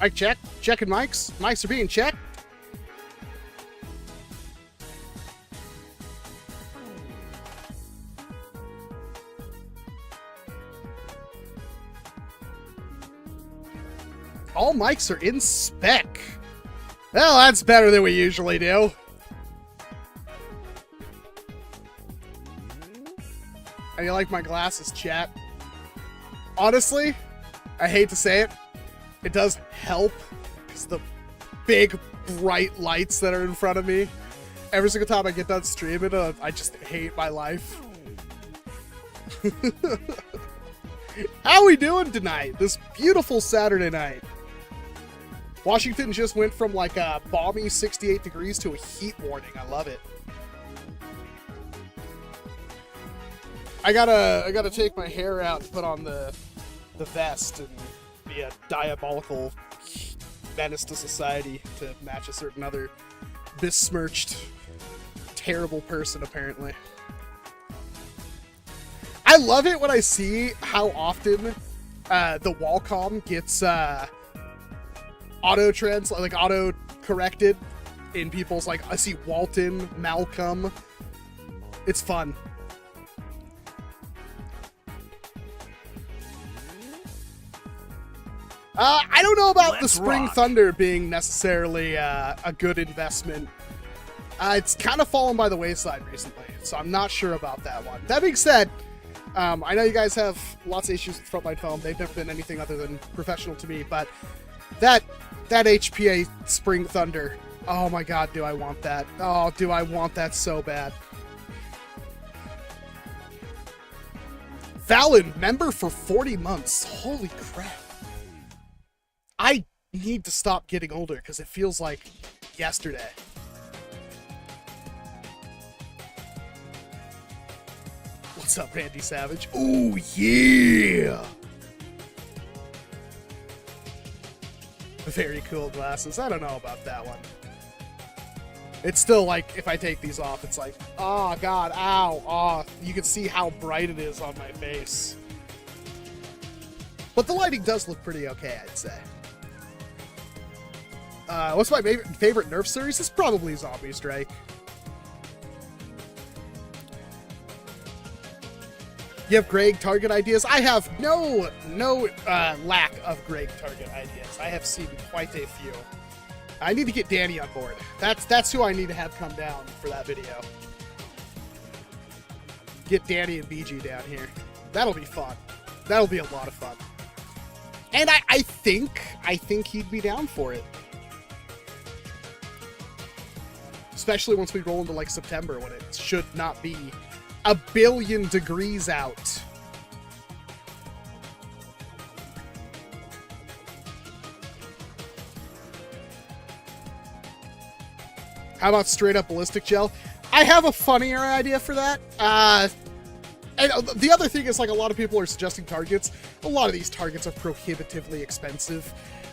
Mic check. Checking mics. Mics are being checked. All mics are in spec. Well, that's better than we usually do. How do you like my glasses, chat? Honestly, I hate to say it, it does help because the big bright lights that are in front of me, every single time I get done streaming, I just hate my life. How we doing tonight? This beautiful Saturday night. Washington just went from like a balmy 68 degrees to a heat warning. I love it. I gotta take my hair out and put on the vest and be a diabolical menace to society to match a certain other besmirched, terrible person, apparently. I love it when I see how often the Walcom gets auto-corrected in people's, like, I see Walton, Malcolm. It's fun. I don't know about the Spring Thunder being necessarily a good investment. It's kind of fallen by the wayside recently, so I'm not sure about that one. That being said, I know you guys have lots of issues with frontline foam. They've never been anything other than professional to me, but that HPA Spring Thunder, oh my god, do I want that. Oh, do I want that so bad. Fallon, member for 40 months. Holy crap. I need to stop getting older because it feels like yesterday. What's up, Randy Savage? Oh, yeah! Very cool glasses. I don't know about that one. It's still like, if I take these off, it's like, oh, God, ow, oh. You can see how bright it is on my face. But the lighting does look pretty okay, I'd say. What's my favorite Nerf series? It's probably Zombie Strike. You have Greg target ideas? I have no lack of Greg target ideas. I have seen quite a few. I need to get Danny on board. That's who I need to have come down for that video. Get Danny and BG down here. That'll be fun. That'll be a lot of fun. And I think he'd be down for it. Especially once we roll into like September when it should not be a billion degrees out. How about straight up ballistic gel? I have a funnier idea for that. And the other thing is, like, a lot of people are suggesting targets. A lot of these targets are prohibitively expensive.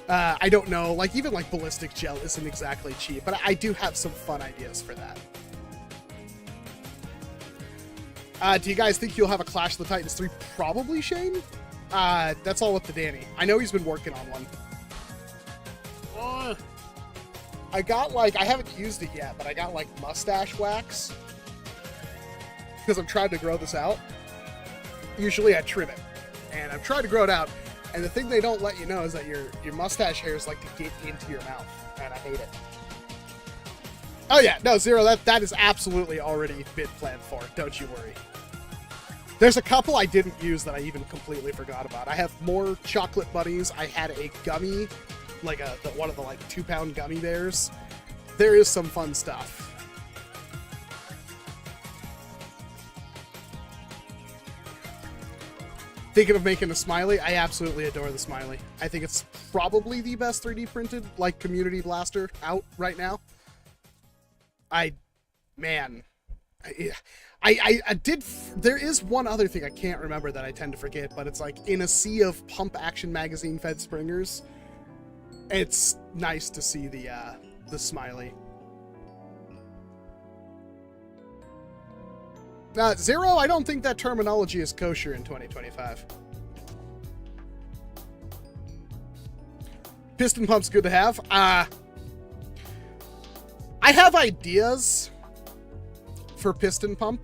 I don't know, like, even like ballistic gel isn't exactly cheap, but I do have some fun ideas for that. Do you guys think you'll have a Clash of the Titans 3? Probably, Shane. That's all up to Danny. I know he's been working on one. I got, like, I haven't used it yet, but I got, like, mustache wax. Because I'm trying to grow this out. Usually I trim it. And I'm trying to grow it out. And the thing they don't let you know is that your mustache hairs like to get into your mouth. And I hate it. Oh yeah, no, Zero, that is absolutely already been planned for. Don't you worry. There's a couple I didn't use that I even completely forgot about. I have more chocolate bunnies. I had a gummy, like one of the like 2-pound gummy bears. There is some fun stuff. Thinking of making a smiley? I absolutely adore the smiley. I think it's probably the best 3D printed, like, community blaster out right now. I did, there is one other thing I can't remember that I tend to forget, but it's like, in a sea of Pump Action Magazine fed springers, it's nice to see the smiley. Zero, I don't think that terminology is kosher in 2025. piston pump's good to have. I have ideas for piston pump.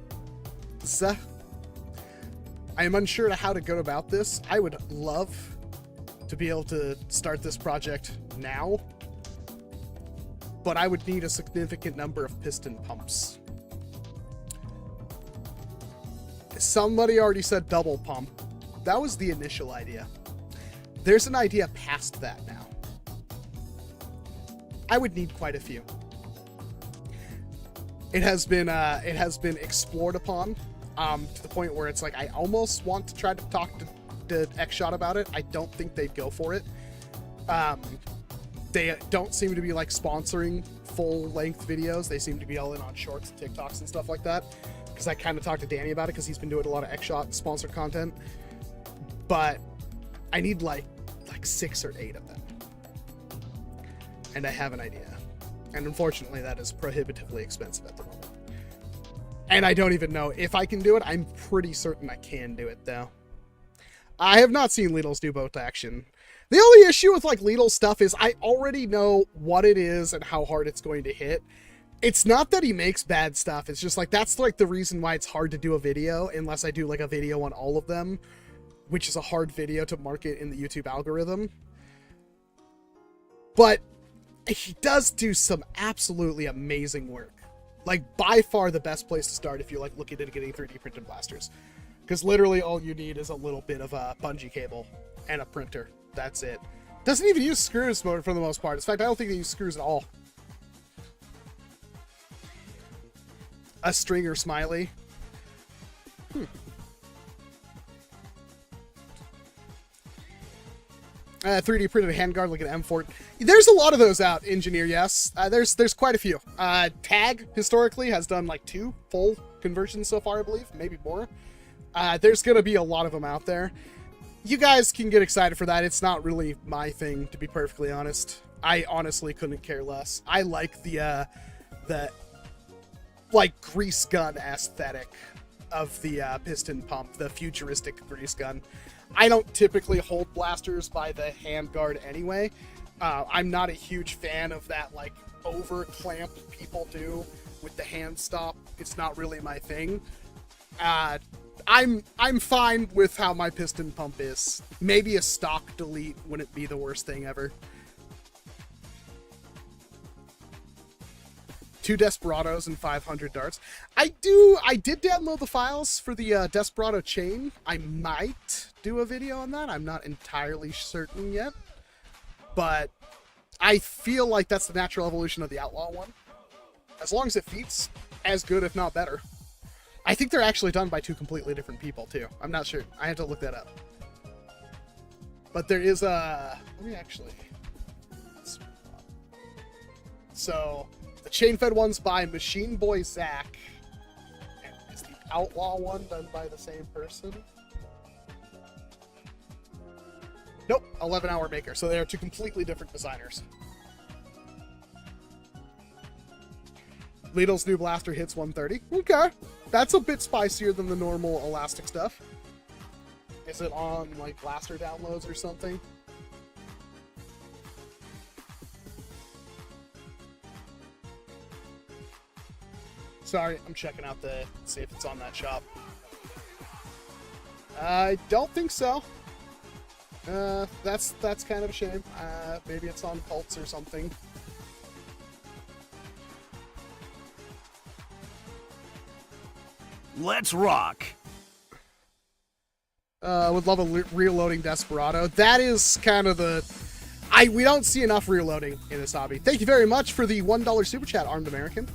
I am unsure how to go about this. I would love to be able to start this project now, but I would need a significant number of piston pumps. Somebody already said double pump. That was the initial idea. There's an idea past that now. I would need quite a few. It has been explored upon to the point where it's like I almost want to try to talk to XShot about it. I don't think they'd go for it. They don't seem to be like sponsoring full-length videos. They seem to be all in on shorts and TikToks and stuff like that. Because I kind of talked to Danny about it because he's been doing a lot of XShot sponsored content. But I need like 6 or 8 of them. And I have an idea. And unfortunately, that is prohibitively expensive at the moment. And I don't even know if I can do it. I'm pretty certain I can do it, though. I have not seen Lidl's do both action. The only issue with like Lidl's stuff is I already know what it is and how hard it's going to hit. It's not that he makes bad stuff. It's just like that's like the reason why it's hard to do a video unless I do like a video on all of them, which is a hard video to market in the YouTube algorithm. But he does do some absolutely amazing work. Like by far the best place to start if you're like looking at getting 3D printed blasters. Because literally all you need is a little bit of a bungee cable and a printer. That's it. Doesn't even use screws for the most part. In fact, I don't think they use screws at all. A stringer smiley. 3D printed handguard like an M4. There's a lot of those out, Engineer, yes. There's quite a few. Tag, historically, has done like 2 full conversions so far, I believe. Maybe more. There's going to be a lot of them out there. You guys can get excited for that. It's not really my thing, to be perfectly honest. I honestly couldn't care less. I like the like grease gun aesthetic of the piston pump, the futuristic grease gun. I don't typically hold blasters by the handguard anyway. I'm not a huge fan of that like over clamp people do with the hand stop. It's not really my thing. I'm fine with how my piston pump is. Maybe a stock delete wouldn't be the worst thing ever. 2 Desperados and 500 darts. I did download the files for the Desperado chain. I might do a video on that. I'm not entirely certain yet. But I feel like that's the natural evolution of the Outlaw one. As long as it feats as good, if not better. I think they're actually done by 2 completely different people, too. I'm not sure. I have to look that up. But there is a... Let me actually... So... The chain-fed one's by Machine Boy Zach. And is the Outlaw one done by the same person? Nope, 11-Hour Maker. So they are 2 completely different designers. Lidl's new blaster hits 130. Okay. That's a bit spicier than the normal elastic stuff. Is it on, like, blaster downloads or something? Sorry, I'm checking out see if it's on that shop. I don't think so. That's kind of a shame. Maybe it's on Pulse or something. Let's rock. Would love a reloading Desperado. That is kind of the... we don't see enough reloading in this hobby. Thank you very much for the $1 super chat, Armed American.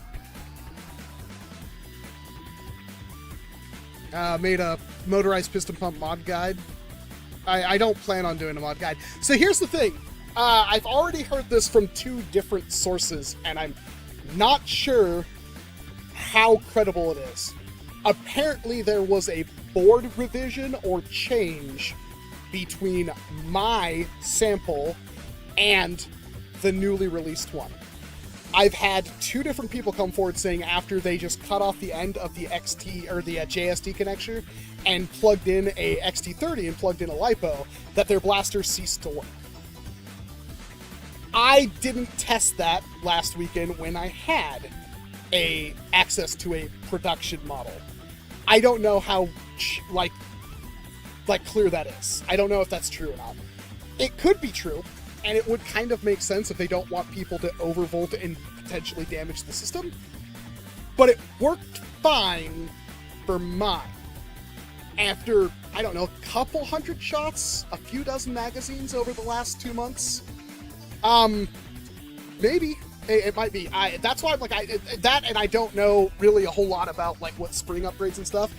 Made a motorized piston pump mod guide. I don't plan on doing a mod guide. So here's the thing. I've already heard this from 2 different sources, and I'm not sure how credible it is. Apparently there was a board revision or change between my sample and the newly released one. I've had 2 different people come forward saying after they just cut off the end of the XT or the JST connector and plugged in a XT30 and plugged in a LiPo, that their blaster ceased to work. I didn't test that last weekend when I had access to a production model. I don't know how like clear that is. I don't know if that's true or not. It could be true, and it would kind of make sense if they don't want people to overvolt and potentially damage the system. But it worked fine for mine. After, I don't know, a couple hundred shots, a few dozen magazines over the last 2 months. Maybe. It might be. That's why I'm like, that, and I don't know really a whole lot about like what spring upgrades and stuff.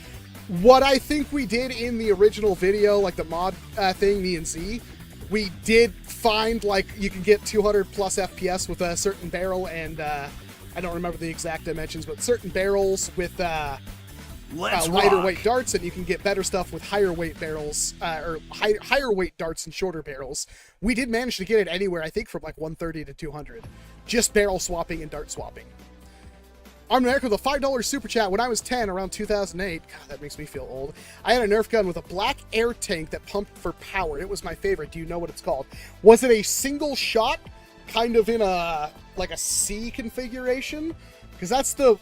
What I think we did in the original video, like the mod thing, me and Z, we did find like you can get 200 plus FPS with a certain barrel, and I don't remember the exact dimensions, but certain barrels with lighter weight darts, and you can get better stuff with higher weight barrels, or higher weight darts and shorter barrels. We did manage to get it anywhere, I think, from like 130 to 200. Just barrel swapping and dart swapping. Armed America with a $5 super chat. When I was 10, around 2008, God, that makes me feel old, I had a Nerf gun with a black air tank that pumped for power. It was my favorite. Do you know what it's called? Was it a single shot, kind of in a like a C configuration? Because that's the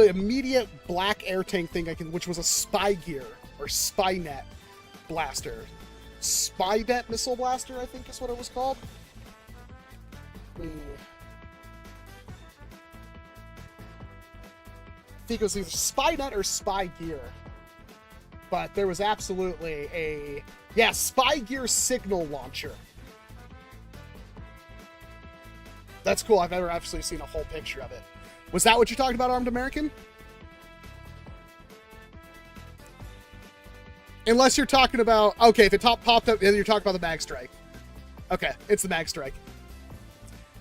immediate black air tank thing which was a spy gear or Spynet blaster. Spynet missile blaster, I think is what it was called. I think it was either Spynet or Spy Gear. But there was absolutely a Spy Gear signal launcher. That's cool. I've never actually seen a whole picture of it. Was that what you're talking about, Armed American? Unless you're talking about... Okay, if it popped up, then you're talking about the Mag Strike. Okay, it's the Mag Strike.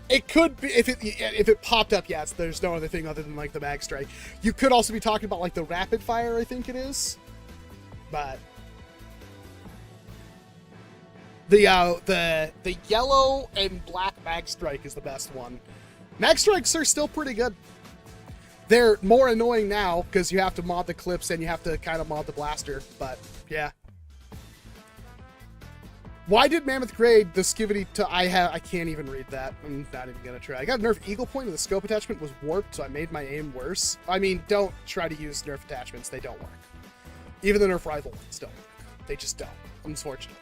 It could be... If it popped up, yes, there's no other thing other than, like, the Mag Strike. You could also be talking about, like, the Rapid Fire, I think it is. But... The yellow and black Mag Strike is the best one. Mag Strikes are still pretty good. They're more annoying now because you have to mod the clips and you have to kind of mod the blaster, but yeah. Why did Mammoth grade the skivity to... I can't even read that. I'm not even gonna try. I got a Nerf Eagle Point and the scope attachment was warped, so I made my aim worse. I mean, don't try to use Nerf attachments. They don't work. Even the Nerf Rival ones don't work. They just don't. Unfortunately.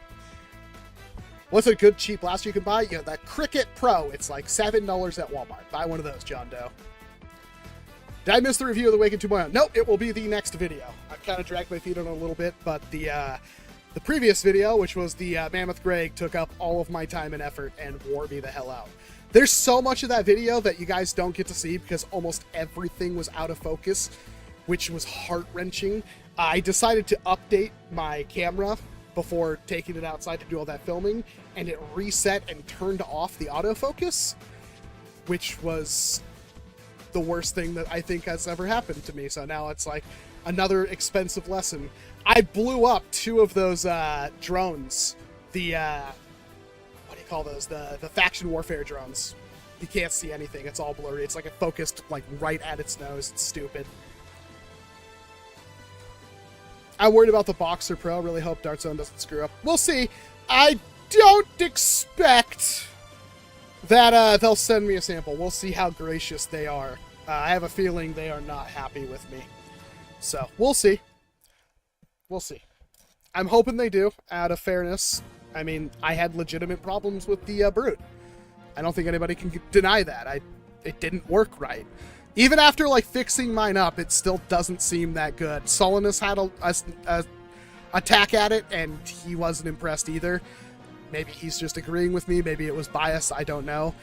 What's a good cheap blaster you can buy? Yeah, the Cricket Pro. It's like $7 at Walmart. Buy one of those, John Doe. Did I miss the review of the Awaken 2.0? Nope, it will be the next video. I've kind of dragged my feet on it a little bit, but the previous video, which was the Mammoth Greg, took up all of my time and effort and wore me the hell out. There's so much of that video that you guys don't get to see because almost everything was out of focus, which was heart-wrenching. I decided to update my camera before taking it outside to do all that filming, and it reset and turned off the autofocus, which was the worst thing that I think has ever happened to me. So now it's like another expensive lesson. I blew up 2 of those drones. The what do you call those? The faction warfare drones. You can't see anything. It's all blurry. It's like it focused like right at its nose. It's stupid. I'm worried about the Boxer Pro. Really hope Dart Zone doesn't screw up. We'll see. I don't expect that they'll send me a sample. We'll see how gracious they are. I have a feeling they are not happy with me. So, we'll see. We'll see. I'm hoping they do, out of fairness. I mean, I had legitimate problems with the Brute. I don't think anybody can deny that. It didn't work right. Even after, like, fixing mine up, it still doesn't seem that good. Solinus had a attack at it, and he wasn't impressed either. Maybe he's just agreeing with me. Maybe it was bias. I don't know.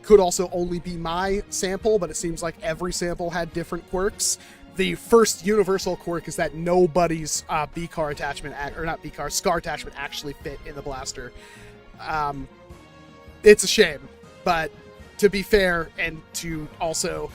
Could also only be my sample, but it seems like every sample had different quirks. The first universal quirk is that nobody's B-car attachment, or not B-car, SCAR attachment actually fit in the blaster. It's a shame, but to be fair and to also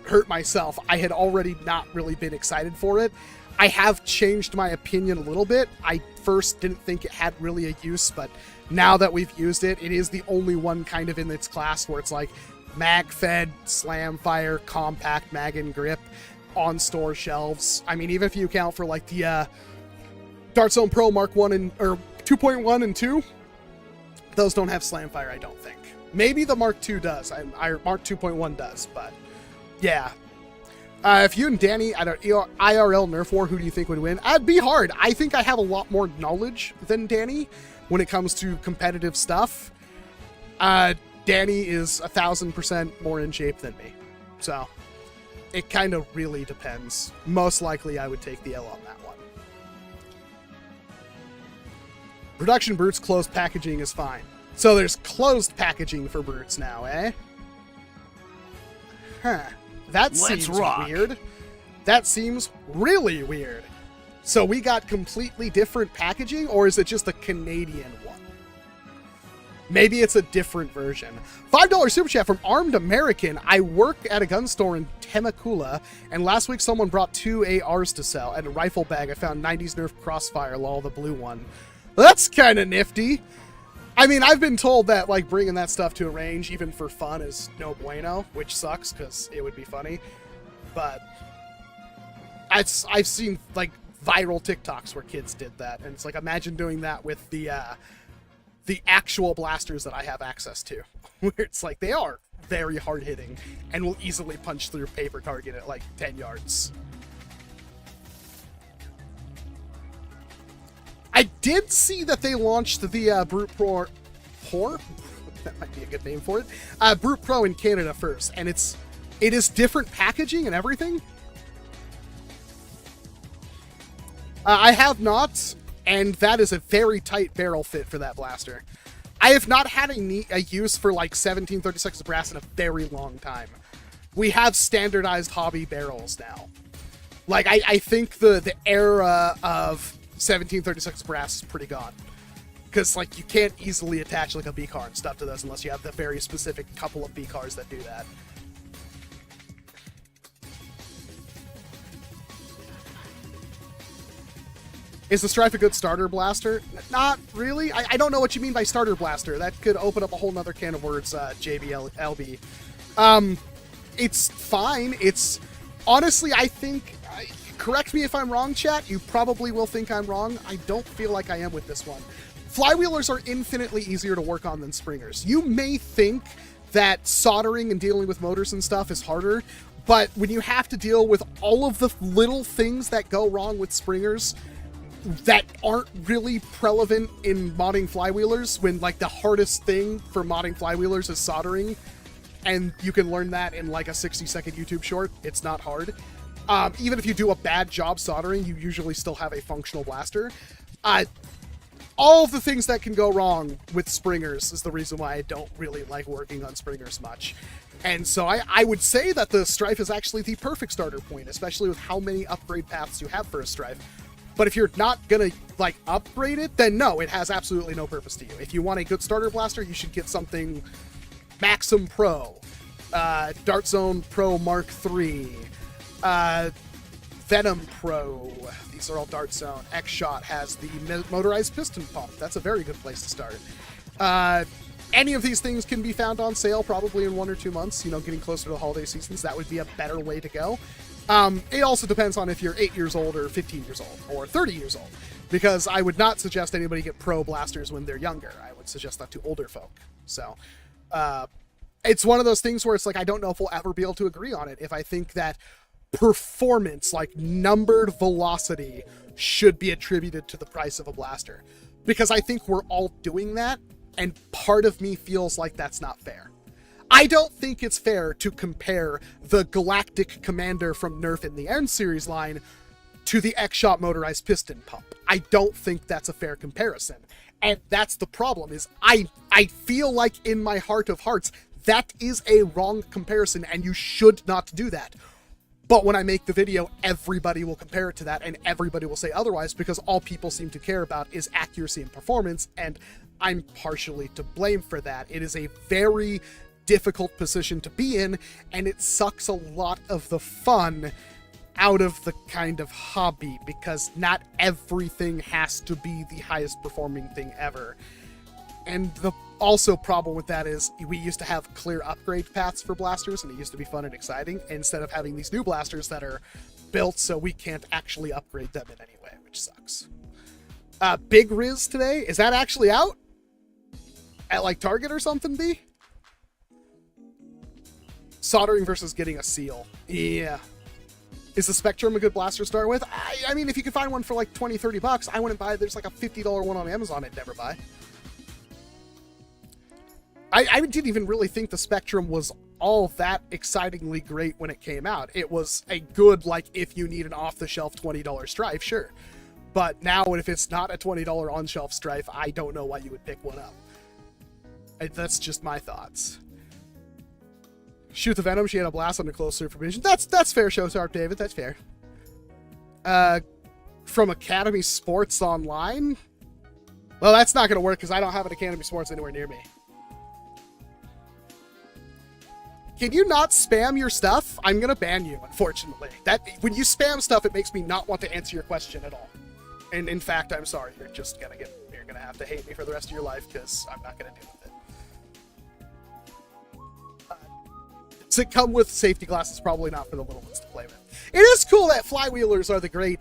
hurt myself, I had already not really been excited for it. I have changed my opinion a little bit. I first didn't think it had really a use, but now that we've used it, it is the only one kind of in its class where it's like mag-fed, slam fire, compact mag and grip on store shelves. I mean, even if you account for like the Dart Zone Pro Mark 1 or 2.1 and 2, those don't have slam fire, I don't think. Maybe the Mark II does. Mark 2.1 does, but yeah. If you and Danny at an IRL Nerf war, who do you think would win? It'd be hard. I think I have a lot more knowledge than Danny when it comes to competitive stuff. Danny is 1,000% more in shape than me. So it kind of really depends. Most likely I would take the L on that one. Production Brutes closed packaging is fine. So there's closed packaging for Brutes now, eh? Huh. That seems weird. That seems really weird. So we got completely different packaging, or is it just a Canadian one? Maybe it's a different version. $5 super chat from Armed American. I work at a gun store in Temecula, and last week someone brought 2 ARs to sell. At a rifle bag, I found 90s Nerf Crossfire, lol, the blue one. That's kind of nifty. I mean, I've been told that, like, bringing that stuff to a range, even for fun, is no bueno, which sucks, because it would be funny. But I've seen, like, viral TikToks where kids did that, and it's like, imagine doing that with the actual blasters that I have access to, where it's like, they are very hard-hitting, and will easily punch through a paper target at, like, 10 yards. I did see that they launched the Brute Pro, that might be a good name for it, Brute Pro in Canada first, and it is different packaging and everything. I have not, and that is a very tight barrel fit for that blaster. I have not had a use for like 1736 brass in a very long time. We have standardized hobby barrels now. Like, I think the era of 1736 brass is pretty gone, because like you can't easily attach like a B car and stuff to those unless you have the very specific couple of B cars that do that. Is the Strife a good starter blaster? Not really. I don't know what you mean by starter blaster. That could open up a whole nother can of words, JBLB. It's fine. It's honestly, I think. Correct me if I'm wrong, chat. You probably will think I'm wrong. I don't feel like I am with this one. Flywheelers are infinitely easier to work on than springers. You may think that soldering and dealing with motors and stuff is harder, but when you have to deal with all of the little things that go wrong with springers that aren't really relevant in modding flywheelers, when like the hardest thing for modding flywheelers is soldering, and you can learn that in like a 60-second YouTube short, it's not hard. Even if you do a bad job soldering, you usually still have a functional blaster. All of the things that can go wrong with springers is the reason why I don't really like working on springers much. And so I would say that the Strife is actually the perfect starter point, especially with how many upgrade paths you have for a Strife. But if you're not gonna like upgrade it, then no, it has absolutely no purpose to you. If you want a good starter blaster, you should get something Maxim Pro, Dart Zone Pro Mark III, Venom Pro. These are all Dart Zone. XShot has the motorized piston pump. That's a very good place to start. Any of these things can be found on sale probably in 1 or 2 months, you know, getting closer to the holiday seasons. That would be a better way to go. It also depends on if you're 8 years old or 15 years old or 30 years old, because I would not suggest anybody get pro blasters when they're younger. I would suggest that to older folk. So, it's one of those things where it's like, I don't know if we'll ever be able to agree on it. If I think that performance, like numbered velocity, should be attributed to the price of a blaster, because I think we're all doing that, and part of me feels like that's not fair. I don't think it's fair to compare the Galactic Commander from NERF in the N series line to the XShot motorized piston pump. I don't think that's a fair comparison. And that's the problem, is I feel like in my heart of hearts, that is a wrong comparison, and you should not do that. But when I make the video, everybody will compare it to that, and everybody will say otherwise, because all people seem to care about is accuracy and performance, and I'm partially to blame for that. It is a very difficult position to be in, and it sucks a lot of the fun out of the kind of hobby, because not everything has to be the highest performing thing ever. And the also problem with that is we used to have clear upgrade paths for blasters, and it used to be fun and exciting, instead of having these new blasters that are built so we can't actually upgrade them in any way, which sucks. Big Riz today, is that actually out? At like Target or something, B? Soldering versus getting a seal. Yeah. Is the Spectrum a good blaster to start with? I mean, if you can find one for like 20, 30 bucks, I wouldn't buy it. There's like a $50 one on Amazon I'd never buy. I didn't even really think the Spectrum was all that excitingly great when it came out. It was a good, like, if you need an off-the-shelf $20 Strife, sure. But now, if it's not a $20 on-shelf Strife, I don't know why you would pick one up. That's just my thoughts. Shoot the Venom, she had a blast under close supervision. That's fair, Showtime David, that's fair. From Academy Sports Online? Well, that's not going to work because I don't have an Academy Sports anywhere near me. Can you not spam your stuff? I'm going to ban you, unfortunately. When you spam stuff, it makes me not want to answer your question at all. And in fact, I'm sorry. You're going to have to hate me for the rest of your life because I'm not going to deal with it. Does it come with safety glasses? Probably not for the little ones to play with. It is cool that flywheelers are the great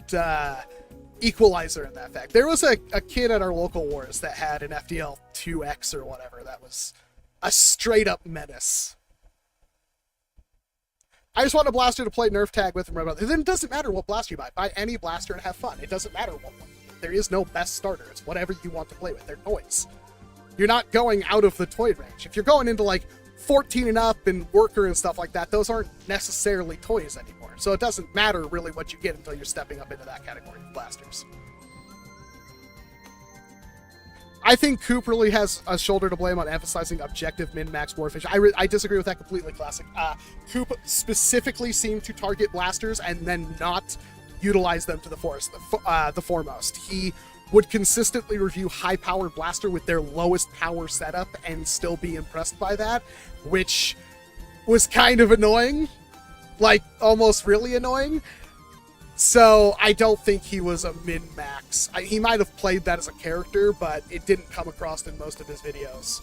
equalizer in that fact. There was a kid at our local wars that had an FDL 2X or whatever. That was a straight up menace. I just want a blaster to play Nerf tag with and rub out. Then it doesn't matter what blaster you buy. Buy any blaster and have fun. It doesn't matter what one. There is no best starter. It's whatever you want to play with. They're toys. You're not going out of the toy range. If you're going into like 14 and up and worker and stuff like that, those aren't necessarily toys anymore. So it doesn't matter really what you get until you're stepping up into that category of blasters. I think Coop really has a shoulder to blame on emphasizing objective min-max warfish. I disagree with that completely, Classic. Coop specifically seemed to target blasters and then not utilize them to the foremost. He would consistently review high-powered blaster with their lowest power setup and still be impressed by that, which was kind of annoying. Like, almost really annoying. So I don't think he was a min-max. He might have played that as a character, but it didn't come across in most of his videos.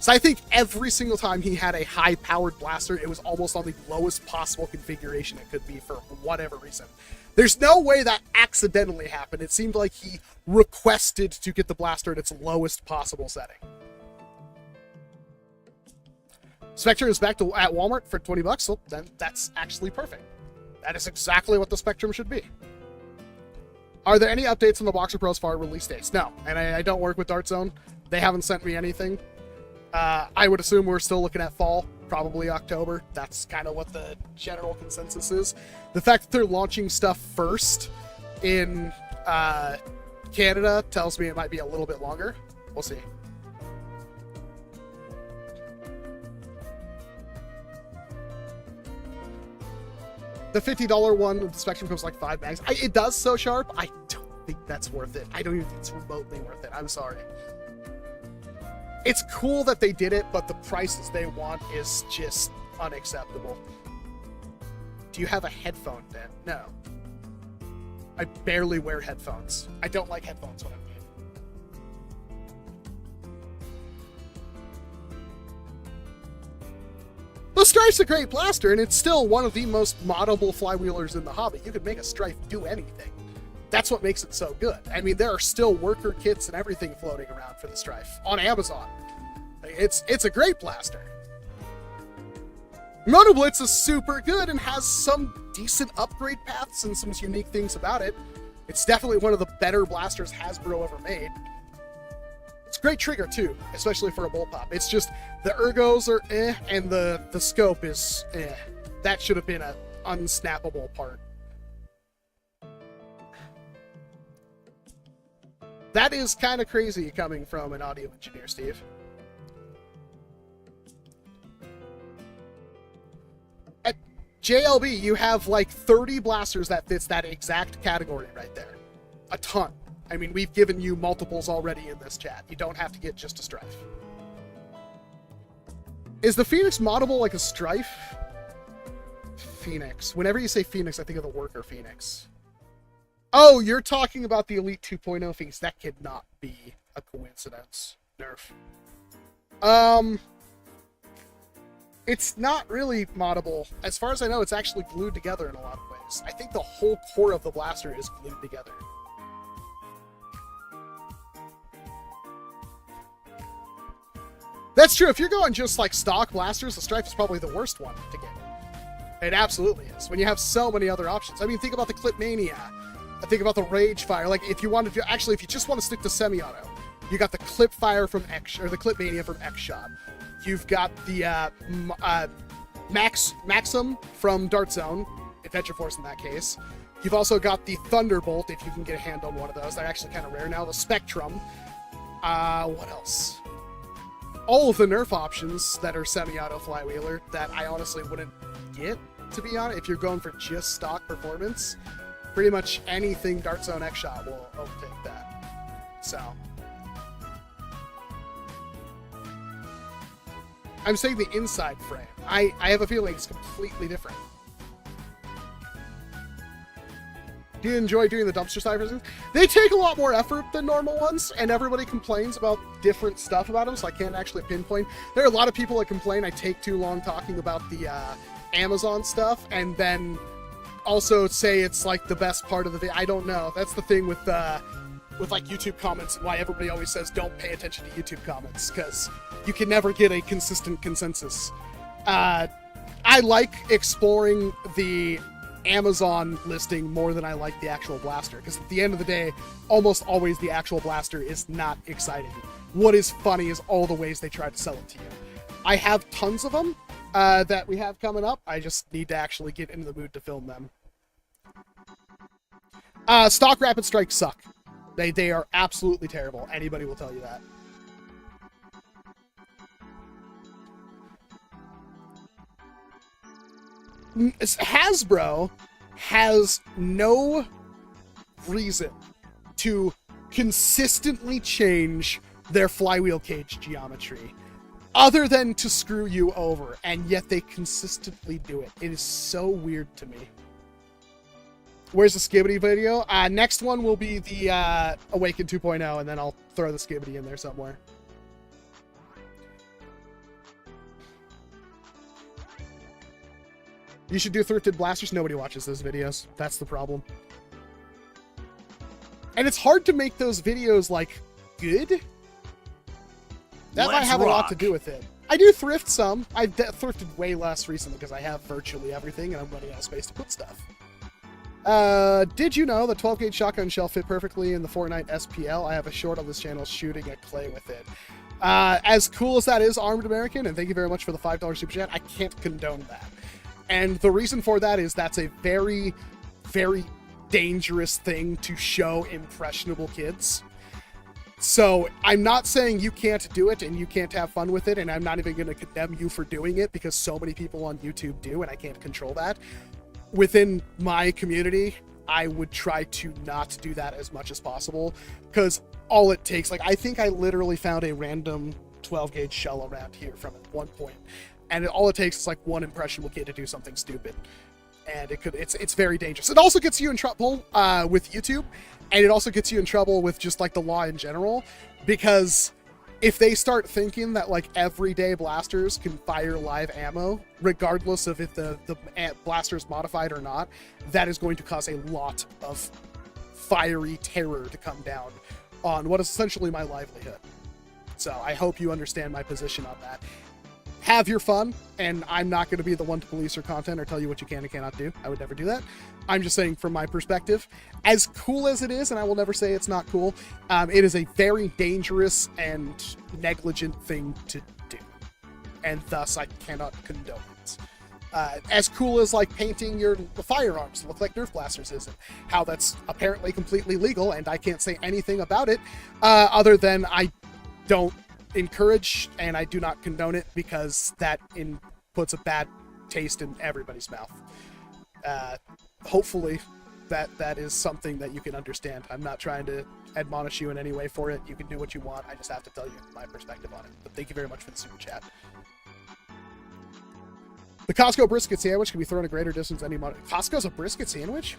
So I think every single time he had a high-powered blaster, it was almost on the lowest possible configuration it could be for whatever reason. There's no way that accidentally happened. It seemed like he requested to get the blaster at its lowest possible setting. Spectre is back at Walmart for 20 bucks, so then that's actually perfect. That is exactly what the Spectrum should be. Are there any updates on the Boxer Pro's far release dates? No, and I don't work with Dart Zone. They haven't sent me anything. I would assume we're still looking at fall, probably October. That's kind of what the general consensus is. The fact that they're launching stuff first in Canada tells me it might be a little bit longer. We'll see. The $50 one with the Spectrum comes like 5 mags. It does so sharp. I don't think that's worth it. I don't even think it's remotely worth it. I'm sorry. It's cool that they did it, but the prices they want is just unacceptable. Do you have a headphone, Ben? No. I barely wear headphones. I don't like headphones when I'm gaming. The Strife's a great blaster, and it's still one of the most moddable flywheelers in the hobby. You could make a Strife do anything. That's what makes it so good. I mean, there are still worker kits and everything floating around for the Strife on Amazon. It's a great blaster. Monoblitz is super good and has some decent upgrade paths and some unique things about it. It's definitely one of the better blasters Hasbro ever made. It's a great trigger too, especially for a bullpup. It's just the ergos are and the scope is That should have been an unsnappable part. That is kind of crazy coming from an audio engineer, Steve. At JLB, you have like 30 blasters that fits that exact category right there. A ton. I mean, we've given you multiples already in this chat. You don't have to get just a Strife. Is the Phoenix moddable like a Strife? Phoenix. Whenever you say Phoenix, I think of the worker Phoenix. Oh, you're talking about the Elite 2.0 Phoenix. That could not be a coincidence. Nerf. It's not really moddable. As far as I know, it's actually glued together in a lot of ways. I think the whole core of the blaster is glued together. That's true. If you're going just like stock blasters, the Strife is probably the worst one to get. It absolutely is. When you have so many other options. I mean, think about the Clip Mania. Think about the Rage Fire. Like, if you wanted to, actually, if you just want to stick to semi-auto, you got the Clip Fire from the Clip Mania from XShot. You've got the Maxim from Dart Zone, Adventure Force in that case. You've also got the Thunderbolt, if you can get a hand on one of those. They're actually kind of rare now. The Spectrum. What else? All of the Nerf options that are semi-auto flywheeler that I honestly wouldn't get, to be honest, if you're going for just stock performance. Pretty much anything Dart Zone XShot will overtake that. So I'm saying the inside frame. I have a feeling it's completely different. Do you enjoy doing the dumpster snipers? They take a lot more effort than normal ones, and everybody complains about different stuff about them, so I can't actually pinpoint. There are a lot of people that complain I take too long talking about the Amazon stuff, and then also say it's like the best part of the video. I don't know. That's the thing with like YouTube comments, and why everybody always says don't pay attention to YouTube comments, because you can never get a consistent consensus. I like exploring the Amazon listing more than I like the actual blaster, because at the end of the day, almost always the actual blaster is not exciting. What is funny is all the ways they try to sell it to you. I have tons of them that we have coming up. I just need to actually get into the mood to film them. Stock Rapid Strikes suck. They are absolutely terrible. Anybody will tell you that. Hasbro has no reason to consistently change their flywheel cage geometry other than to screw you over, and yet they consistently do it. It is so weird to me. Where's the Skibbity video? Next one will be the Awaken 2.0, and then I'll throw the Skibbity in there somewhere. You should do thrifted blasters. Nobody watches those videos. That's the problem. And it's hard to make those videos, like, good. That might have a lot to do with it. I do thrift some. I've thrifted way less recently because I have virtually everything and I'm running out of space to put stuff. Did you know the 12-gauge shotgun shell fit perfectly in the Fortnite SPL? I have a short on this channel shooting at clay with it. As cool as that is, Armed American, and thank you very much for the $5 super chat, I can't condone that. And the reason for that is that's a very, very dangerous thing to show impressionable kids. So I'm not saying you can't do it and you can't have fun with it, and I'm not even going to condemn you for doing it because so many people on YouTube do, and I can't control that. Within my community, I would try to not do that as much as possible, because all it takes, like, I think I literally found a random 12-gauge shell around here from at one point, and all it takes is like one impressionable kid to do something stupid, and it's very dangerous. It also gets you in trouble with YouTube, and it also gets you in trouble with just like the law in general, because if they start thinking that like everyday blasters can fire live ammo, regardless of if the blaster is modified or not, that is going to cause a lot of fiery terror to come down on what is essentially my livelihood. So I hope you understand my position on that. Have your fun, and I'm not going to be the one to police your content or tell you what you can and cannot do. I would never do that. I'm just saying from my perspective, as cool as it is, and I will never say it's not cool, it is a very dangerous and negligent thing to do, and thus I cannot condone it. As cool as like painting your firearms to look like Nerf blasters is, and how that's apparently completely legal, and I can't say anything about it other than I don't encourage and I do not condone it, because that puts a bad taste in everybody's mouth. Hopefully that is something that you can understand. I'm not trying to admonish you in any way for it. You can do what you want. I just have to tell you my perspective on it. But thank you very much for the super chat. The Costco brisket sandwich can be thrown a greater distance than any money. Costco's a brisket sandwich?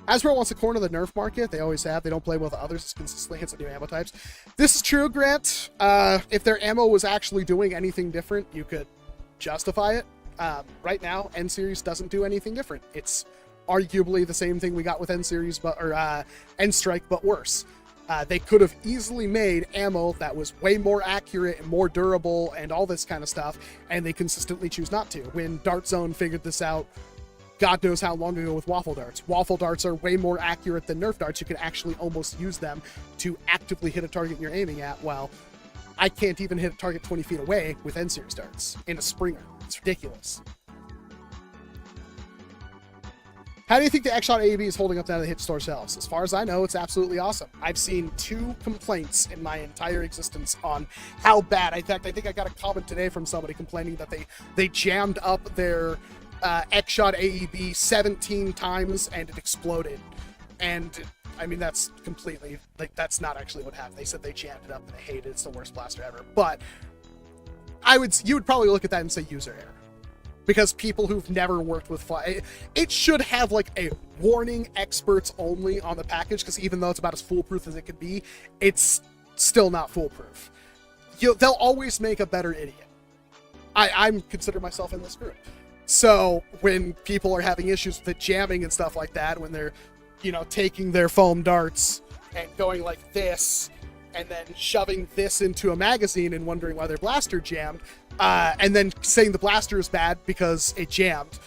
Hasbro wants to corner the Nerf market. They always have. They don't play with others. It consistently hits the new ammo types. This is true, Grant. If their ammo was actually doing anything different, you could justify it. Right now, N-Series doesn't do anything different. It's arguably the same thing we got with N-Series, or N-Strike, but worse. They could have easily made ammo that was way more accurate and more durable and all this kind of stuff, and they consistently choose not to. When Dart Zone figured this out, God knows how long ago with waffle darts. Waffle darts are way more accurate than Nerf darts. You can actually almost use them to actively hit a target you're aiming at, while I can't even hit a target 20 feet away with N-Series darts in a Springer. It's ridiculous. How do you think the XShot AEB is holding up now that the hit store shelves? As far as I know, it's absolutely awesome. I've seen 2 complaints in my entire existence on how bad. In fact, I think I got a comment today from somebody complaining that they jammed up their XShot AEB 17 times and it exploded. And I mean, that's completely, like, that's not actually what happened. They said they jammed it up and they hated it. It's the worst blaster ever. But you would probably look at that and say user error. Because people who've never worked with fly, it should have like a warning experts only on the package, because even though it's about as foolproof as it could be, it's still not foolproof. They'll always make a better idiot. I'm consider myself in this group. So when people are having issues with it jamming and stuff like that, when they're, taking their foam darts and going like this, and then shoving this into a magazine and wondering why their blaster jammed, and then saying the blaster is bad because it jammed,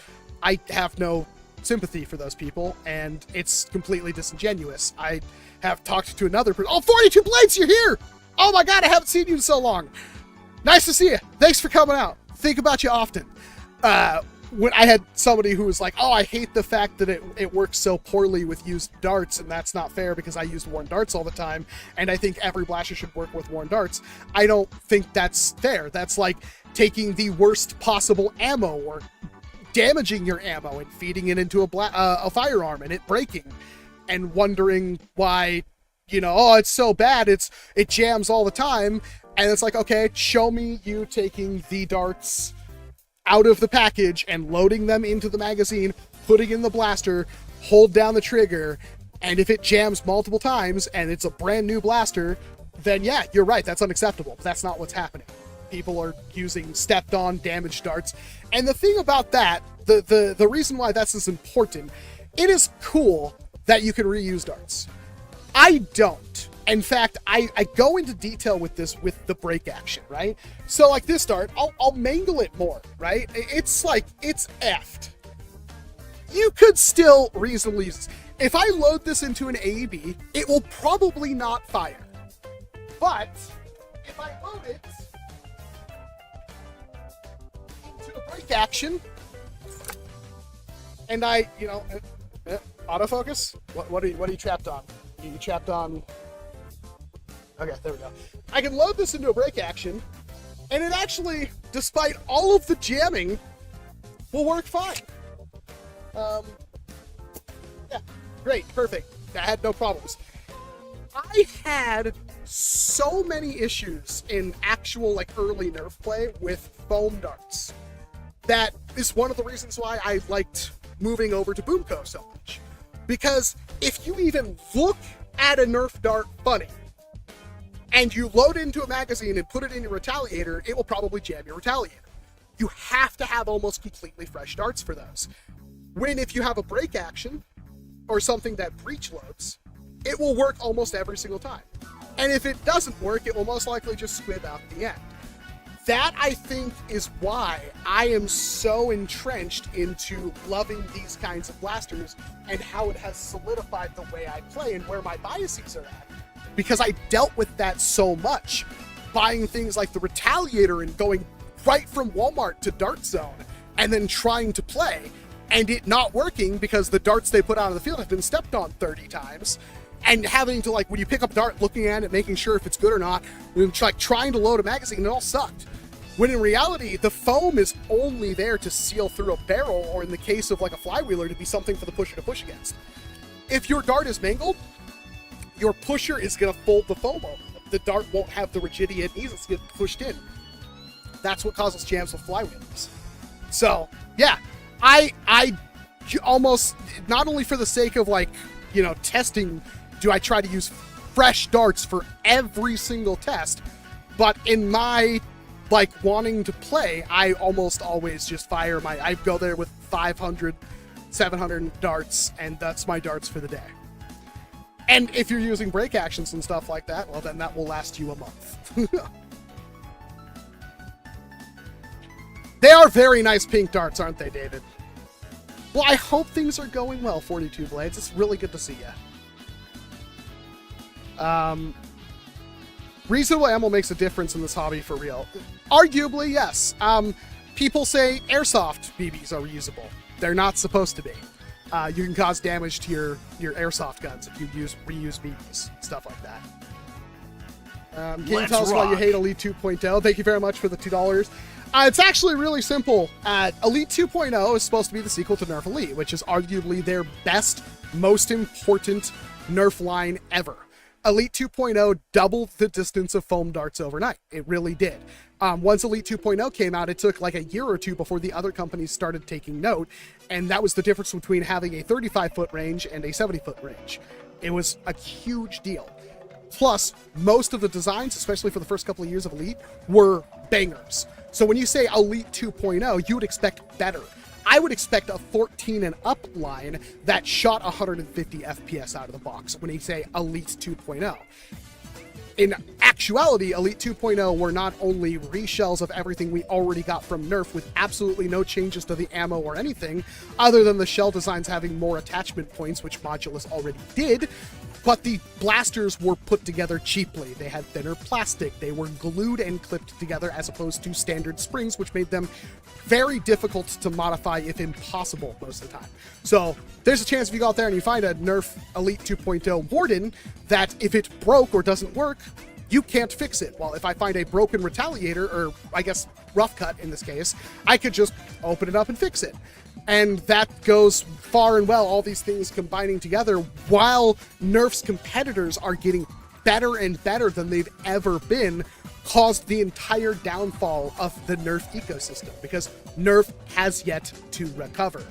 I have no sympathy for those people, and it's completely disingenuous. I have talked to another person. Oh, 42 Blades, you're here! Oh my god, I haven't seen you in so long. Nice to see you. Thanks for coming out. Think about you often. When I had somebody who was like, oh, I hate the fact that it works so poorly with used darts, and that's not fair because I used worn darts all the time, and I think every blaster should work with worn darts. I don't think that's fair. That's like taking the worst possible ammo or damaging your ammo and feeding it into a firearm and it breaking and wondering why, oh, it's so bad, it jams all the time. And it's like, okay, show me you taking the darts out of the package and loading them into the magazine, putting in the blaster, hold down the trigger, and if it jams multiple times and it's a brand new blaster, then yeah, you're right, that's unacceptable. But that's not what's happening. People are using stepped on damaged darts. And the thing about that, the reason why that's as important, it is cool that you can reuse darts. I don't. In fact, I go into detail with this with the break action, right? So like this dart, I'll mangle it more, right? It's like, it's effed. You could still reasonably use this. If I load this into an AEB, it will probably not fire. But if I load it into a break action, and I, autofocus? What are you trapped on? You trapped on... Okay, there we go. I can load this into a break action, and it actually, despite all of the jamming, will work fine. Yeah, great, perfect. I had no problems. I had so many issues in actual, like, early Nerf play with foam darts. That is one of the reasons why I liked moving over to Boomco so much. Because if you even look at a Nerf dart funny, and you load into a magazine and put it in your retaliator, it will probably jam your retaliator. You have to have almost completely fresh darts for those. When if you have a break action, or something that breach loads, it will work almost every single time. And if it doesn't work, it will most likely just squib out at the end. That, I think, is why I am so entrenched into loving these kinds of blasters and how it has solidified the way I play and where my biases are at. Because I dealt with that so much, buying things like the Retaliator and going right from Walmart to Dart Zone and then trying to play and it not working because the darts they put out on the field have been stepped on 30 times, and having to, like, when you pick up a dart, looking at it, making sure if it's good or not, like trying to load a magazine, it all sucked. When in reality, the foam is only there to seal through a barrel, or in the case of like a flywheeler, to be something for the pusher to push against. If your dart is mangled, your pusher is going to fold the foam over. The dart won't have the rigidity it needs to get pushed in. That's what causes jams with flywheelers. So, yeah, I almost, not only for the sake of, like, testing, do I try to use fresh darts for every single test, but in my, like, wanting to play, I almost always just fire I go there with 500, 700 darts, and that's my darts for the day. And if you're using break actions and stuff like that, well, then that will last you a month. They are very nice pink darts, aren't they, David? Well, I hope things are going well, 42 Blades. It's really good to see you. Reasonable ammo makes a difference in this hobby for real. Arguably, yes. People say airsoft BBs are reusable. They're not supposed to be. You can cause damage to your airsoft guns if you reuse BBs, stuff like that. Can you tell us why you hate Elite 2.0? Thank you very much for the $2. It's actually really simple. Elite 2.0 is supposed to be the sequel to NERF Elite, which is arguably their best, most important NERF line ever. Elite 2.0 doubled the distance of foam darts overnight. It really did. Once Elite 2.0 came out, it took like a year or two before the other companies started taking note, and that was the difference between having a 35-foot range and a 70-foot range. It was a huge deal. Plus, most of the designs, especially for the first couple of years of Elite, were bangers. So when you say Elite 2.0, you would expect better. I would expect a 14 and up line that shot 150 FPS out of the box when you say Elite 2.0. In actuality, Elite 2.0 were not only reshells of everything we already got from NERF with absolutely no changes to the ammo or anything, other than the shell designs having more attachment points, which Modulus already did, but the blasters were put together cheaply. They had thinner plastic. They were glued and clipped together as opposed to standard springs, which made them very difficult to modify, if impossible, most of the time. So there's a chance if you go out there and you find a NERF Elite 2.0 Warden that if it broke or doesn't work, you can't fix it. Well, if I find a broken Retaliator, or I guess Rough Cut in this case, I could just open it up and fix it. And that goes far and well, all these things combining together, while NERF's competitors are getting better and better than they've ever been, caused the entire downfall of the NERF ecosystem, because NERF has yet to recover.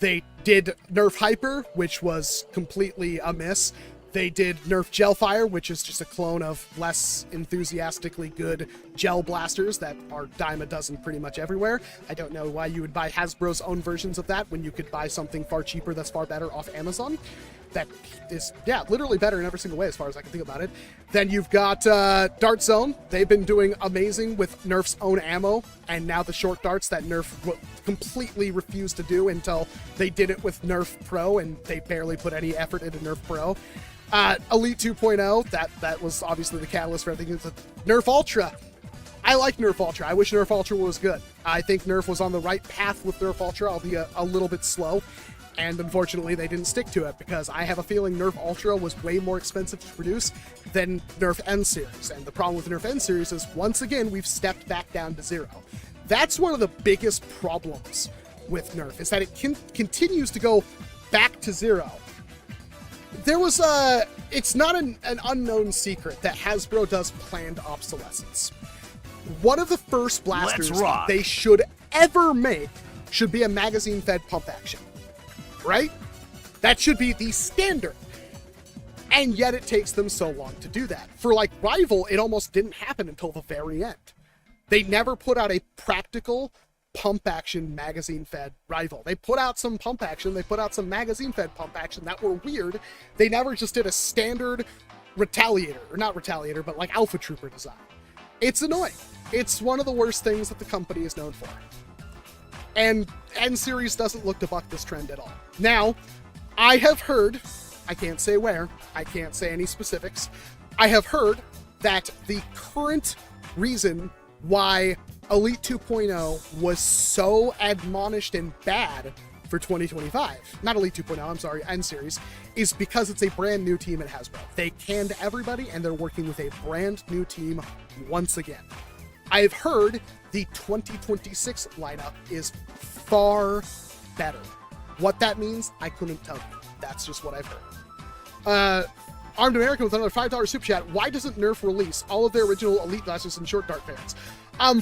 They did NERF Hyper, which was completely a miss. They did NERF Gelfire, which is just a clone of less enthusiastically good gel blasters that are dime a dozen pretty much everywhere. I don't know why you would buy Hasbro's own versions of that when you could buy something far cheaper that's far better off Amazon. That is, yeah, literally better in every single way as far as I can think about it. Then you've got Dart Zone. They've been doing amazing with NERF's own ammo, and now the short darts that NERF completely refused to do until they did it with NERF Pro, and they barely put any effort into NERF Pro. Elite 2.0, that was obviously the catalyst for everything. It's NERF Ultra. I like NERF Ultra. I wish NERF Ultra was good. I think NERF was on the right path with NERF Ultra, albeit a little bit slow. And unfortunately, they didn't stick to it, because I have a feeling NERF Ultra was way more expensive to produce than NERF N Series. And the problem with NERF N Series is, once again, we've stepped back down to zero. That's one of the biggest problems with NERF, is that it continues to go back to zero. There was it's not an unknown secret that Hasbro does planned obsolescence. One of the first blasters they should ever make should be a magazine-fed pump action. Right? That should be the standard. And yet it takes them so long to do that. For like Rival, it almost didn't happen until the very end. They never put out a practical pump action magazine fed Rival. They put out some pump action, they put out some magazine fed pump action that were weird. They never just did a standard Retaliator, or not Retaliator, but like Alpha Trooper design. It's annoying. It's one of the worst things that the company is known for. And N-Series doesn't look to buck this trend at all. Now, I have heard, I can't say where, I can't say any specifics, I have heard that the current reason why Elite 2.0 was so admonished and bad for 2025, not Elite 2.0, I'm sorry, N-Series, is because it's a brand new team at Hasbro. They canned everybody, and they're working with a brand new team once again. I've heard the 2026 lineup is far better. What that means, I couldn't tell you. That's just what I've heard. Armed American with another $5 super chat. Why doesn't NERF release all of their original Elite blasters and short dart fans?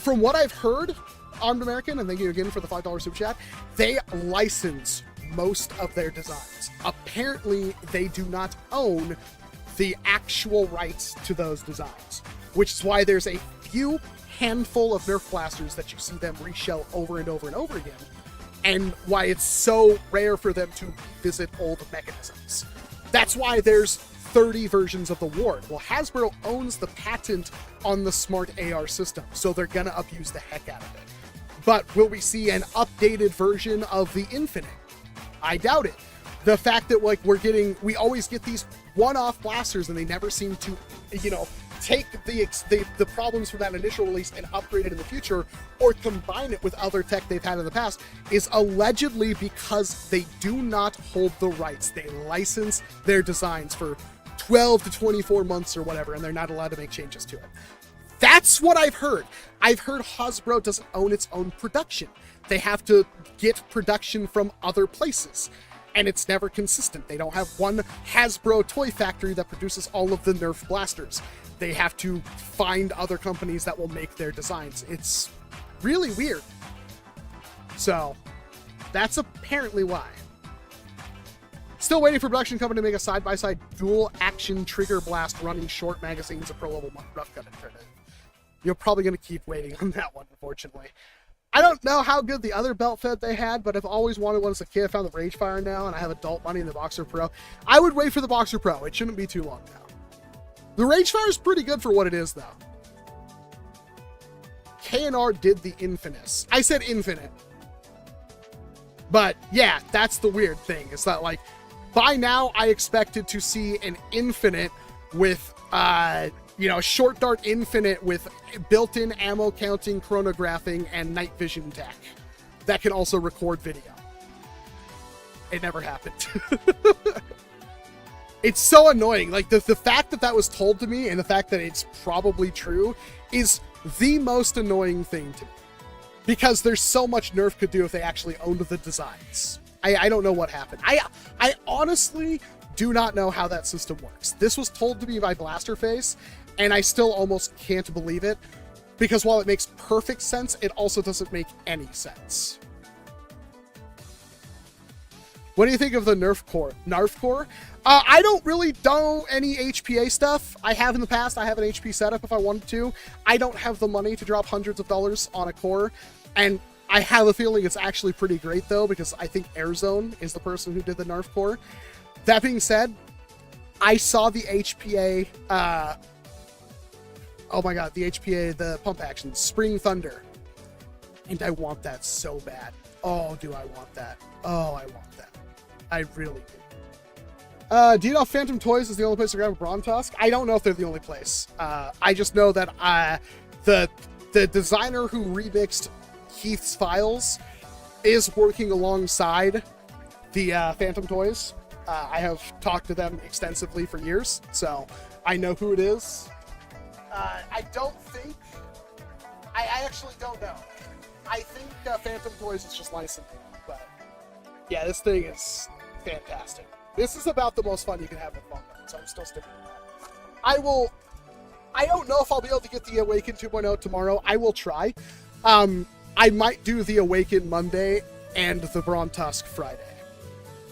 From what I've heard, Armed American, and thank you again for the $5 super chat, they license most of their designs. Apparently, they do not own the actual rights to those designs, which is why there's a few handful of NERF blasters that you see them reshell over and over and over again, and why it's so rare for them to visit old mechanisms. That's why there's 30 versions of the Ward. Well, Hasbro owns the patent on the Smart AR system, so they're gonna abuse the heck out of it. But will we see an updated version of the Infinite? I doubt it. The fact that like we always get these one-off blasters and they never seem to, take the problems from that initial release and upgrade it in the future, or combine it with other tech they've had in the past, is allegedly because they do not hold the rights. They license their designs for 12 to 24 months or whatever, and they're not allowed to make changes to it. That's what I've heard. I've heard Hasbro doesn't own its own production. They have to get production from other places, and it's never consistent. They don't have one Hasbro toy factory that produces all of the Nerf blasters. They have to find other companies that will make their designs. It's really weird. So that's apparently why. Still waiting for production company to make a side-by-side dual action trigger blast running short magazines, a pro level rough cut alternative. You're probably going to keep waiting on that one, unfortunately. I don't know how good the other belt fed they had, but I've always wanted one as a kid. I found the Ragefire now, and I have adult money in the Boxer Pro. I would wait for the Boxer Pro. It shouldn't be too long now. The Ragefire is pretty good for what it is, though. K&R did the Infamous. I said Infinite. But, yeah, that's the weird thing. It's that, like, by now, I expected to see an Infinite with, short dart Infinite with built-in ammo counting, chronographing, and night vision tech that can also record video. It never happened. It's so annoying. Like, the fact that that was told to me and the fact that it's probably true is the most annoying thing to me. Because there's so much Nerf could do if they actually owned the designs. I don't know what happened. I honestly do not know how that system works. This was told to me by Blasterface, and I still almost can't believe it. Because while it makes perfect sense, it also doesn't make any sense. What do you think of the NERF Core? I don't really know any HPA stuff. I have in the past. I have an HP setup if I wanted to. I don't have the money to drop hundreds of dollars on a core. And I have a feeling it's actually pretty great, though, because I think Airzone is the person who did the NERF Core. That being said, I saw the HPA... the pump action, Spring Thunder. And I want that so bad. Oh, do I want that? Oh, I want that. I really do. Do you know if Phantom Toys is the only place to grab a Brawn Tusk? I don't know if they're the only place. I just know that the designer who remixed Heath's Files is working alongside the Phantom Toys. I have talked to them extensively for years, so I know who it is. I actually don't know. I think Phantom Toys is just licensing, but yeah, this thing is fantastic. This is about the most fun you can have with Walcom, so I'm still sticking with that. I don't know if I'll be able to get the Awaken 2.0 tomorrow. I will try. I might do the Awaken Monday and the Brawn Tusk Friday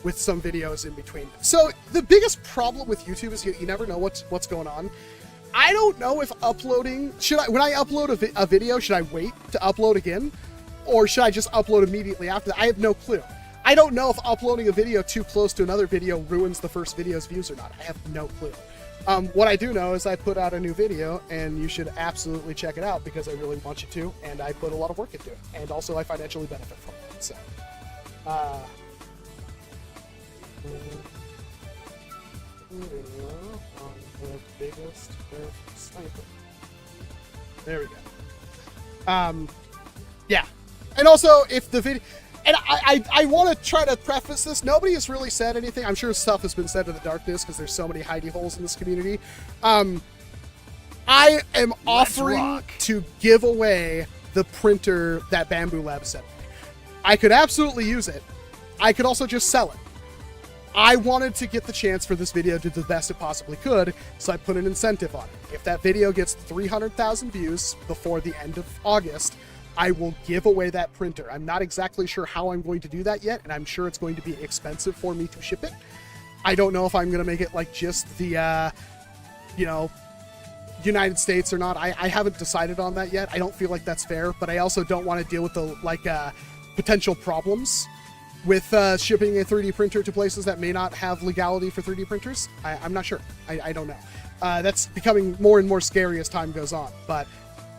with some videos in between. So the biggest problem with YouTube is you never know what's going on. I don't know if uploading, when I upload a video, should I wait to upload again? Or should I just upload immediately after that? I have no clue. I don't know if uploading a video too close to another video ruins the first video's views or not. I have no clue. What I do know is I put out a new video, and you should absolutely check it out because I really want you to, and I put a lot of work into it. And also I financially benefit from it, so. The biggest sniper. There we go. Yeah. And also, if the video... And I want to try to preface this. Nobody has really said anything. I'm sure stuff has been said in the darkness because there's so many hidey holes in this community. I am offering to give away the printer that Bamboo Lab sent me. I could absolutely use it. I could also just sell it. I wanted to get the chance for this video to do the best it possibly could, so I put an incentive on it. If that video gets 300,000 views before the end of August, I will give away that printer. I'm not exactly sure how I'm going to do that yet, and I'm sure it's going to be expensive for me to ship it. I don't know if I'm going to make it like just the, United States or not. I haven't decided on that yet. I don't feel like that's fair, but I also don't want to deal with the, potential problems with shipping a 3D printer to places that may not have legality for 3D printers. I'm not sure. I don't know. That's becoming more and more scary as time goes on. But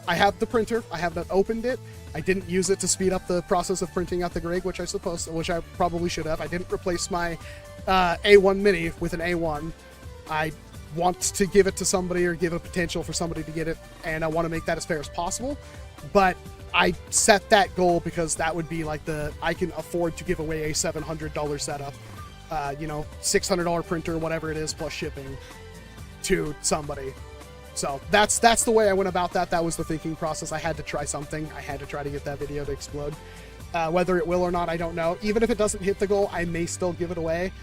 I have the printer. I have not opened it. I didn't use it to speed up the process of printing out the Greg, which I probably should have. I didn't replace my A1 Mini with an A1. I want to give it to somebody or give a potential for somebody to get it, and I want to make that as fair as possible. But I set that goal because that would be like I can afford to give away a $700 setup, $600 printer, whatever it is, plus shipping to somebody. So that's the way I went about that. That was the thinking process. I had to try something. I had to try to get that video to explode. Whether it will or not, I don't know. Even if it doesn't hit the goal, I may still give it away.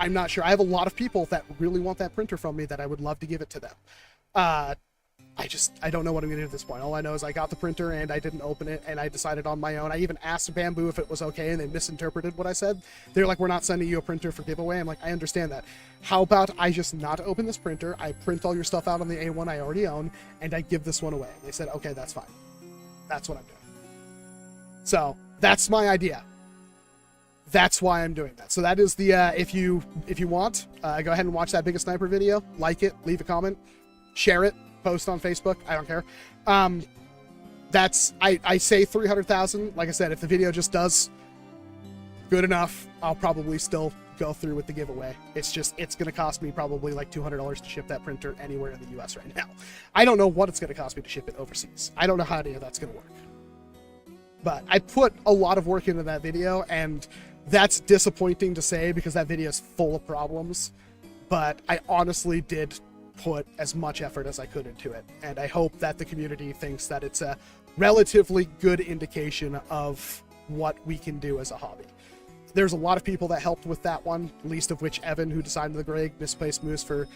I'm not sure. I have a lot of people that really want that printer from me that I would love to give it to them. I don't know what I'm going to do at this point. All I know is I got the printer and I didn't open it, and I decided on my own. I even asked Bamboo if it was okay, and they misinterpreted what I said. They're like, we're not sending you a printer for giveaway. I'm like, I understand that. How about I just not open this printer, I print all your stuff out on the A1 I already own, and I give this one away. And they said, okay, that's fine. That's what I'm doing. So that's my idea. That's why I'm doing that. So that is the, if you want, go ahead and watch that Biggest Sniper video, like it, leave a comment, share it, post on Facebook. I don't care. I say 300,000. Like I said, if the video just does good enough, I'll probably still go through with the giveaway. It's going to cost me probably like $200 to ship that printer anywhere in the US right now. I don't know what it's going to cost me to ship it overseas. I don't know how any of that's going to work. But I put a lot of work into that video, and that's disappointing to say because that video is full of problems. But I honestly did put as much effort as I could into it, and I hope that the community thinks that it's a relatively good indication of what we can do as a hobby. There's a lot of people that helped with that one, least of which Evan, who designed the Greg, Misplaced Moose for,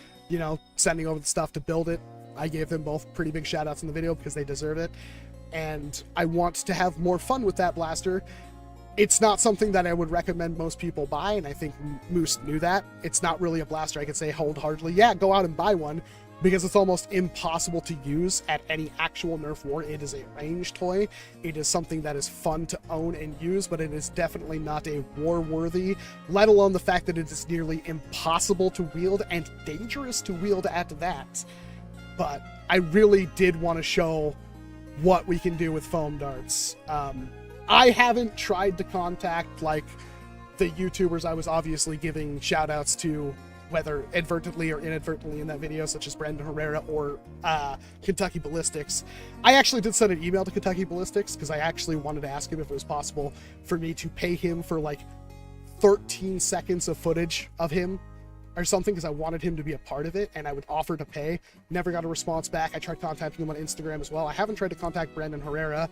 sending over the stuff to build it. I gave them both pretty big shout outs in the video because they deserve it, and I want to have more fun with that blaster. It's not something that I would recommend most people buy, and I think Moose knew that. It's not really a blaster I could say wholeheartedly, yeah, go out and buy one, because it's almost impossible to use at any actual Nerf war. It is a range toy. It is something that is fun to own and use, but it is definitely not a war-worthy, let alone the fact that it is nearly impossible to wield and dangerous to wield at that. But I really did want to show what we can do with foam darts. I haven't tried to contact like the YouTubers I was obviously giving shout outs to, whether advertently or inadvertently in that video, such as Brandon Herrera or Kentucky Ballistics. I actually did send an email to Kentucky Ballistics because I actually wanted to ask him if it was possible for me to pay him for like 13 seconds of footage of him or something, because I wanted him to be a part of it, and I would offer to pay. Never got a response back. I tried contacting him on Instagram as well. I haven't tried to contact Brandon Herrera.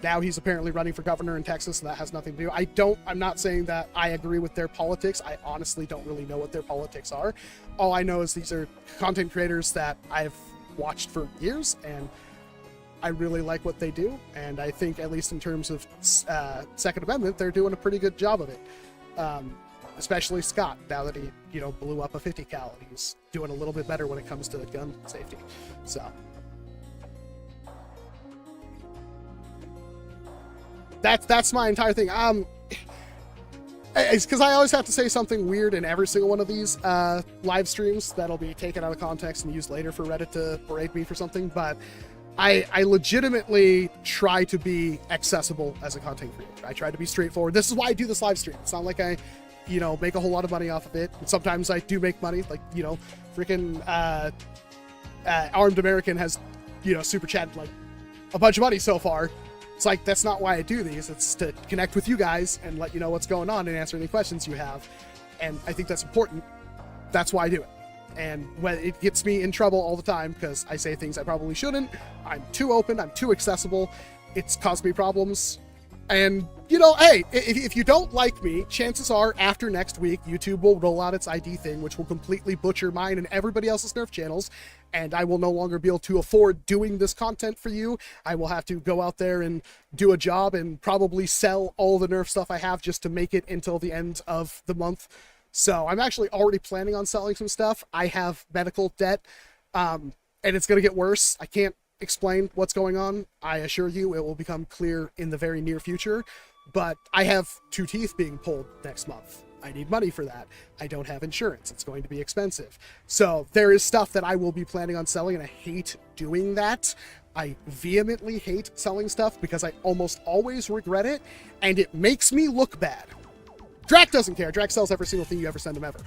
Now he's apparently running for governor in Texas, so that has nothing to do. I'm not saying that I agree with their politics. I honestly don't really know what their politics are. All I know is these are content creators that I've watched for years, and I really like what they do. And I think, at least in terms of Second Amendment, they're doing a pretty good job of it. Especially Scott, now that he, blew up a 50 cal. He's doing a little bit better when it comes to gun safety. So that's my entire thing. It's because I always have to say something weird in every single one of these live streams that'll be taken out of context and used later for Reddit to berate me for something, but I legitimately try to be accessible as a content creator. I try to be straightforward. This is why I do this live stream. It's not like I make a whole lot of money off of it. And sometimes I do make money, like, freaking Armed American has, super chatted like a bunch of money so far. It's like, that's not why I do these. It's to connect with you guys and let you know what's going on and answer any questions you have. And I think that's important. That's why I do it. And when it gets me in trouble all the time because I say things I probably shouldn't, I'm too open, I'm too accessible, it's caused me problems. And, hey, if you don't like me, chances are after next week, YouTube will roll out its ID thing, which will completely butcher mine and everybody else's Nerf channels, and I will no longer be able to afford doing this content for you. I will have to go out there and do a job and probably sell all the Nerf stuff I have just to make it until the end of the month. So I'm actually already planning on selling some stuff. I have medical debt, and it's going to get worse. I can't explain what's going on. I assure you it will become clear in the very near future. but I have 2 teeth being pulled next month. I need money for that. I don't have insurance. It's going to be expensive. So there is stuff that I will be planning on selling, and I hate doing that. I vehemently hate selling stuff because I almost always regret it, and it makes me look bad. Drac doesn't care. Drac sells every single thing you ever send him ever.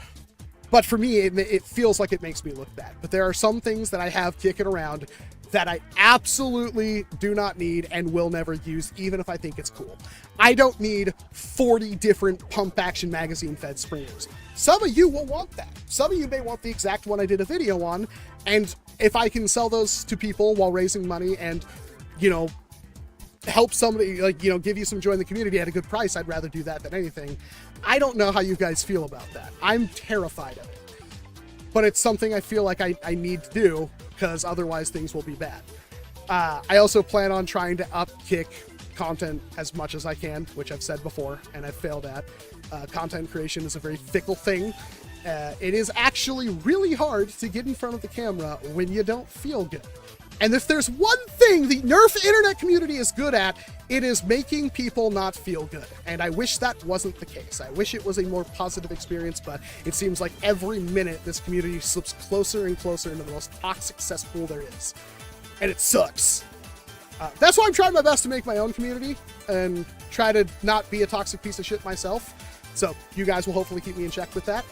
But for me, it feels like it makes me look bad. But there are some things that I have kicking around that I absolutely do not need and will never use, even if I think it's cool. I don't need 40 different pump action magazine fed springers. Some of you will want that. Some of you may want the exact one I did a video on, and if I can sell those to people while raising money and, you know, help somebody, like, you know, give you some joy in the community at a good price, I'd rather do that than anything. I don't know how you guys feel about that. I'm terrified of it. But it's something I feel like I need to do, because otherwise things will be bad. I also plan on trying to upkick content as much as I can, which I've said before and I've failed at. Content creation is a very fickle thing. It is actually really hard to get in front of the camera when you don't feel good. And if there's one thing the NERF internet community is good at, it is making people not feel good. And I wish that wasn't the case. I wish it was a more positive experience, but it seems like every minute this community slips closer and closer into the most toxic cesspool there is. And it sucks. That's why I'm trying my best to make my own community and try to not be a toxic piece of shit myself. So you guys will hopefully keep me in check with that.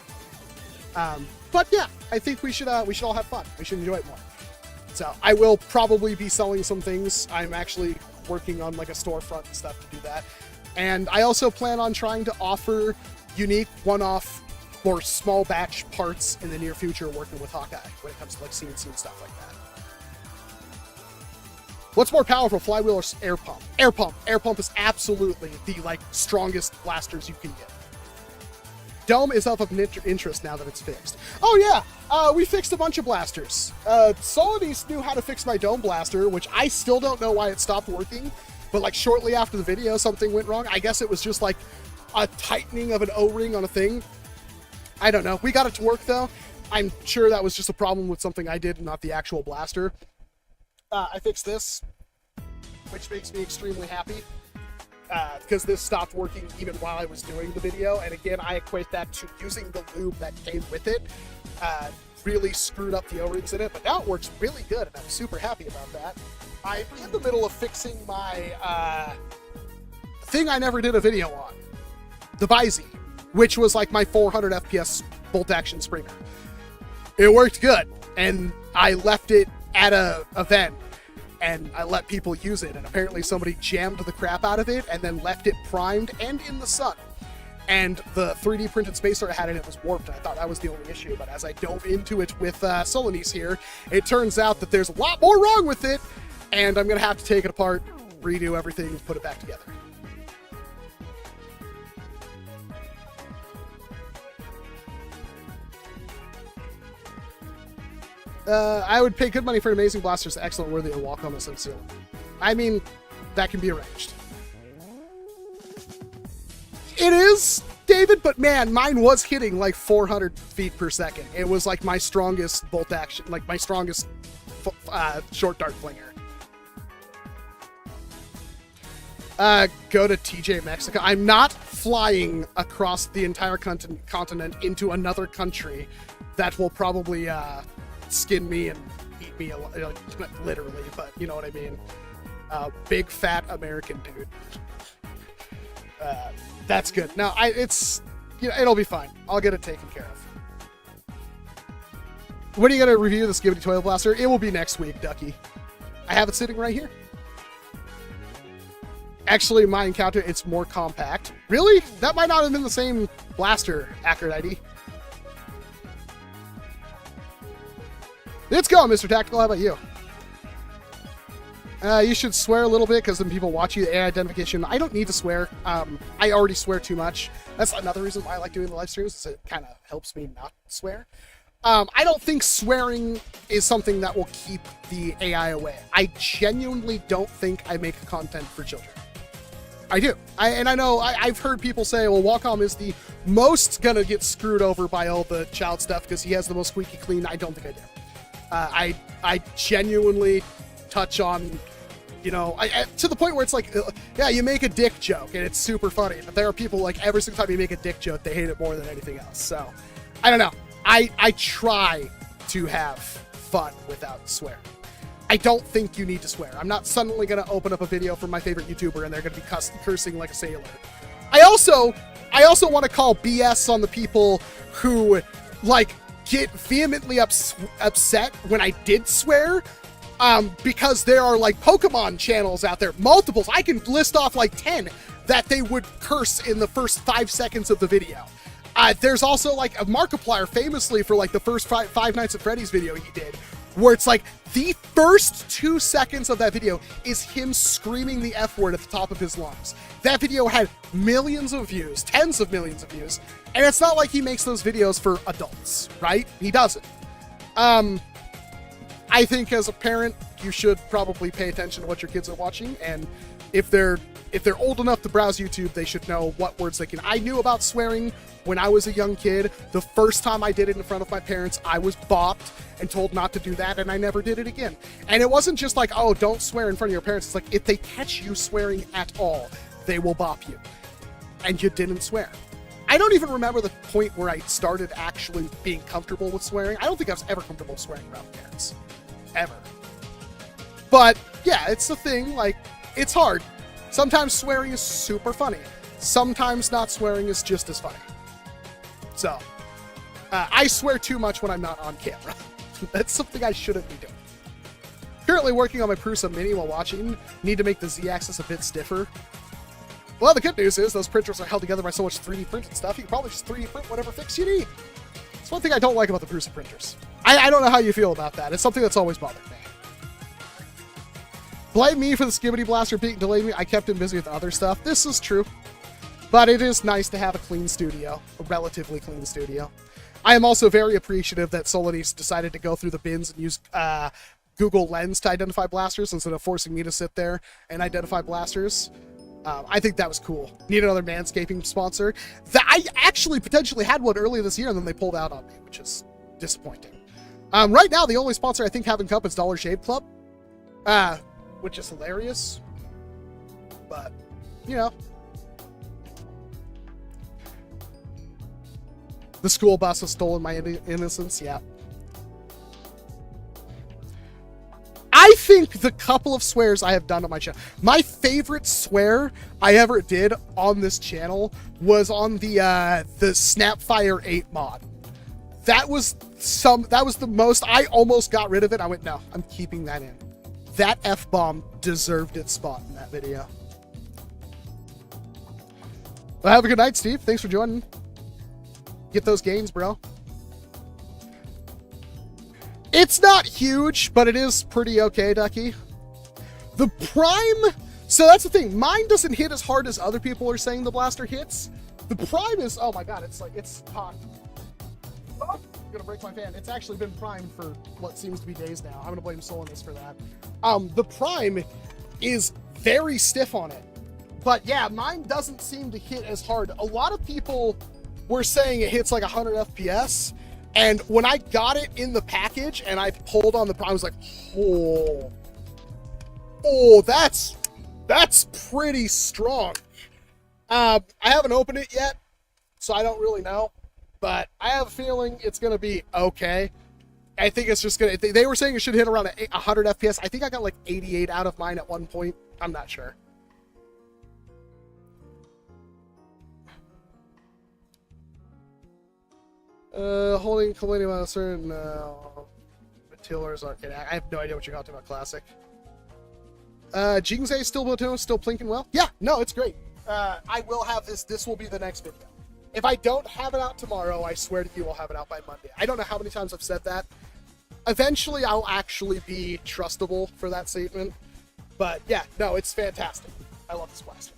But yeah, I think we should all have fun. We should enjoy it more. So I will probably be selling some things. I'm actually working on like a storefront and stuff to do that. And I also plan on trying to offer unique one-off or small batch parts in the near future working with Hawkeye when it comes to like CNC and stuff like that. What's more powerful, flywheel or air pump? Air pump. Air pump is absolutely the like strongest blasters you can get. Dome is up of interest now that it's fixed. Oh yeah, we fixed a bunch of blasters. Solidus knew how to fix my dome blaster, which I still don't know why it stopped working, but like shortly after the video something went wrong. I guess it was just like a tightening of an O-ring on a thing. I don't know. We got it to work though. I'm sure that was just a problem with something I did, not the actual blaster. I fixed this, which makes me extremely happy. Because this stopped working even while I was doing the video, and again, I equate that to using the lube that came with it. Really screwed up the O-rings in it, but now it works really good, and I'm super happy about that. I'm in the middle of fixing my thing I never did a video on, the Buzzbee, which was like my 400 FPS bolt action springer. It worked good, and I left it at a event, and I let people use it, and apparently somebody jammed the crap out of it and then left it primed and in the sun. And the 3D printed spacer I had in it was warped, and I thought that was the only issue, but as I dove into it with Solonese here, it turns out that there's a lot more wrong with it, and I'm going to have to take it apart, redo everything, put it back together. I would pay good money for amazing blasters, excellent, worthy of Walcom S7. I mean, that can be arranged. It is, David, but man, mine was hitting like 400 feet per second. It was like my strongest bolt action, like my strongest short dart flinger. Go to TJ Mexico. I'm not flying across the entire continent into another country that will probably skin me and eat me, like, literally, but you know what I mean. Big fat American dude. That's good. Now it's, you know, it'll be fine. I'll get it taken care of. When are you gonna review the Skibidi Toilet Blaster? It will be next week, Ducky. I have it sitting right here. Actually, my encounter, it's more compact. Really? That might not have been the same blaster, Accurate ID. Let's go, Mr. Tactical. How about you? You should swear a little bit because then people watch you. The AI identification. I don't need to swear. I already swear too much. That's another reason why I like doing the live streams, is it kind of helps me not swear. I don't think swearing is something that will keep the AI away. I genuinely don't think I make content for children. I do. And I know I've heard people say, well, Walcom is the most gonna get screwed over by all the child stuff because he has the most squeaky clean. I don't think I do. I genuinely touch on You know, to the point where it's like, yeah, you make a dick joke and it's super funny, but there are people like every single time you make a dick joke, they hate it more than anything else. So, I don't know. I try to have fun without swearing. I don't think you need to swear. I'm not suddenly going to open up a video from my favorite YouTuber and they're going to be cursing like a sailor. I also want to call BS on the people who, like, get vehemently upset when I did swear, because there are, like, Pokemon channels out there, multiples. I can list off, like, 10 that they would curse in the first 5 seconds of the video. There's also, like, a Markiplier famously for, like, the first Five Nights at Freddy's video he did, where it's like the first 2 seconds of that video is him screaming the F word at the top of his lungs. That video had millions of views, tens of millions of views, and it's not like he makes those videos for adults, right? He doesn't. I think as a parent, you should probably pay attention to what your kids are watching, and if they're old enough to browse YouTube, they should know what words they can. I knew about swearing when I was a young kid. The first time I did it in front of my parents, I was bopped and told not to do that, and I never did it again. And it wasn't just like, oh, don't swear in front of your parents. It's like, if they catch you swearing at all, they will bop you. And you didn't swear. I don't even remember the point where I started actually being comfortable with swearing. I don't think I was ever comfortable swearing around parents. Ever. But, yeah, it's the thing, like, it's hard. Sometimes swearing is super funny. Sometimes not swearing is just as funny. So, I swear too much when I'm not on camera. That's something I shouldn't be doing. Currently working on my Prusa Mini while watching. Need to make the Z-axis a bit stiffer. Well, the good news is those printers are held together by so much 3D printed stuff, you can probably just 3D print whatever fix you need. That's one thing I don't like about the Prusa printers. I don't know how you feel about that. It's something that's always bothered me. Blame me for the Skibbity Blaster being delayed me. I kept him busy with other stuff. This is true. But it is nice to have a clean studio. A relatively clean studio. I am also very appreciative that Solanese decided to go through the bins and use Google Lens to identify blasters instead of forcing me to sit there and identify blasters. I think that was cool. Need another manscaping sponsor. I actually potentially had one earlier this year and then they pulled out on me, which is disappointing. Right now, the only sponsor I think having Cup is Dollar Shave Club. Which is hilarious. But, you know. The school bus has stolen my innocence, yeah. I think the couple of swears I have done on my channel. My favorite swear I ever did on this channel was on the Snapfire 8 mod. That was the most, I almost got rid of it. I went, no, I'm keeping that in. That F-bomb deserved its spot in that video. Well, have a good night, Steve. Thanks for joining. Get those gains, bro. It's not huge, but it is pretty okay, Ducky. The Prime... So that's the thing. Mine doesn't hit as hard as other people are saying the blaster hits. The Prime is... Oh my god, it's like... It's hot. Oh, I'm gonna break my fan. It's actually been primed for what seems to be days now. I'm gonna blame Solanus for that. The Prime is very stiff on it. But yeah, mine doesn't seem to hit as hard. A lot of people were saying it hits like 100 FPS. And when I got it in the package and I pulled on the Prime, I was like, oh, that's pretty strong. I haven't opened it yet, so I don't really know. But I have a feeling it's going to be okay. I think it's just going to... They were saying it should hit around 100 FPS. I think I got like 88 out of mine at one point. I'm not sure. Holding complaining about a certain Matilda's arcade. I have no idea what you're talking about. Classic. Jingzai still plinking well? Yeah, no, it's great. I will have this. This will be the next video. If I don't have it out tomorrow, I swear to you I'll have it out by Monday. I don't know how many times I've said that. Eventually, I'll actually be trustable for that statement. But yeah, no, it's fantastic. I love this blaster.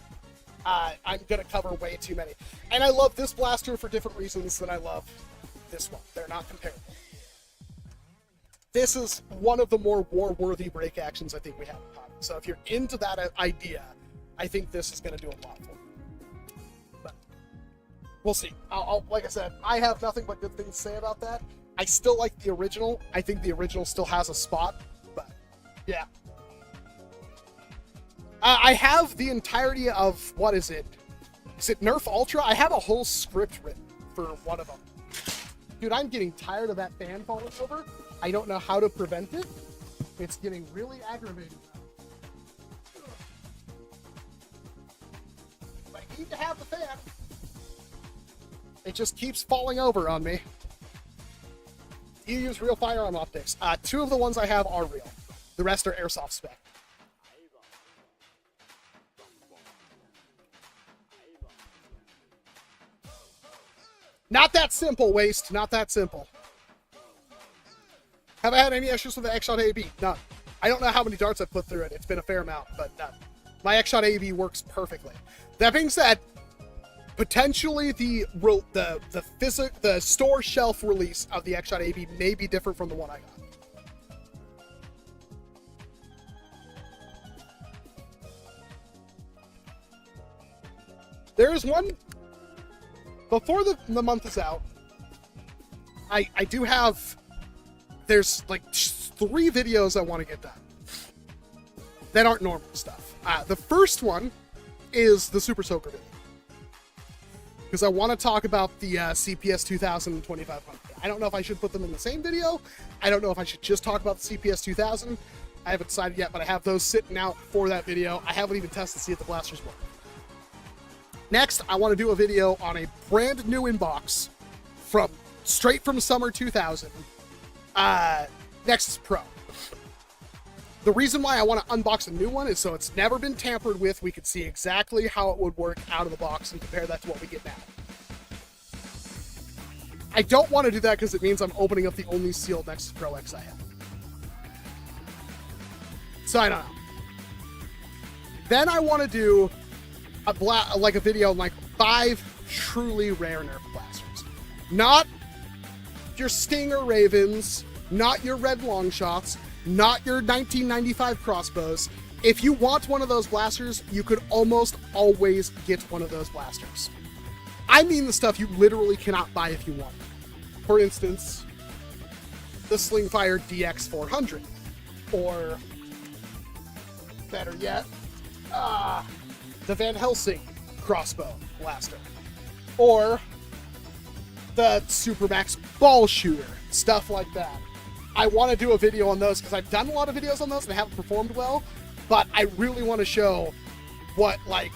I'm going to cover way too many. And I love this blaster for different reasons than I love this one. They're not comparable. This is one of the more war-worthy break actions I think we have in Hobby. So if you're into that idea, I think this is going to do a lot for you. But we'll see. Like I said, I have nothing but good things to say about that. I still like the original. I think the original still has a spot. But yeah. I have the entirety of, what is it? Is it NERF Ultra? I have a whole script written for one of them. Dude, I'm getting tired of that fan falling over. I don't know how to prevent it. It's getting really aggravating. I need to have the fan. It just keeps falling over on me. Do you use real firearm optics? 2 of the ones I have are real. The rest are Airsoft spec. Not that simple, Waste. Not that simple. Have I had any issues with the XShot AB? None. I don't know how many darts I've put through it. It's been a fair amount, but none. My XShot AB works perfectly. That being said, potentially the store shelf release of the XShot AB may be different from the one I got. There is one, before the month is out, I do have, there's like 3 videos I want to get done that aren't normal stuff. The first one is the Super Soaker video, because I want to talk about the CPS 2000 and 2500. I don't know if I should put them in the same video. I don't know if I should just talk about the CPS 2000. I haven't decided yet, but I have those sitting out for that video. I haven't even tested to see if the blasters work. Next, I want to do a video on a brand new inbox straight from summer 2000, Nexus Pro. The reason why I want to unbox a new one is so it's never been tampered with. We can see exactly how it would work out of the box and compare that to what we get now. I don't want to do that because it means I'm opening up the only sealed Nexus Pro X I have. So I don't know. Then I want to do a video on like 5 truly rare Nerf blasters. Not your Stinger Ravens, not your red Longshots, not your 1995 crossbows. If you want one of those blasters, you could almost always get one of those blasters. I mean the stuff you literally cannot buy if you want. For instance, the Slingfire DX400, or better yet, the Van Helsing crossbow blaster, or the Supermax ball shooter, stuff like that. I want to do a video on those because I've done a lot of videos on those and they haven't performed well, but I really want to show what like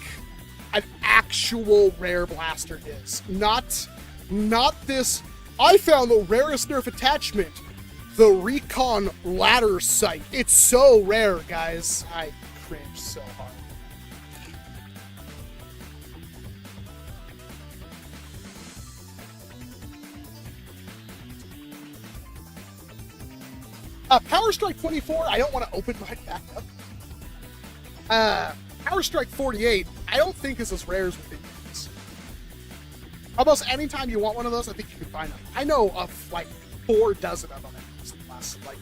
an actual rare blaster is. Not this, I found the rarest Nerf attachment, the Recon ladder sight. It's so rare, guys. I cringe so hard. Power Strike 24, I don't want to open right back up. Power Strike 48, I don't think is as rare as we think it is. Almost anytime you want one of those, I think you can find them. I know of like 4 dozen of them in the last like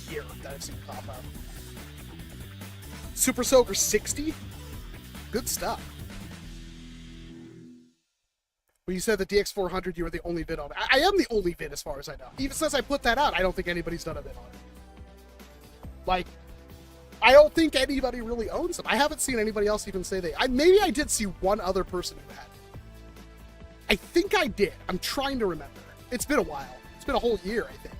year that I've seen pop up. Super Soaker 60, good stuff. When you said the DX400, you were the only vid on it. I am the only vid as far as I know. Even since I put that out, I don't think anybody's done a vid on it. Like, I don't think anybody really owns them. I haven't seen anybody else even say they... maybe I did see one other person who had it. I think I did. I'm trying to remember. It's been a while. It's been a whole year, I think.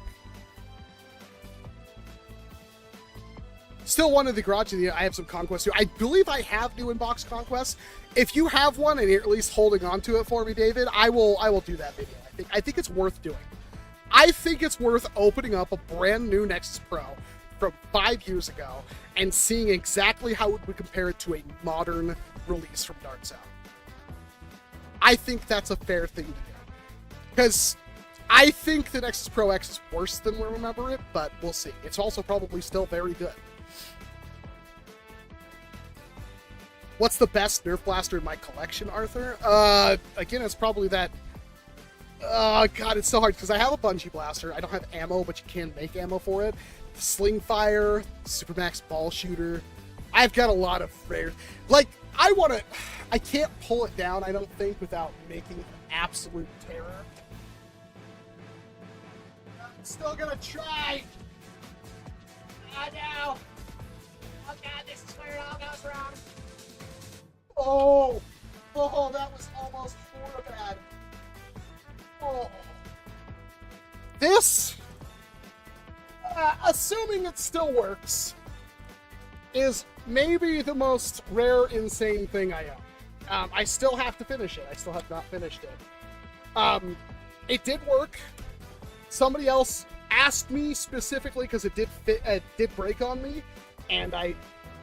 Still one in the garage. I have some Conquest too. I believe I have new inbox Conquests. If you have one and you're at least holding on to it for me, David, I will do that video. I think it's worth doing. I think it's worth opening up a brand new Nexus Pro from 5 years ago and seeing exactly how it would compare it to a modern release from Dart Zone. I think that's a fair thing to do. Because I think the Nexus Pro X is worse than we remember it, but we'll see. It's also probably still very good. What's the best Nerf blaster in my collection, Arthur? Again, it's probably that... God, it's so hard, because I have a Bungie blaster. I don't have ammo, but you can make ammo for it. The Slingfire, Supermax ball shooter. I've got a lot of rare... Like, I can't pull it down, I don't think, without making absolute terror. I'm still gonna try! I know! Oh god, this is where it all goes wrong. Oh, that was almost for bad. Oh. This, assuming it still works, is maybe the most rare, insane thing I own. I still have to finish it. I still have not finished it. It did work. Somebody else asked me specifically because it did break on me, and I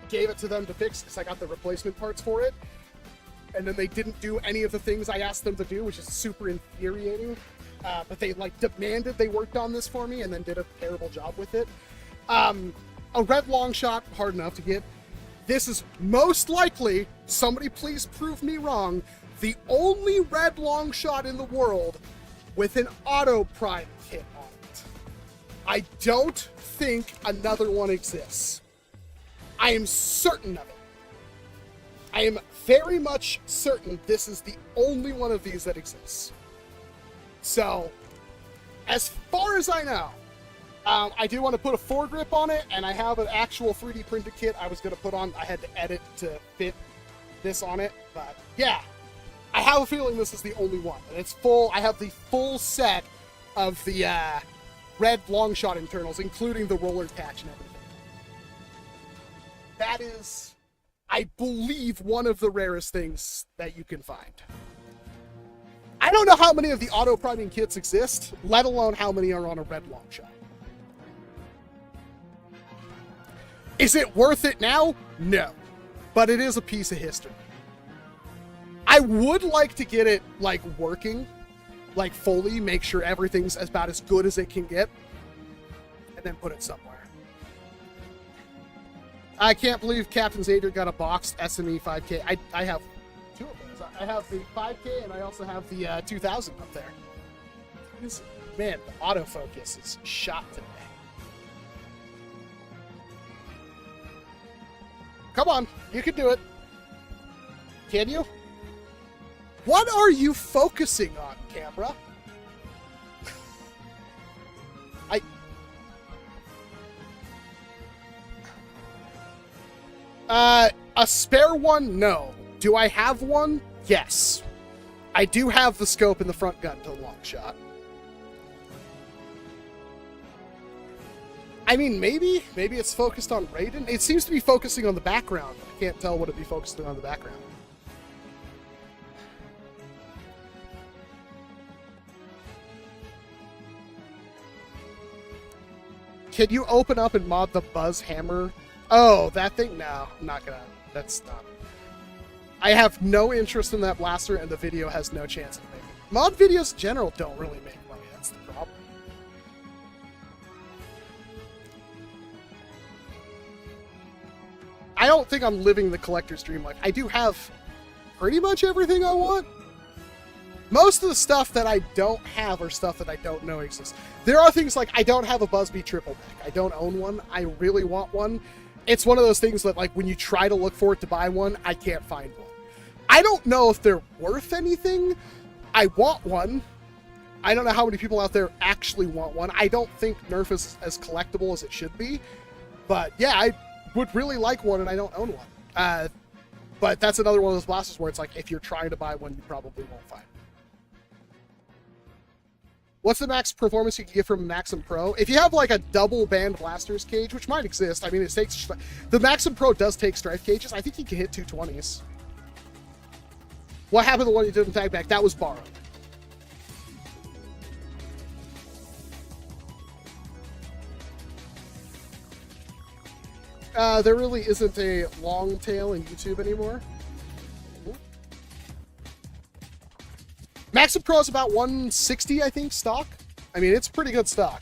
gave it to them to fix because I got the replacement parts for it. And then they didn't do any of the things I asked them to do, which is super infuriating. But they like demanded they worked on this for me and then did a terrible job with it. A red Longshot, hard enough to get. This is most likely, somebody please prove me wrong, the only red Longshot in the world with an auto prime kit on it. I don't think another one exists. I am certain of it. I am very much certain this is the only one of these that exists. So, as far as I know, I do want to put a foregrip on it, and I have an actual 3D printed kit I was going to put on. I had to edit to fit this on it, but yeah, I have a feeling this is the only one. And it's full. I have the full set of the red Longshot internals, including the roller patch and everything. That is, I believe, one of the rarest things that you can find. I don't know how many of the auto priming kits exist, let alone how many are on a red Longshot. Is it worth it now? No. But it is a piece of history. I would like to get it, like, working, like, fully, make sure everything's about as good as it can get, and then put it somewhere. I can't believe Captain Xavier got a boxed SME 5K. I have two of those. I have the 5K, and I also have the 2000 up there. Man, the autofocus is shot today. Come on, you can do it. Can you? What are you focusing on, camera? A spare one? No. Do I have one? Yes. I do have the scope in the front gun to the Longshot. I mean, maybe it's focused on Raiden. It seems to be focusing on the background. I can't tell what it'd be focusing on the background. Can you open up and mod the Buzz Hammer? Oh, that thing? No, I'm not gonna. That's not. I have no interest in that blaster, and the video has no chance of making. Mod videos in general don't really make money. That's the problem. I don't think I'm living the collector's dream life. I do have pretty much everything I want. Most of the stuff that I don't have are stuff that I don't know exists. There are things like I don't have a Buzzbee triple deck. I don't own one. I really want one. It's one of those things that, like, when you try to look for it to buy one, I can't find one. I don't know if they're worth anything. I want one. I don't know how many people out there actually want one. I don't think NERF is as collectible as it should be. But yeah, I would really like one, and I don't own one. But that's another one of those blasters where it's like, if you're trying to buy one, you probably won't find one. What's the max performance you can get from Maxim Pro? If you have like a double band blasters cage, which might exist, I mean, it takes, the Maxim Pro does take strife cages. I think you can hit 220s. What happened to the one you did in Tag Back? That was borrowed. There really isn't a long tail in YouTube anymore. Maxim Pro is about 160, I think, stock. I mean, it's pretty good stock.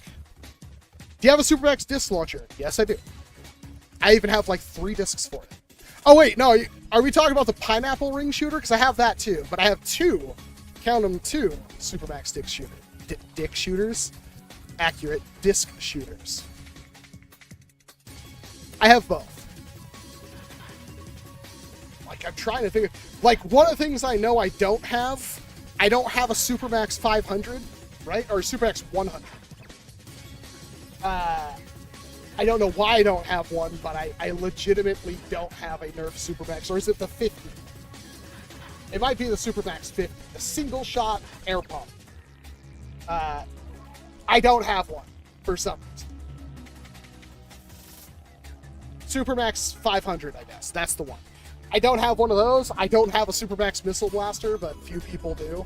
Do you have a Supermax disc launcher? Yes, I do. I even have like 3 discs for it. Oh, wait, no. Are we talking about the pineapple ring shooter? Because I have that too. But I have 2, count them, 2 Supermax dick shooters. Accurate, disc shooters. I have both. Like, I'm trying to figure... Like, one of the things I know I don't have a Supermax 500, right? Or a Supermax 100. I don't know why I don't have one, but I legitimately don't have a NERF Supermax. Or is it the 50? It might be the Supermax 50. The single shot air pump. I don't have one for some reason. Supermax 500, I guess. That's the one. I don't have one of those. I don't have a Supermax missile blaster, but few people do.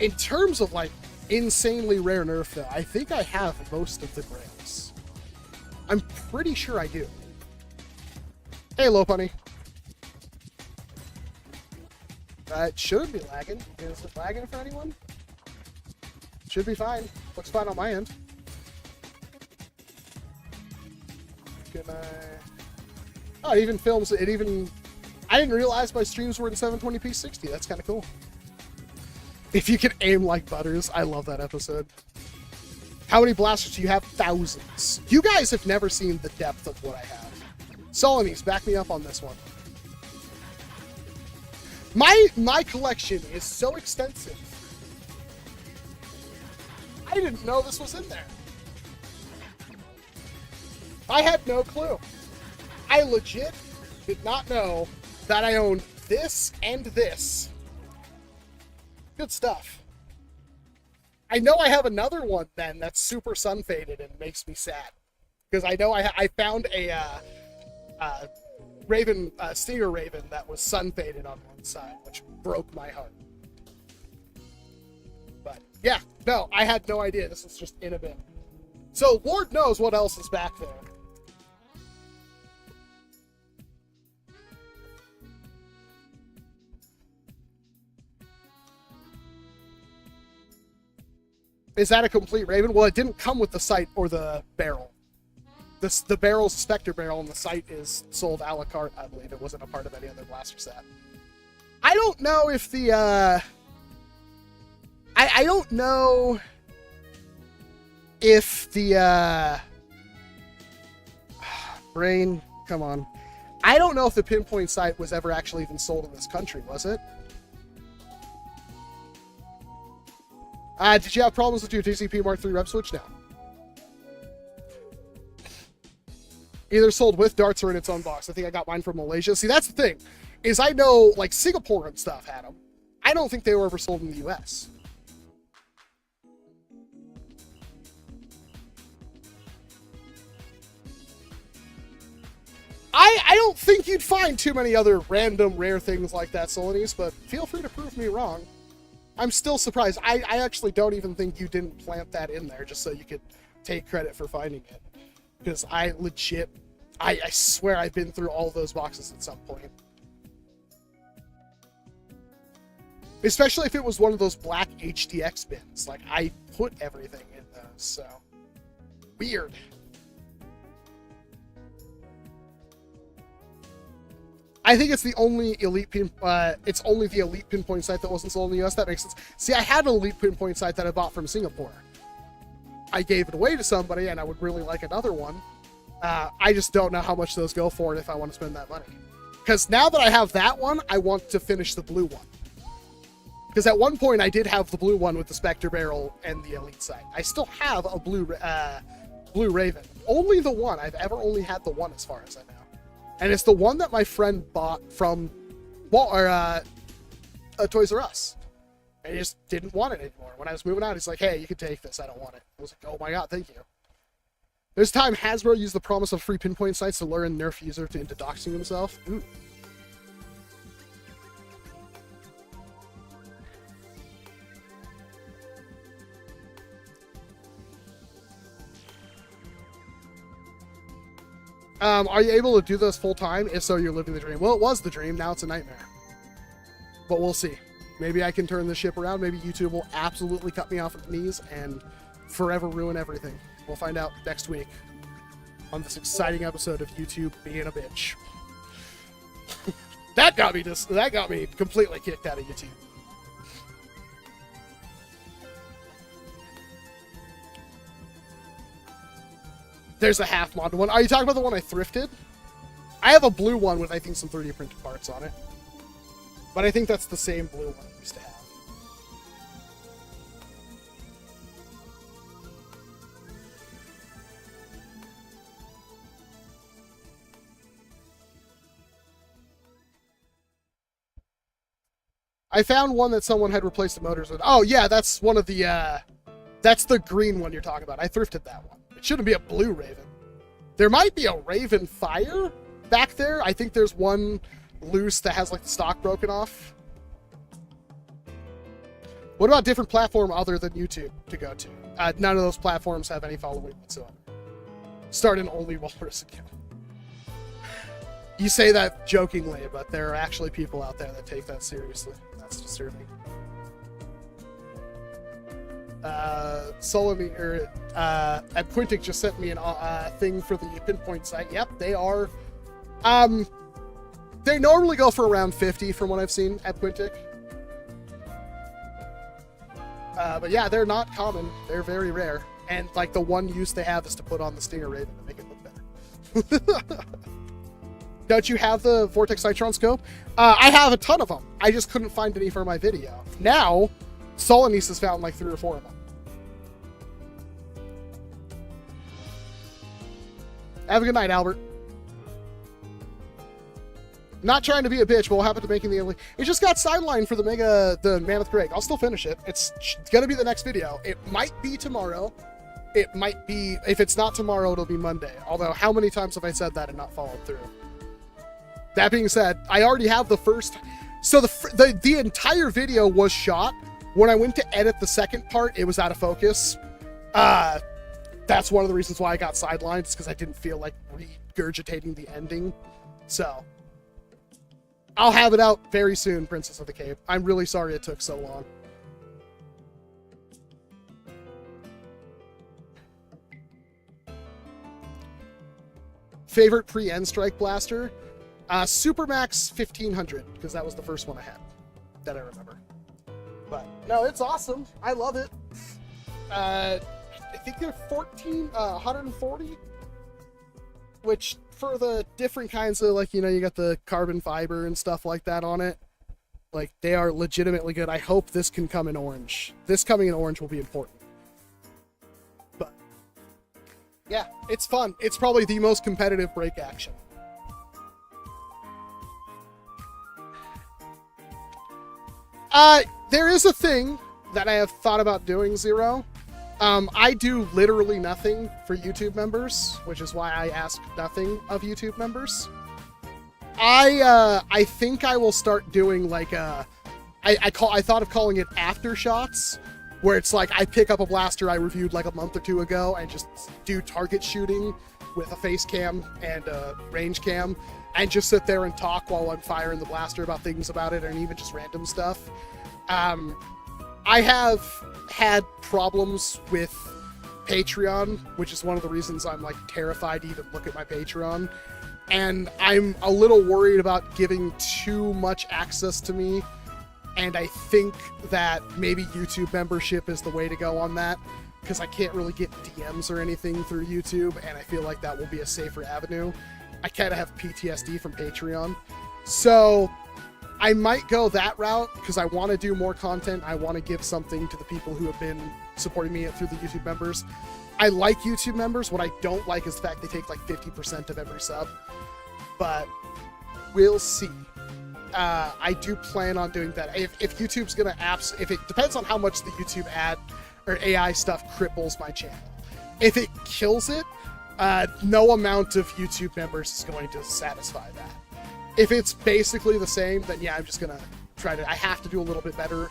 In terms of like insanely rare Nerf, though, I think I have most of the grails. I'm pretty sure I do. Hey, Lopunny. It shouldn't be lagging. Is it lagging for anyone? Should be fine. Looks fine on my end. Can I... Oh, it even films. It even... I didn't realize my streams were in 720p 60. That's kind of cool. If you can aim like Butters, I love that episode. How many blasters do you have? Thousands. You guys have never seen the depth of what I have. Solonese, back me up on this one. My collection is so extensive. I didn't know this was in there. I had no clue. I legit did not know that I owned this and this. Good stuff. I know I have another one then that's super sun faded and makes me sad. Because I know I found a Raven, Stinger Raven that was sun faded on one side, which broke my heart. But yeah, no, I had no idea. This was just in a bin. So Lord knows what else is back there. Is that a complete Raven? Well, it didn't come with the sight or the barrel. The barrel's a Spectre barrel, and the sight is sold a la carte, I believe. It wasn't a part of any other blaster set. I don't know if the, I don't know if the, brain, come on. I don't know if the pinpoint sight was ever actually even sold in this country, was it? Did you have problems with your DCP Mark III rep switch? No. Either sold with darts or in its own box. I think I got mine from Malaysia. See, that's the thing, is I know, like, Singapore and stuff had them. I don't think they were ever sold in the US. I don't think you'd find too many other random rare things like that, Solonese, but feel free to prove me wrong. I'm still surprised. I actually don't even think you didn't plant that in there just so you could take credit for finding it. Because I legit, I swear I've been through all those boxes at some point. Especially if it was one of those black HDX bins. Like, I put everything in those, so. Weird. I think it's the only elite it's only the elite pinpoint sight that wasn't sold in the US. That makes sense. See, I had an elite pinpoint sight that I bought from Singapore. I gave it away to somebody, and I would really like another one. I just don't know how much those go for and if I want to spend that money. Because now that I have that one, I want to finish the blue one. Because at one point I did have the blue one with the Spectre barrel and the elite sight. I still have a blue Raven. Only the one. I've ever only had the one as far as I know. And it's the one that my friend bought from Toys R Us. And he just didn't want it anymore. When I was moving out, he's like, hey, you can take this. I don't want it. I was like, oh my god, thank you. There's time Hasbro used the promise of free pinpoint sights to lure in Nerf user into doxing himself. Ooh. Are you able to do this full time? If so, you're living the dream. Well, it was the dream. Now it's a nightmare. But we'll see. Maybe I can turn the ship around. Maybe YouTube will absolutely cut me off at the knees and forever ruin everything. We'll find out next week on this exciting episode of YouTube being a bitch. That got me completely kicked out of YouTube. There's a half mod one. Are you talking about the one I thrifted? I have a blue one with, I think, some 3D printed parts on it. But I think that's the same blue one I used to have. I found one that someone had replaced the motors with. Oh, yeah, that's one of the, that's the green one you're talking about. I thrifted that one. It shouldn't be a blue Raven. There might be a Raven Fire back there. I think there's one loose that has, like, the stock broken off. What about different platform other than YouTube to go to? None of those platforms have any following whatsoever. Start an only Walrus account. You say that jokingly, but there are actually people out there that take that seriously. That's disturbing. Solomir at Quintic just sent me a thing for the pinpoint site. Yep, they are. They normally go for around 50 from what I've seen at Quintic. But yeah, they're not common. They're very rare. And like the one use they have is to put on the Stinger Raven to make it look better. Don't you have the Vortex Citron scope? I have a ton of them. I just couldn't find any for my video. Now, Solanese has found like 3 or 4 of them. Have a good night, Albert. Not trying to be a bitch, but what happened to making the Elite? It just got sidelined for the Mammoth Greg. I'll still finish it. It's gonna be the next video. It might be tomorrow. It might be, if it's not tomorrow, it'll be Monday. Although, how many times have I said that and not followed through? That being said, I already have the first. So the entire video was shot. When I went to edit the second part, it was out of focus. That's one of the reasons why I got sidelined, because I didn't feel like regurgitating the ending. So I'll have it out very soon, Princess of the Cape. I'm really sorry it took so long. Favorite pre-end strike blaster? Supermax 1500, because that was the first one I had that I remember. But no, it's awesome. I love it. I think they're 140, which for the different kinds of, like, you know, you got the carbon fiber and stuff like that on it. Like, they are legitimately good. I hope this can come in orange. This coming in orange will be important. But yeah, it's fun. It's probably the most competitive break action. There is a thing that I have thought about doing, Zero. I do literally nothing for YouTube members, which is why I ask nothing of YouTube members. I think I will start doing like I thought of calling it after shots, where it's like I pick up a blaster I reviewed like a month or 2 ago and just do target shooting with a face cam and a range cam, and just sit there and talk while I'm firing the blaster about things about it, and even just random stuff. I have had problems with Patreon, which is one of the reasons I'm like terrified to even look at my Patreon. And I'm a little worried about giving too much access to me. And I think that maybe YouTube membership is the way to go on that, because I can't really get DMs or anything through YouTube, and I feel like that will be a safer avenue. I kind of have PTSD from Patreon. So I might go that route, because I want to do more content. I want to give something to the people who have been supporting me through the YouTube members. I like YouTube members. What I don't like is the fact they take like 50% of every sub. But we'll see. I do plan on doing that. If YouTube's gonna if it depends on how much the YouTube ad or AI stuff cripples my channel. If it kills it, no amount of YouTube members is going to satisfy that. If it's basically the same, then yeah, I'm just gonna try to. I have to do a little bit better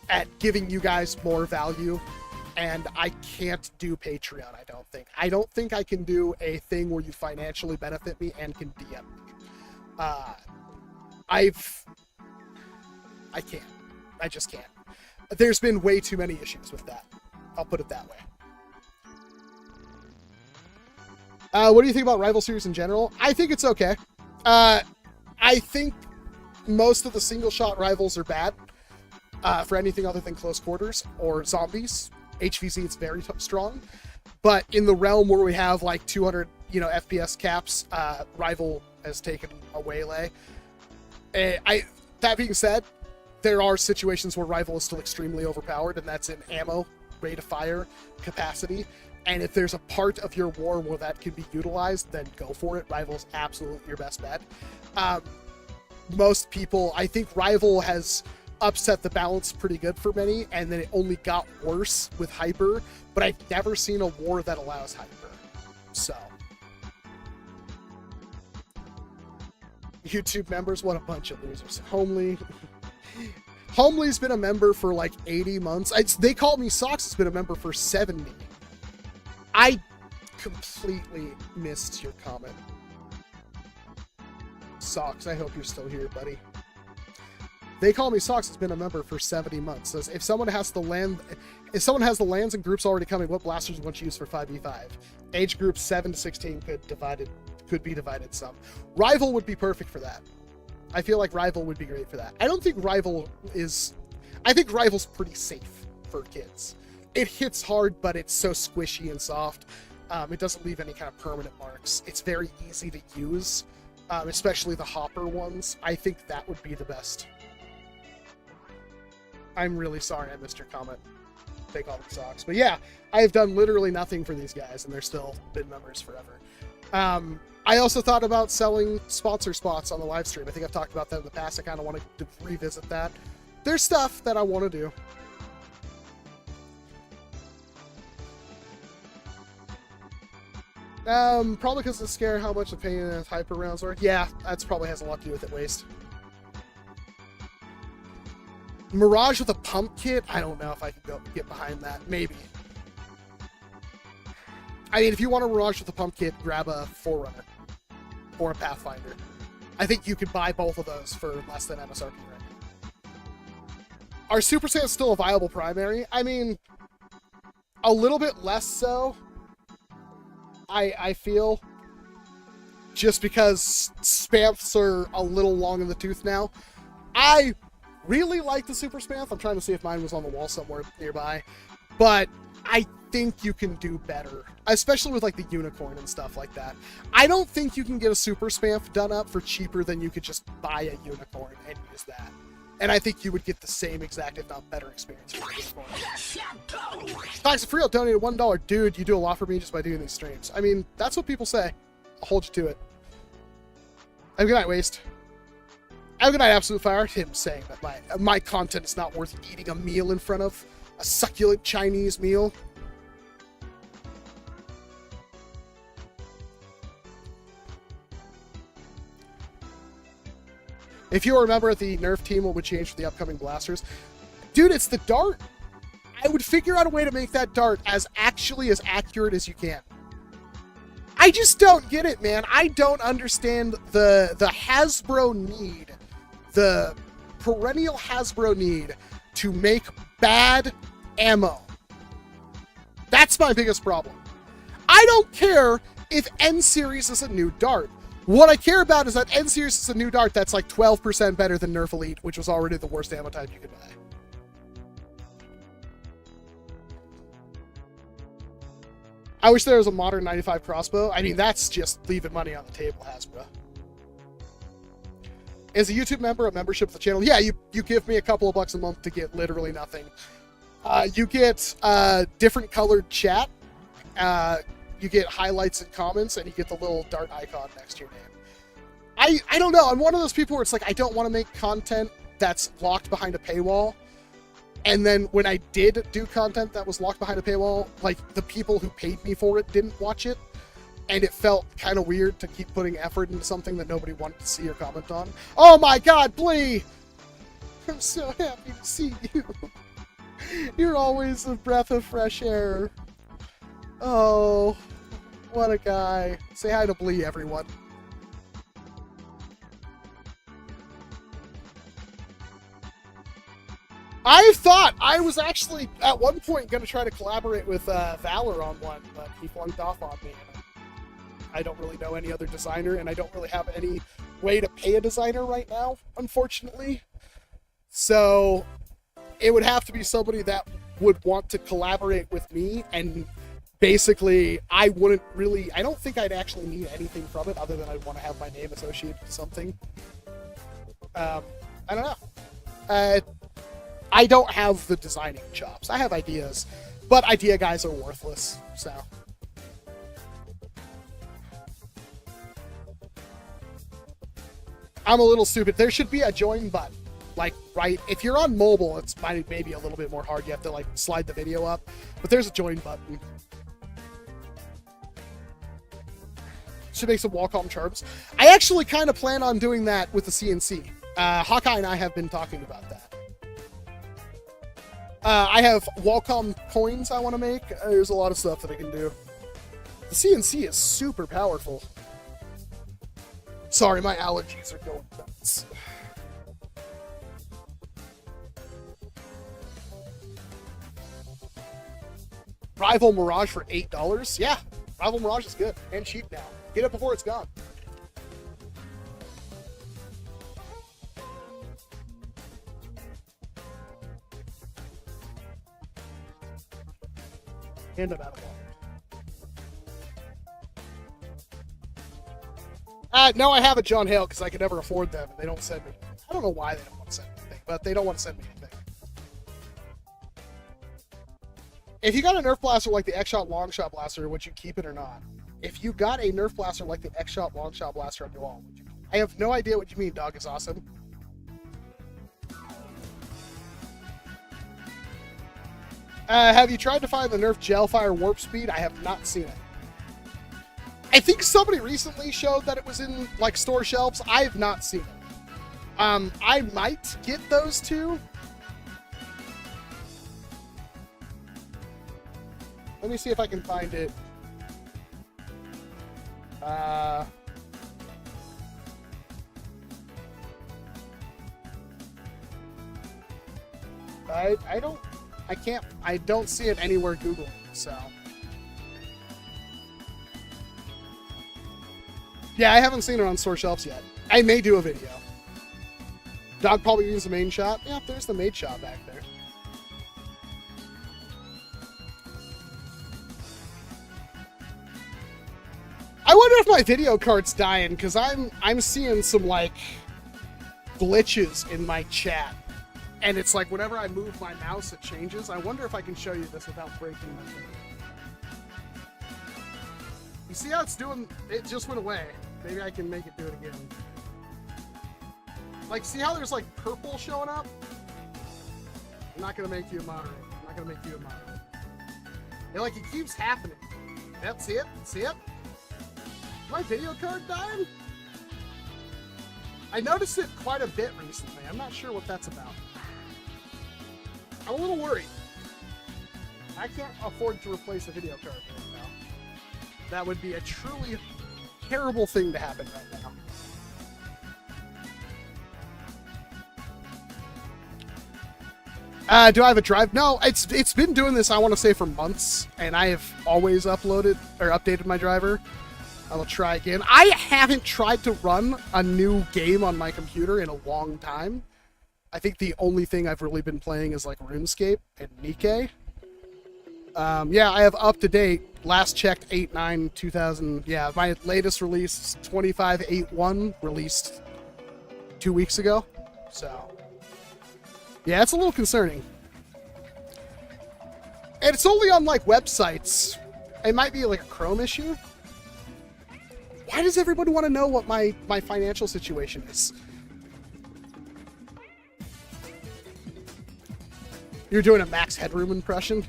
at giving you guys more value, and I can't do Patreon. I don't think I can do a thing where you financially benefit me and can DM me. I can't. I just can't. There's been way too many issues with that. I'll put it that way. What do you think about Rival Series in general? I think it's okay. I think most of the single shot rivals are bad for anything other than close quarters or zombies. HVZ, it's very strong. But in the realm where we have like 200, FPS caps, Rival has taken a waylay. That being said, there are situations where Rival is still extremely overpowered, and that's in ammo, rate of fire, capacity. And if there's a part of your war where that can be utilized, then go for it. Rival's absolutely your best bet. Most people, I think Rival has upset the balance pretty good for many, and then it only got worse with hyper, but I've never seen a war that allows hyper. So YouTube members, what a bunch of losers. Homely's been a member for like 80 months. They call me Socks has been a member for 70. I completely missed your comment. Socks, I hope you're still here, buddy. They call me Socks has been a member for 70 months. Says if someone has the lands and groups already coming, what blasters would you use for 5v5? Age groups 7 to 16 could be divided some. Rival would be perfect for that. I feel like Rival would be great for that. I think Rival's pretty safe for kids. It hits hard, but it's so squishy and soft. It doesn't leave any kind of permanent marks. It's very easy to use, especially the hopper ones. I think that would be the best. I'm really sorry I missed your comment. Take all the Socks. But yeah, I have done literally nothing for these guys, and they're still been members forever. I also thought about selling sponsor spots on the live stream. I think I've talked about that in the past. I kind of want to revisit that. There's stuff that I want to do. Probably because it's scary how much the pain and hyper rounds are. Yeah, that's probably has a lot to do with it, Waste. Mirage with a pump kit? I don't know if I can get behind that. Maybe. I mean, if you want a Mirage with a pump kit, grab a Forerunner or a Pathfinder. I think you could buy both of those for less than MSRP right now. Are Super Saiyans still a viable primary? I mean, a little bit less so, I feel. Just because Spamps are a little long in the tooth now. I really like the Super Spamp. I'm trying to see if mine was on the wall somewhere nearby. But I think you can do better, especially with like the unicorn and stuff like that. I don't think you can get a Super Spamp done up for cheaper than you could just buy a unicorn and use that. And I think you would get the same exact, if not better, experience with the unicorn. Toxic Freal donated $1. Dude, you do a lot for me just by doing these streams. I mean, that's what people say. I'll hold you to it. Have a good night, Waste. Have a good night, Absolute Fire. Him saying that my content is not worth eating a meal in front of. A succulent Chinese meal. If you remember the Nerf team, what would change for the upcoming blasters? Dude, it's the dart. I would figure out a way to make that dart as accurate as you can. I just don't get it, man. I don't understand the Hasbro need, the perennial Hasbro need to make bad ammo. That's my biggest problem. I don't care if N-Series is a new dart. What I care about is that N-Series is a new dart that's like 12% better than NERF Elite, which was already the worst ammo type you could buy. I wish there was a modern 95 crossbow. I mean, that's just leaving money on the table, Hasbro. Is a YouTube member a membership of the channel? Yeah, you give me a couple of bucks a month to get literally nothing. You get different colored chat. You get highlights and comments, and you get the little dart icon next to your name. I don't know. I'm one of those people where it's like, I don't want to make content that's locked behind a paywall. And then when I did do content that was locked behind a paywall, like, the people who paid me for it didn't watch it. And it felt kind of weird to keep putting effort into something that nobody wanted to see or comment on. Oh my god, Blee! I'm so happy to see you. You're always a breath of fresh air. Oh, what a guy. Say hi to Blee, everyone. I thought I was actually, at one point, going to try to collaborate with Valor on one, but he flunked off on me. I don't really know any other designer, and I don't really have any way to pay a designer right now, unfortunately. So it would have to be somebody that would want to collaborate with me, and basically I don't think I'd actually need anything from it other than I'd want to have my name associated with something. I don't know. I don't have the designing chops. I have ideas, but idea guys are worthless, so. I'm a little stupid. There should be a join button. like right. If you're on mobile, it's maybe a little bit more hard. You have to like slide the video up, but there's a join button. Should make some Walcom charms. I actually kind of plan on doing that with the CNC. Hawkeye and I have been talking about that. I have Walcom coins I want to make. There's a lot of stuff that I can do. The CNC is super powerful. Sorry, my allergies are going nuts. Rival Mirage for $8? Yeah, Rival Mirage is good and cheap now. Get it before it's gone. And I'm out of water. No, I haven't, John Hale, because I could never afford them, and they don't send me. I don't know why they don't want to send me anything, but they don't want to send me anything. If you got a Nerf blaster like the XShot Longshot blaster, would you keep it or not? If you got a Nerf blaster like the XShot Longshot blaster on your wall, would you? I have no idea what you mean, dog is awesome. Have you tried to find the Nerf Gelfire Warp Speed? I have not seen it. I think somebody recently showed that it was in like store shelves. I have not seen it. I might get those two. Let me see if I can find it. I don't see it anywhere Googling, so. Yeah, I haven't seen it on store shelves yet. I may do a video. Dog probably use the main shot. Yeah, there's the main shot back there. I wonder if my video card's dying, because I'm seeing some like glitches in my chat. And it's like whenever I move my mouse, it changes. I wonder if I can show you this without breaking my thing. You see how it's doing? It just went away. Maybe I can make it do it again. Like, see how there's like purple showing up? I'm not gonna make you a moderator. I'm not gonna make you a moderator. And like, it keeps happening. Yep, see it? See it? My video card dying? I noticed it quite a bit recently. I'm not sure what that's about. I'm a little worried. I can't afford to replace a video card right now. That would be a truly terrible thing to happen right now. Do I have a drive? No, it's been doing this, I want to say, for months, and I have always uploaded or updated my driver. I will try again. I haven't tried to run a new game on my computer in a long time. I think the only thing I've really been playing is like RuneScape and Nikkei. Yeah, I have up to date. Last checked 8/9/2000. Yeah, my latest release 25/8/1 released 2 weeks ago. So yeah, it's a little concerning. And it's only on like websites. It might be like a Chrome issue. Why does everybody want to know what my financial situation is? You're doing a Max Headroom impression?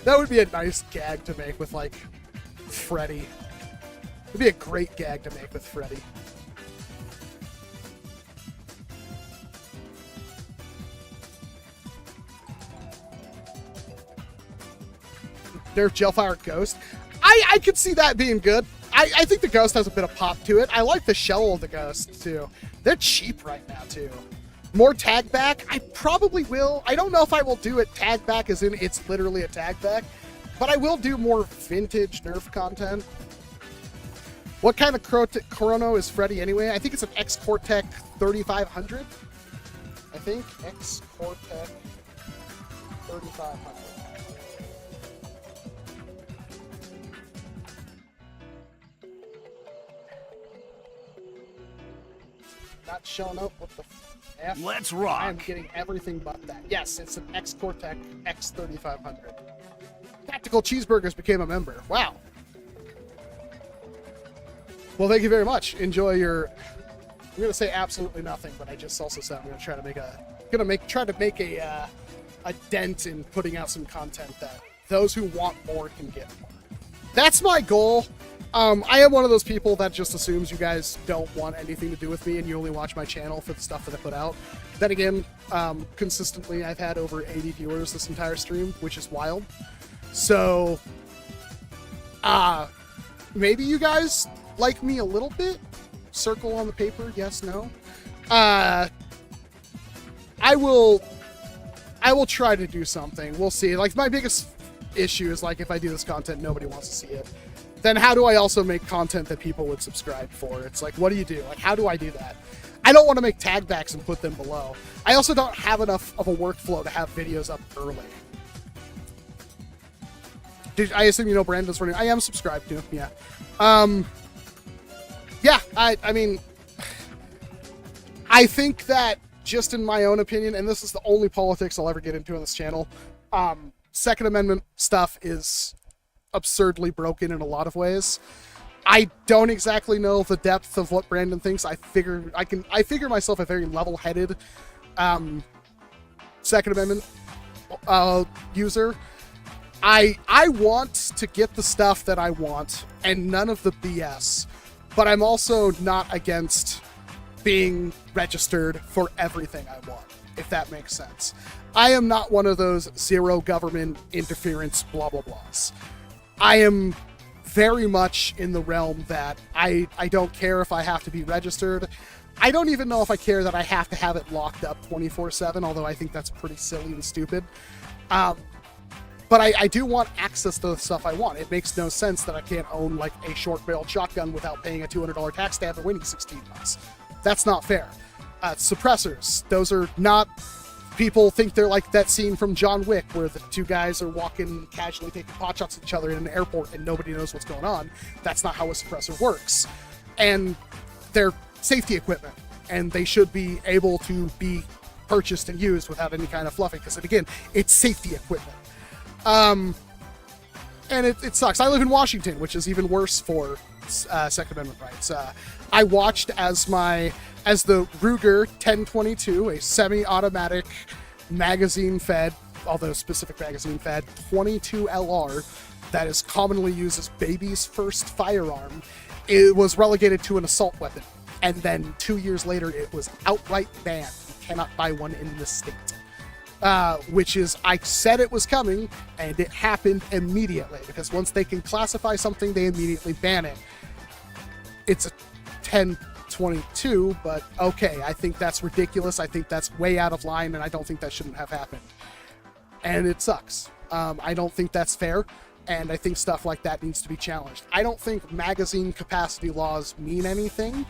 That would be a nice gag to make with, like, Freddy. It'd be a great gag to make with Freddy. Nerf Gelfire Ghost. I could see that being good. I think the Ghost has a bit of pop to it. I like the shell of the Ghost, too. They're cheap right now, too. More tag back? I probably will. I don't know if I will do it tag back as in it's literally a tag back, but I will do more vintage Nerf content. What kind of chrono is Freddy anyway? I think it's an X-Cortec 3500. I think X-Cortec 3500. Not showing up with the F. Let's rock. I'm getting everything but that. Yes, it's an X-Cortec X3500. Tactical Cheeseburgers became a member. Wow. Well, thank you very much. Enjoy your I'm gonna say absolutely nothing, but I just also said I'm gonna try to make a dent in putting out some content that those who want more can get more. That's my goal. I am one of those people that just assumes you guys don't want anything to do with me and you only watch my channel for the stuff that I put out. Then again, consistently I've had over 80 viewers this entire stream, which is wild. So, maybe you guys like me a little bit. Circle on the paper, yes, no. I will try to do something. We'll see. Like, my biggest issue is, like, if I do this content, nobody wants to see it. Then how do I also make content that people would subscribe for? It's like, what do you do? Like, how do I do that? I don't want to make tag backs and put them below. I also don't have enough of a workflow to have videos up early. I assume you know Brandon's running. I am subscribed to him, yeah. Yeah, I mean, I think that just in my own opinion, and this is the only politics I'll ever get into on this channel, Second Amendment stuff is absurdly broken in a lot of ways. I don't exactly know the depth of what Brandon thinks. I figure myself a very level-headed Second Amendment user. I want to get the stuff that I want and none of the BS, but I'm also not against being registered for everything I want, if that makes sense. I am not one of those zero government interference blah blah blahs. I am very much in the realm that I don't care if I have to be registered. I don't even know if I care that I have to have it locked up 24/7, although I think that's pretty silly and stupid. But I do want access to the stuff I want. It makes no sense that I can't own like a short-barreled shotgun without paying a $200 tax stamp and waiting 16 months. That's not fair. Suppressors, those are not... People think they're like that scene from John Wick where the two guys are walking casually taking pot shots at each other in an airport and nobody knows what's going on. That's not how a suppressor works. And they're safety equipment, and they should be able to be purchased and used without any kind of fluffing, because again, it's safety equipment. And it sucks. I live in Washington, which is even worse for Second Amendment rights. I watched as the Ruger 1022, a semi-automatic magazine-fed, although specific magazine-fed, 22 LR that is commonly used as baby's first firearm, it was relegated to an assault weapon. And then 2 years later, it was outright banned. You cannot buy one in this state. Which is, I said it was coming, and it happened immediately, because once they can classify something, they immediately ban it. It's a 1022, but okay, I think that's ridiculous. I think that's way out of line, and I don't think that shouldn't have happened. And it sucks. I don't think that's fair, and I think stuff like that needs to be challenged. I don't think magazine capacity laws mean anything.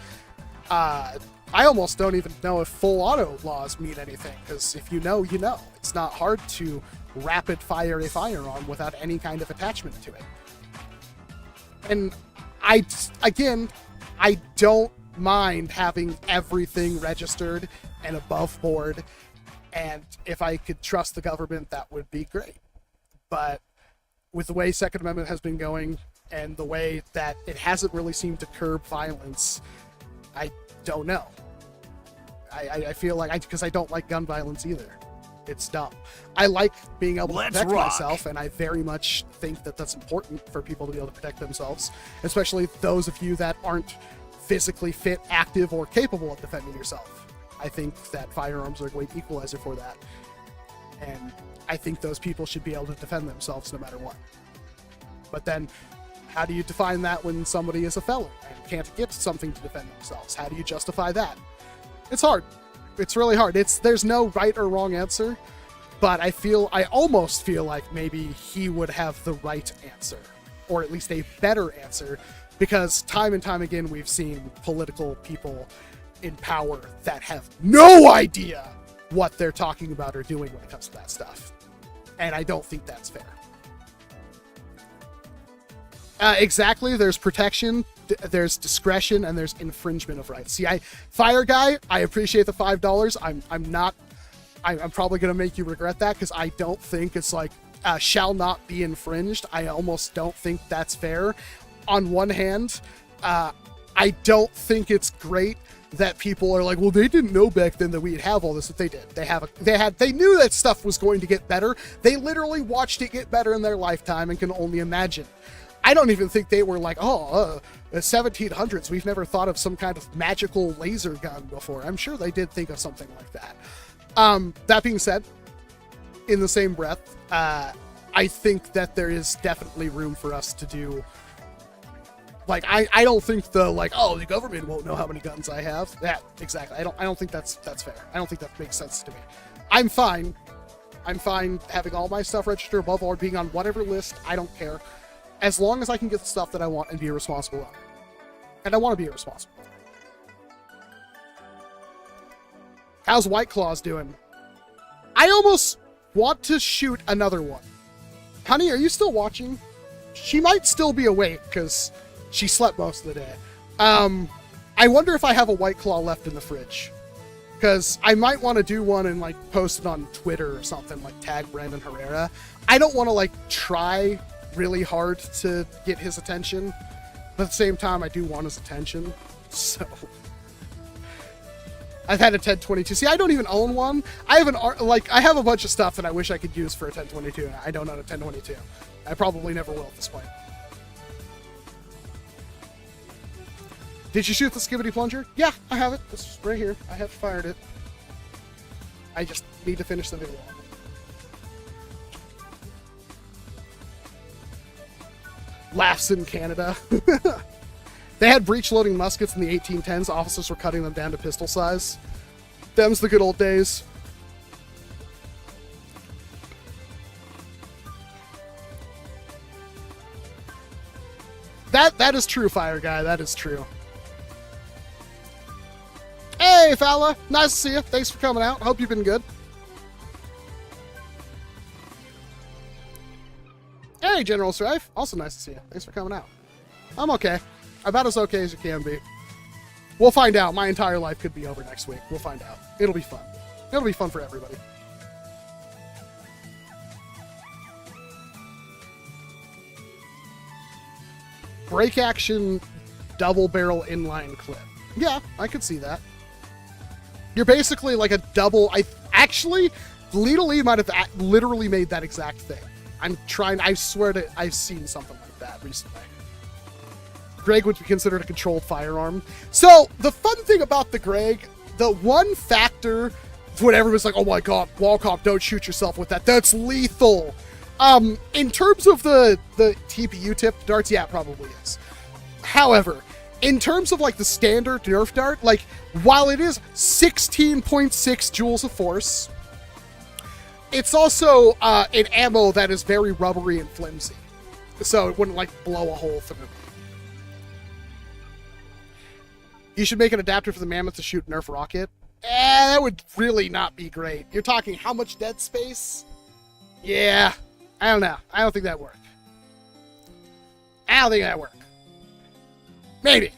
I almost don't even know if full auto laws mean anything, because if you know, you know. It's not hard to rapid fire a firearm without any kind of attachment to it. And I don't mind having everything registered and above board, and if I could trust the government, that would be great. But with the way Second Amendment has been going and the way that it hasn't really seemed to curb violence, I don't know. I feel like, because I don't like gun violence either. It's dumb. I like being able to protect myself, and I very much think that that's important for people to be able to protect themselves, especially those of you that aren't physically fit, active, or capable of defending yourself. I think that firearms are a great equalizer for that. And I think those people should be able to defend themselves no matter what. But then, how do you define that when somebody is a felon and can't get something to defend themselves? How do you justify that? It's hard. It's really hard. There's no right or wrong answer, but I almost feel like maybe he would have the right answer, or at least a better answer, because time and time again we've seen political people in power that have no idea what they're talking about or doing when it comes to that stuff. And I don't think that's fair. Exactly. There's protection, there's discretion, and there's infringement of rights. See, Fire Guy, I appreciate the $5. I'm probably going to make you regret that, because I don't think it's like, shall not be infringed. I almost don't think that's fair. On one hand, I don't think it's great that people are like, well, they didn't know back then that we'd have all this. That they did. They knew that stuff was going to get better. They literally watched it get better in their lifetime and can only imagine. I don't even think they were like, the 1700s, we've never thought of some kind of magical laser gun before. I'm sure they did think of something like that. That being said, in the same breath, I think that there is definitely room for us to do. Like, I don't think the government won't know how many guns I have. Yeah, exactly. I don't think that's fair. I don't think that makes sense to me. I'm fine having all my stuff registered above or being on whatever list. I don't care. As long as I can get the stuff that I want and be a responsible owner. And I want to be a responsible owner. How's White Claws doing? I almost want to shoot another one. Honey, are you still watching? She might still be awake because she slept most of the day. I wonder if I have a White Claw left in the fridge. Because I might want to do one and like post it on Twitter or something, like tag Brandon Herrera. I don't want to like try really hard to get his attention, but at the same time I do want his attention. So I've had a 1022. See, I don't even own one. I have a bunch of stuff that I wish I could use for a 1022, and I don't own a 1022. I probably never will at this point. Did you shoot the Skibidi Plunger? Yeah, I have it. It's right here. I have fired it. I just need to finish the video. Laughs in Canada. They had breech-loading muskets in the 1810s. Officers were cutting them down to pistol size. Them's the good old days. That is true, Fire Guy. That is true. Hey, fella. Nice to see you. Thanks for coming out. Hope you've been good. Hey, General Strife. Also nice to see you. Thanks for coming out. I'm okay. About as okay as you can be. We'll find out. My entire life could be over next week. We'll find out. It'll be fun. It'll be fun for everybody. Break action double barrel inline clip. Yeah, I could see that. You're basically like a double. Actually, Lita Lee might have literally made that exact thing. I swear I've seen something like that recently. Greg would be considered a controlled firearm. So the fun thing about the Greg, the one factor when everyone's like, oh my god, Walcom, don't shoot yourself with that. That's lethal. In terms of the TPU tip darts, yeah, it probably is. However, in terms of like the standard Nerf dart, like while it is 16.6 joules of force, it's also an ammo that is very rubbery and flimsy. So it wouldn't like blow a hole through. You should make an adapter for the Mammoth to shoot Nerf rocket. That would really not be great. You're talking how much dead space? Yeah, I don't know. I don't think that'd work. I don't think that'd work. Maybe.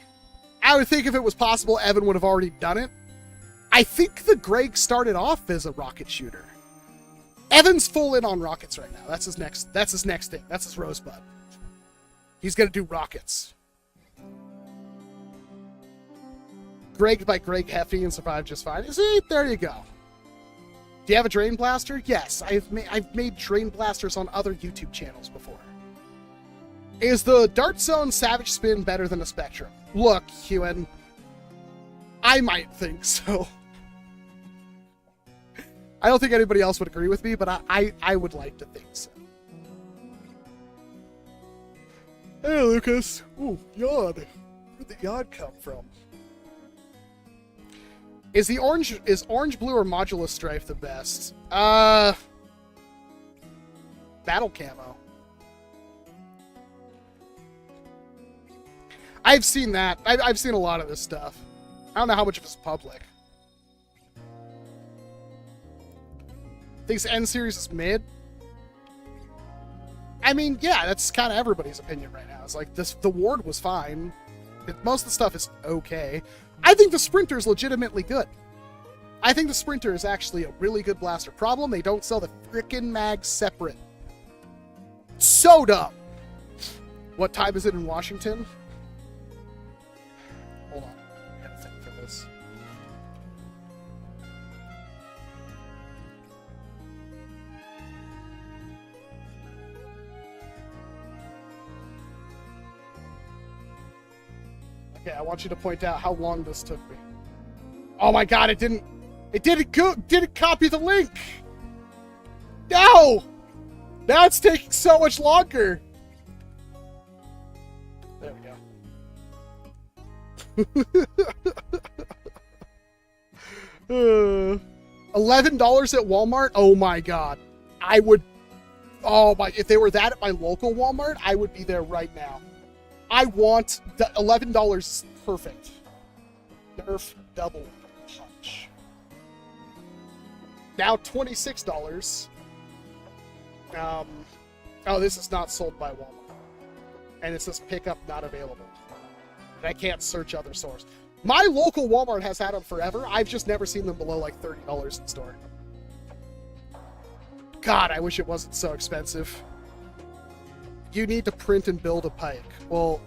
I would think if it was possible, Evan would have already done it. I think the Greg started off as a rocket shooter. Evan's full in on rockets right now. That's his next thing. That's his rosebud. He's gonna do rockets. Greg by Greg Heffy and survived just fine. See, there you go. Do you have a drain blaster? Yes, I've made drain blasters on other YouTube channels before. Is the Dart Zone Savage Spin better than a Spectrum? Look, Ewan, I might think so. I don't think anybody else would agree with me, but I would like to think so. Hey, Lucas. Ooh, yawn. Where'd the yawn come from? Is orange, blue, or Modulus Strife the best? Battle Camo. I've seen that. I've seen a lot of this stuff. I don't know how much of it's public. Thinks N series is mid. I mean, yeah, that's kind of everybody's opinion right now. It's like the Ward was fine. Most of the stuff is okay. I think the Sprinter is legitimately good. I think the Sprinter is actually a really good blaster. Problem, they don't sell the frickin' mags separate. So dumb. What time is it in Washington? Okay, I want you to point out how long this took me. Oh my god, it didn't copy the link! No! Now it's taking so much longer! There we go. $11 at Walmart? Oh my god. I would... Oh my... If they were that at my local Walmart, I would be there right now. I want... The $11 is perfect. Nerf double punch. Now $26. Oh, this is not sold by Walmart. And it says pickup not available. And I can't search other stores. My local Walmart has had them forever. I've just never seen them below like $30 in store. God, I wish it wasn't so expensive. You need to print and build a pike. Well,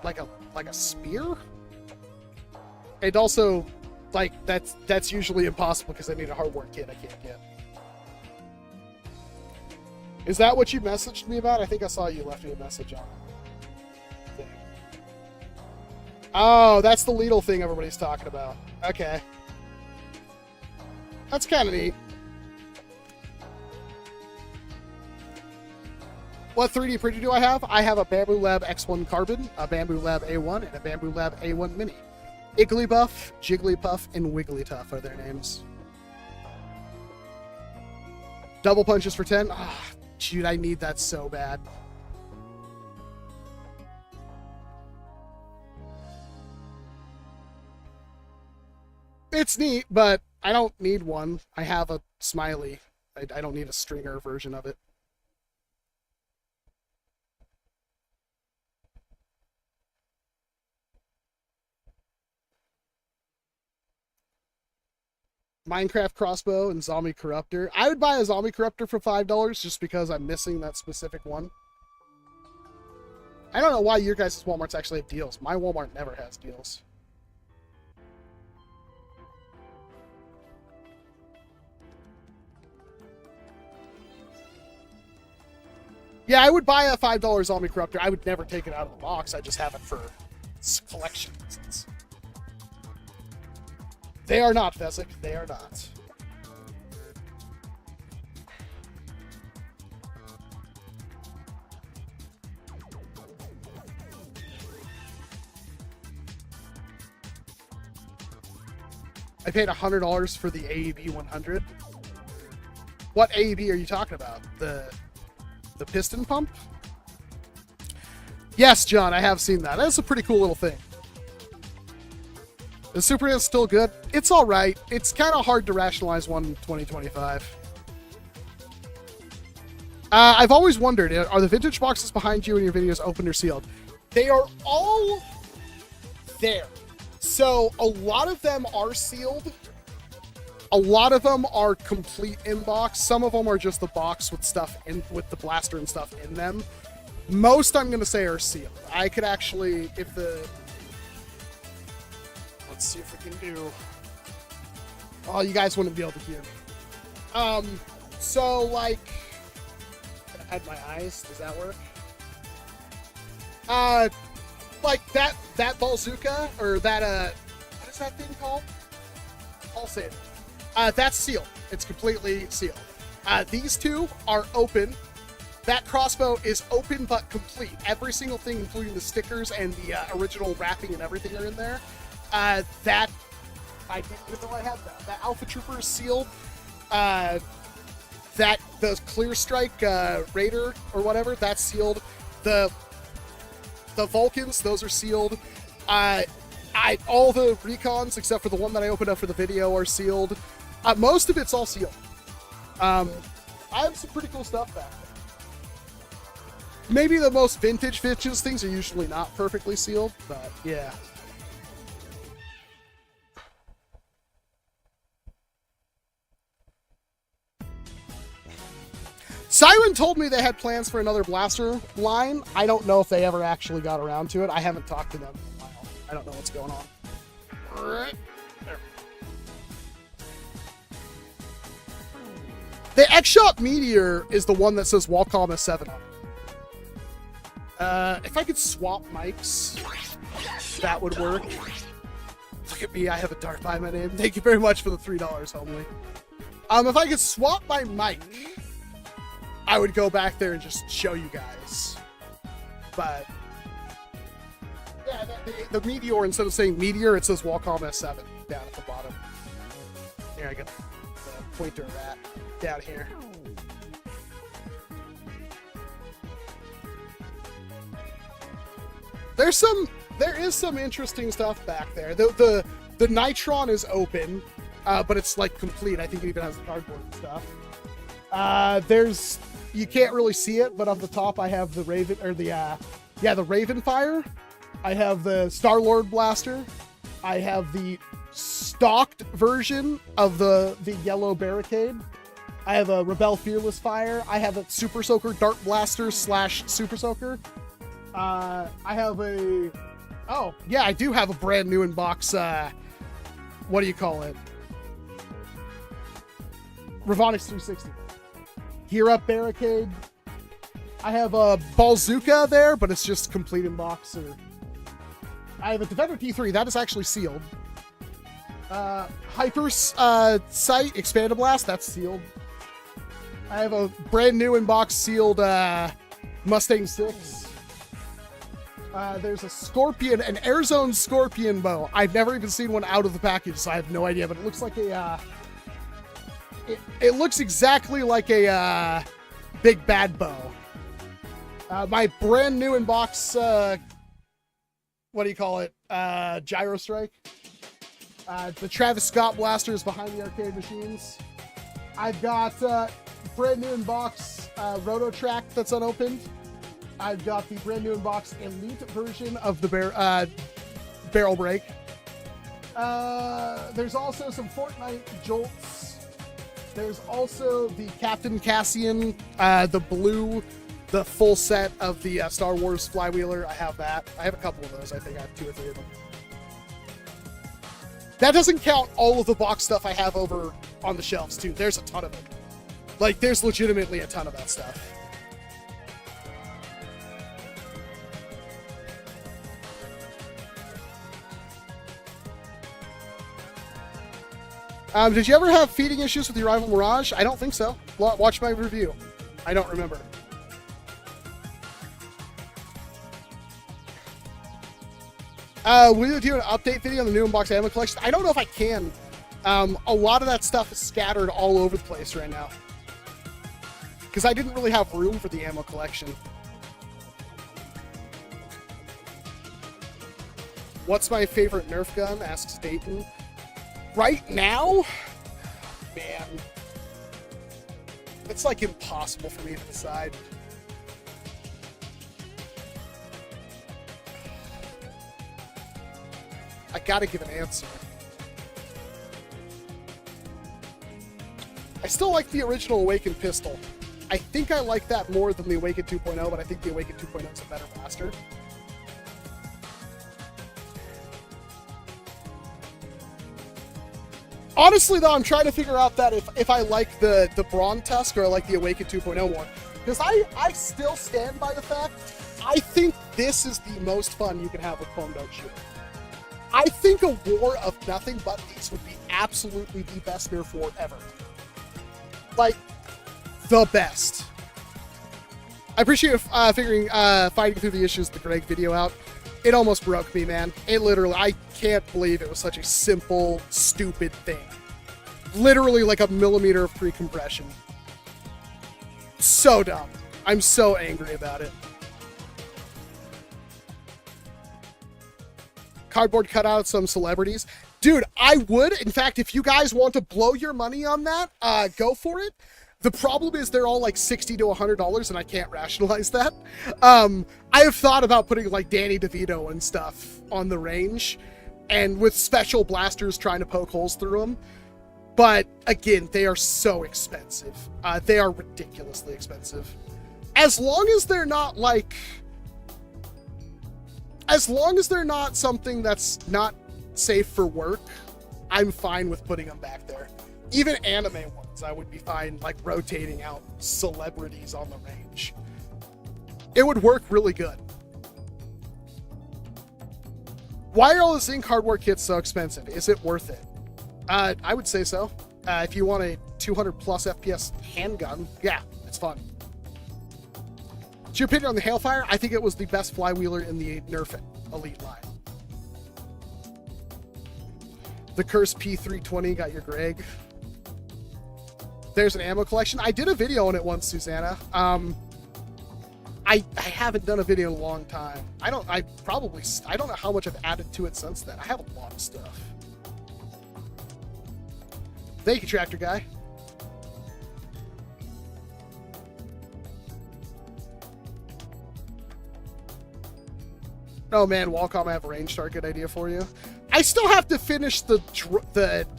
like a spear? And also, like, that's usually impossible because I need a hardware kit I can't get. Is that what you messaged me about? I think I saw you left me a message on it. Oh, that's the Lidl thing everybody's talking about. Okay. That's kind of neat. What 3D printer do I have? I have a Bamboo Lab X1 Carbon, a Bamboo Lab A1, and a Bamboo Lab A1 Mini. Igglybuff, Jigglypuff, and Wigglytuff are their names. Double punches for 10. Ah, dude, I need that so bad. It's neat, but I don't need one. I have a Smiley. I don't need a stringer version of it. Minecraft crossbow and zombie corruptor. I would buy a zombie corruptor for $5 just because I'm missing that specific one. I don't know why your guys' Walmarts actually have deals. My Walmart never has deals. Yeah, I would buy a $5 zombie corruptor. I would never take it out of the box. I just have it for collection reasons. They are not, Vesic. They are not. I paid $100 for the AEB 100. What AEB are you talking about? The piston pump? Yes, John, I have seen that. That's a pretty cool little thing. The Super is still good. It's all right. It's kind of hard to rationalize one in 2025. I've always wondered, are the vintage boxes behind you in your videos open or sealed? They are all there. So a lot of them are sealed. A lot of them are complete inbox. Some of them are just the box with stuff in, with the blaster and stuff in them. Most, I'm going to say, are sealed. I could actually, if the... Let's see if we can do... Oh, you guys wouldn't be able to hear me. So, like... Can I hide my eyes? Does that work? Like, that bazooka, or that, what is that thing called? I'll say it. That's sealed. It's completely sealed. These two are open. That crossbow is open but complete. Every single thing, including the stickers and the original wrapping and everything, are in there. That, I didn't even know I had that. That Alpha Trooper is sealed. The Clear Strike Raider or whatever, that's sealed. The Vulcans, those are sealed. All the Recons, except for the one that I opened up for the video, are sealed. Most of it's all sealed. I have some pretty cool stuff back there. Maybe the most vintage things are usually not perfectly sealed, but yeah. Siren told me they had plans for another blaster line. I don't know if they ever actually got around to it. I haven't talked to them in a while. I don't know what's going on. Right there. The XShot Meteor is the one that says Walcom S7 on it. If I could swap mics. that would work. Look at me, I have a dart by my name. Thank you very much for the $3, homely. If I could swap my mic, I would go back there and just show you guys. But yeah, the Meteor, instead of saying Meteor, it says Walcom S7 down at the bottom. Here, I got the pointer of that down here. There is some interesting stuff back there. The Nitron is open, but it's like complete. I think it even has the cardboard and stuff. You can't really see it, but on the top I have the Raven, or the Raven Fire. I have the Star-Lord Blaster. I have the stocked version of the yellow Barricade. I have a Rebel Fearless Fire. I have a Super Soaker Dart Blaster / Super Soaker. I have I do have a brand new in box, what do you call it? Ravonix 360. Gear Up Barricade. I have a Bazooka there, but it's just complete in box. I have a Defender T3, that is actually sealed. Hyper Sight Expanded Blast, that's sealed. I have a brand new in box sealed Mustang 6. There's a Scorpion, an Airzone Scorpion bow. I've never even seen one out of the package, so I have no idea, but it looks like a, it looks exactly like a big bad bow. My brand new in box, what do you call it? Gyro Strike. The Travis Scott blaster is behind the arcade machines. I've got brand new in box Roto Track that's unopened. I've got the brand new in box Elite version of the barrel break. There's also some Fortnite Jolts. There's also the Captain Cassian, the blue, the full set of the Star Wars Flywheeler. I have that. I have a couple of those. I think I have 2 or 3 of them. That doesn't count all of the box stuff I have over on the shelves, too. There's a ton of it. Like, there's legitimately a ton of that stuff. Did you ever have feeding issues with your rival Mirage? I don't think so. Watch my review. I don't remember. Will you do an update video on the new in-box ammo collection? I don't know if I can. A lot of that stuff is scattered all over the place right now. Because I didn't really have room for the ammo collection. What's my favorite Nerf gun? Asks Dayton. Right now? Man. It's like impossible for me to decide. I gotta give an answer. I still like the original Awaken pistol. I think I like that more than the Awaken 2.0, but I think the Awaken 2.0 is a better blaster. Honestly, though, I'm trying to figure out that if I like the Brawn Tusk or I like the Awaken 2.0 more. Because I still stand by the fact, I think this is the most fun you can have with foam dart shooter. I think a war of nothing but these would be absolutely the best Nerf war ever. Like, the best. I appreciate fighting through the issues with the Greg video out. It almost broke me, man. It literally, I can't believe it was such a simple, stupid thing. Literally like a millimeter of pre-compression. So dumb. I'm so angry about it. Cardboard cutout some celebrities. Dude, I would. In fact, if you guys want to blow your money on that, go for it. The problem is they're all like $60 to $100 and I can't rationalize that. I have thought about putting like Danny DeVito and stuff on the range and with special blasters trying to poke holes through them. But again, they are so expensive. They are ridiculously expensive. As long as they're not like... As long as they're not something that's not safe for work, I'm fine with putting them back there. Even anime ones, I would be fine, like, rotating out celebrities on the range. It would work really good. Why are all the zinc hardware kits so expensive? Is it worth it? I would say so. If you want a 200 plus FPS handgun, yeah, it's fun. What's your opinion on the Hailfire? I think it was the best flywheeler in the NERF Elite line. The Curse P320 got your Greg. There's an ammo collection. I did a video on it once, Susanna. I haven't done a video in a long time. I don't know how much I've added to it since then. I have a lot of stuff. Thank you, Tractor Guy. Oh man, Walcom, I have a range start. Good idea for you. I still have to finish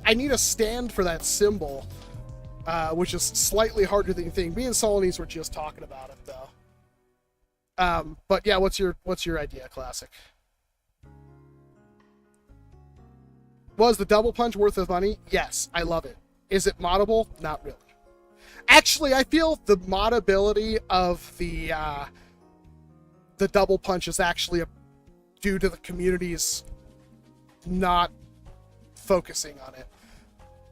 I need a stand for that symbol, which is slightly harder than you think. Me and Solanese were just talking about it though. But yeah, what's your idea, Classic? Was the double punch worth the money? Yes, I love it. Is it moddable? Not really. Actually, I feel the moddability of the double punch is actually due to the community's not focusing on it.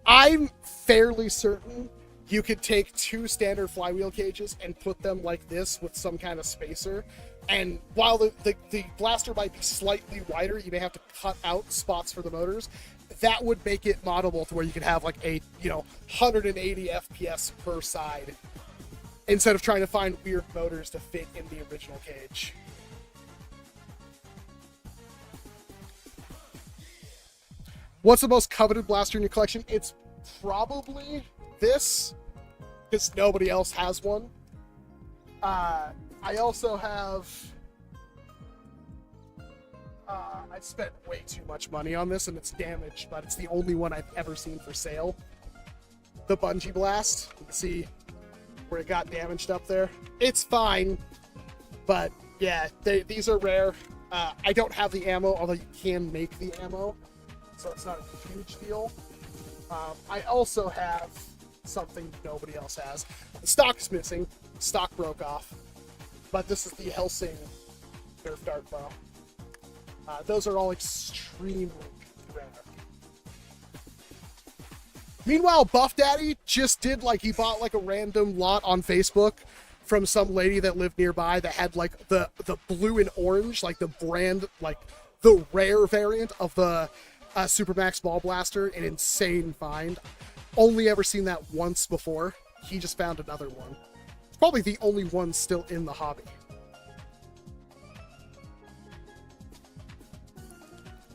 I'm fairly certain you could take 2 standard flywheel cages and put them like this with some kind of spacer, and while the blaster might be slightly wider, you may have to cut out spots for the motors. That would make it moddable to where you could have like a 180 FPS per side instead of trying to find weird motors to fit in the original cage. What's the most coveted blaster in your collection? It's probably this, because nobody else has one. I also have... I spent way too much money on this, and it's damaged, but it's the only one I've ever seen for sale. The Bungee Blast. You can see where it got damaged up there. It's fine, but yeah, these are rare. I don't have the ammo, although you can make the ammo, so it's not a huge deal. I also have something nobody else has. The stock is missing. The stock broke off, but this is the Helsing Nerf Dart Bow. Those are all extremely rare. Meanwhile, Buff Daddy just did he bought like a random lot on Facebook from some lady that lived nearby that had like the blue and orange, like the brand, like the rare variant of the Supermax Ball Blaster, an insane find. Only ever seen that once before. He just found another one. It's probably the only one still in the hobby.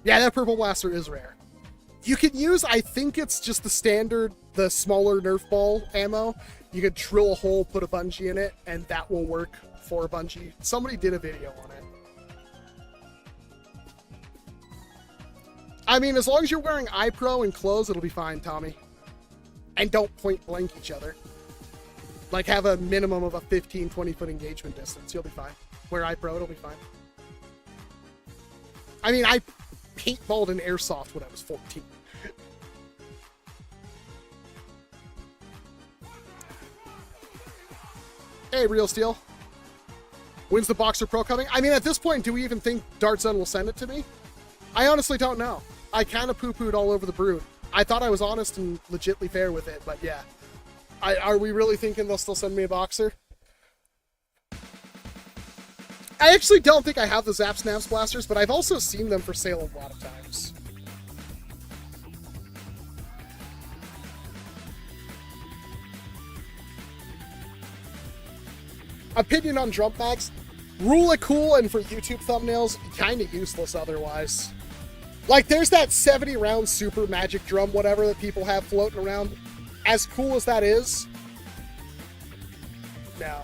Yeah, that purple blaster is rare. You can use, I think it's just the standard, the smaller Nerf ball ammo. You could drill a hole, put a bungee in it, and that will work for a bungee. Somebody did a video on it. I mean, as long as you're wearing eye pro and clothes, it'll be fine, Tommy. And don't point blank each other. Like, have a minimum of a 15, 20-foot engagement distance. You'll be fine. Wear eye pro, it'll be fine. I mean, I paintballed in Airsoft when I was 14. Hey, Real Steel. When's the Boxer Pro coming? I mean, at this point, do we even think Dart Zone will send it to me? I honestly don't know. I kind of poo-pooed all over the Brood. I thought I was honest and legitly fair with it, but yeah. Are we really thinking they'll still send me a Boxer? I actually don't think I have the Zap Snaps blasters, but I've also seen them for sale a lot of times. Opinion on drum mags? Rule of cool, and for YouTube thumbnails, kind of useless otherwise. Like, there's that 70-round super magic drum, whatever, that people have floating around. As cool as that is, no.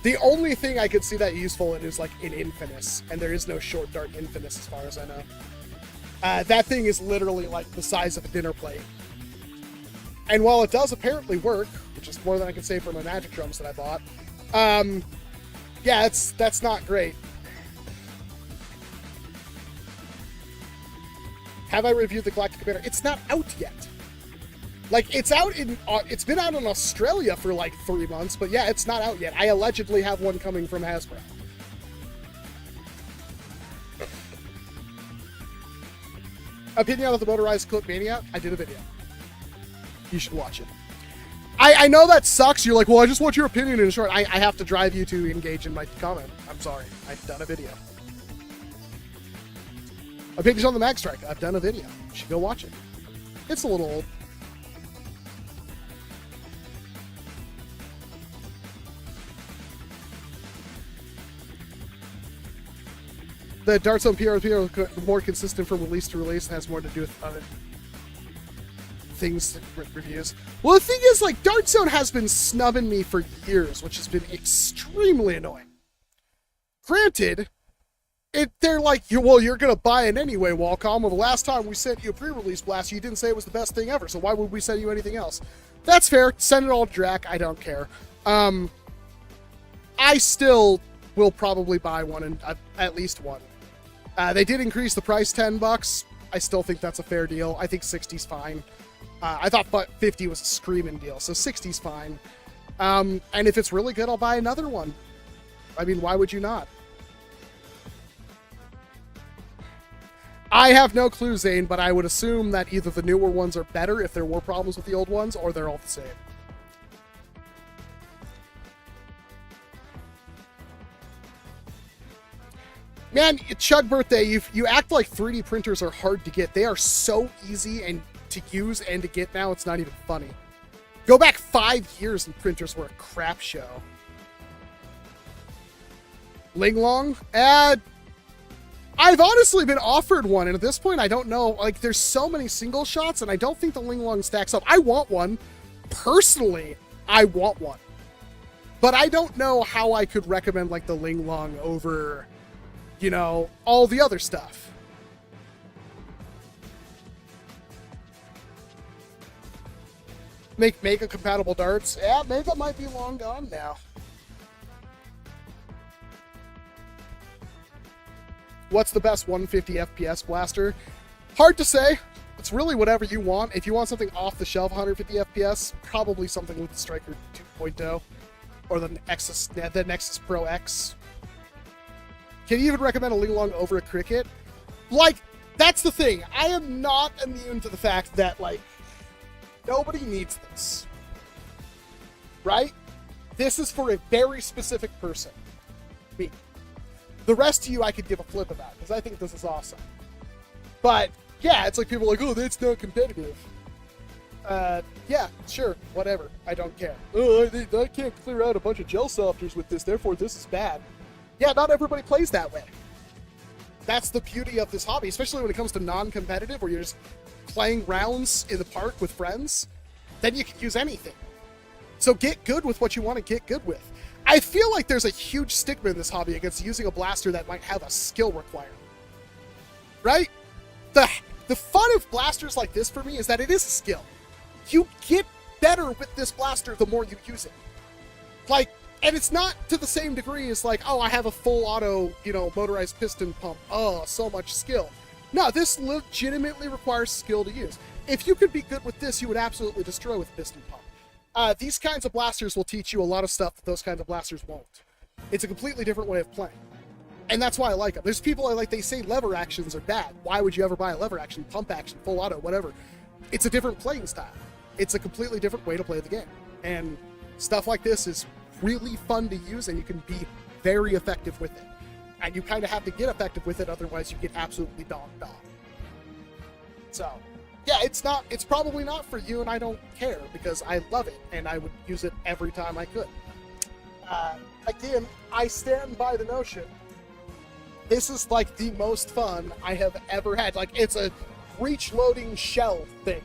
The only thing I could see that useful in is like an Infamous, and there is no short dart Infamous as far as I know. That thing is literally like the size of a dinner plate. And while it does apparently work, which is more than I can say for my magic drums that I bought, yeah, that's not great. Have I reviewed the Galactic Commander? It's not out yet. Like, it's out in, it's been out in Australia for like 3 months, but yeah, it's not out yet. I allegedly have one coming from Hasbro. Opinion on the motorized clip mania? I did a video. You should watch it. I know that sucks. You're like, well, I just want your opinion in short. I have to drive you to engage in my comment. I'm sorry. I've done a video. Opinions on the Mag Strike? I've done a video. You should go watch it. It's a little old. The Darts on PRP are more consistent from release to release and has more to do with other things, reviews. Well, the thing is, like, Dart Zone has been snubbing me for years, which has been extremely annoying. Granted, they're like, you're going to buy it anyway, Walcom. Well, the last time we sent you a pre-release blast, you didn't say it was the best thing ever, so why would we send you anything else? That's fair. Send it all to Drac. I don't care. I still will probably buy one, and at least one. They did increase the price $10. I still think that's a fair deal. I think 60's fine. I thought 50 was a screaming deal, so 60's fine. And if it's really good, I'll buy another one. I mean, why would you not? I have no clue, Zane, but I would assume that either the newer ones are better if there were problems with the old ones, or they're all the same. Man, Chug Birthday, you act like 3D printers are hard to get. They are so easy and to use and to get now, it's not even funny. Go back 5 years and printers were a crap show. Linglong? I've honestly been offered one, and at this point, I don't know. Like, there's so many single shots, and I don't think the Linglong stacks up. I want one. Personally, I want one. But I don't know how I could recommend, like, the Linglong over, you know, all the other stuff. Make Mega compatible darts? Yeah, Mega might be long gone now. What's the best 150 FPS blaster? Hard to say. It's really whatever you want. If you want something off the shelf 150 FPS, probably something with the Striker 2.0 or the Nexus Pro X. Can you even recommend a Linglong over a Cricket? Like, that's the thing. I am not immune to the fact that, like, nobody needs this. Right? This is for a very specific person. Me. The rest of you I could give a flip about, because I think this is awesome. But, yeah, it's like people are like, oh, that's not competitive. Yeah, sure, whatever. I don't care. Oh, I can't clear out a bunch of gel softers with this, therefore this is bad. Yeah, not everybody plays that way. That's the beauty of this hobby, especially when it comes to non-competitive, where you're just playing rounds in the park with friends. Then you can use anything. So get good with what you want to get good with. I feel like there's a huge stigma in this hobby against using a blaster that might have a skill requirement. Right? The fun of blasters like this for me is that it is a skill. You get better with this blaster the more you use it. Like, and it's not to the same degree as like, oh, I have a full auto, you know, motorized piston pump. Oh, so much skill. No, this legitimately requires skill to use. If you could be good with this, you would absolutely destroy with piston pump. These kinds of blasters will teach you a lot of stuff that those kinds of blasters won't. It's a completely different way of playing. And that's why I like them. There's people like, they say lever actions are bad. Why would you ever buy a lever action, pump action, full auto, whatever? It's a different playing style. It's a completely different way to play the game. And stuff like this is really fun to use, and you can be very effective with it. And you kind of have to get effective with it, otherwise you get absolutely dogged on. So, yeah, it's probably not for you, and I don't care, because I love it, and I would use it every time I could. Again, I stand by the notion, this is like the most fun I have ever had. Like, it's a breech-loading shell thing.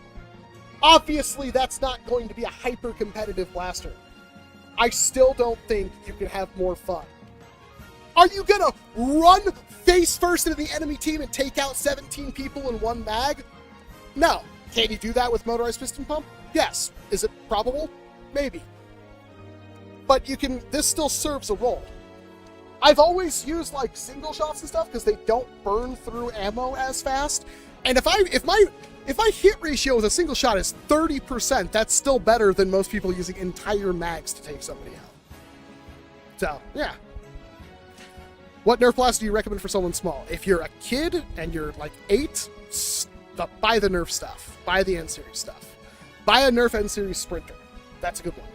Obviously, that's not going to be a hyper-competitive blaster. I still don't think you can have more fun. Are you gonna run face first into the enemy team and take out 17 people in one mag? No. Can you do that with motorized piston pump? Yes. Is it probable? Maybe. But you can, this still serves a role. I've always used like single shots and stuff because they don't burn through ammo as fast. And if my hit ratio with a single shot is 30%, that's still better than most people using entire mags to take somebody out. So, yeah. What Nerf blaster do you recommend for someone small? If you're a kid and you're like 8, buy the NERF stuff. Buy the N-Series stuff. Buy a NERF N-Series Sprinter. That's a good one.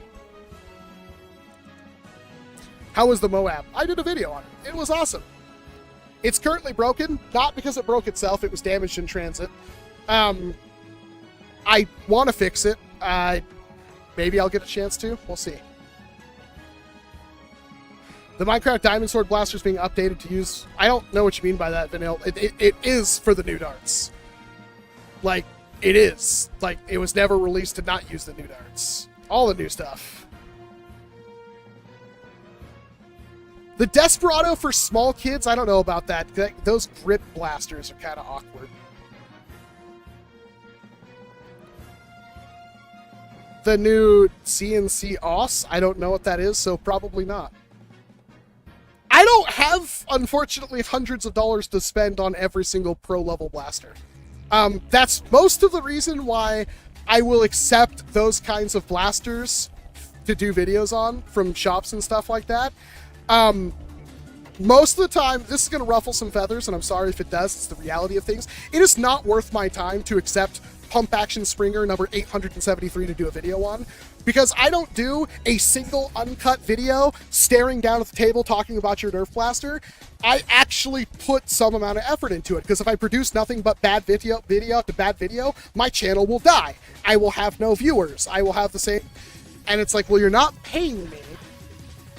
How was the Moab? I did a video on it. It was awesome. It's currently broken, not because it broke itself. It was damaged in transit. I want to fix it. Maybe I'll get a chance to. We'll see. The Minecraft Diamond Sword Blaster is being updated to use... I don't know what you mean by that, Vanille. It is for the new darts. Like, it is. Like, it was never released to not use the new darts. All the new stuff. The Desperado for small kids, I don't know about that. Those grip blasters are kind of awkward. The new CNC OS, I don't know what that is, so probably not. I don't have, unfortunately, hundreds of dollars to spend on every single pro-level blaster. That's most of the reason why I will accept those kinds of blasters to do videos on from shops and stuff like that. Most of the time, this is going to ruffle some feathers, and I'm sorry if it does. It's the reality of things. It is not worth my time to accept Pump Action Springer number 873 to do a video on, because I don't do a single uncut video staring down at the table talking about your Nerf blaster. I actually put some amount of effort into it, because if I produce nothing but bad video after bad video, my channel will die. I will have no viewers. I will have the same... And it's like, well, you're not paying me.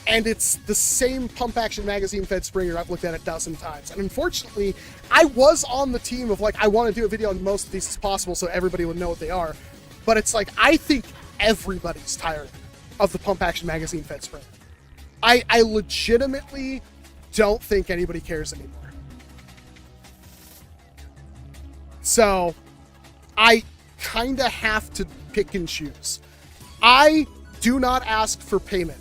And it's the same Pump Action magazine fed Springer I've looked at a dozen times. And unfortunately, I was on the team of like, I want to do a video on most of these as possible so everybody would know what they are. But it's like, I think everybody's tired of the Pump Action magazine fed Springer. I legitimately don't think anybody cares anymore. So I kind of have to pick and choose. I do not ask for payment.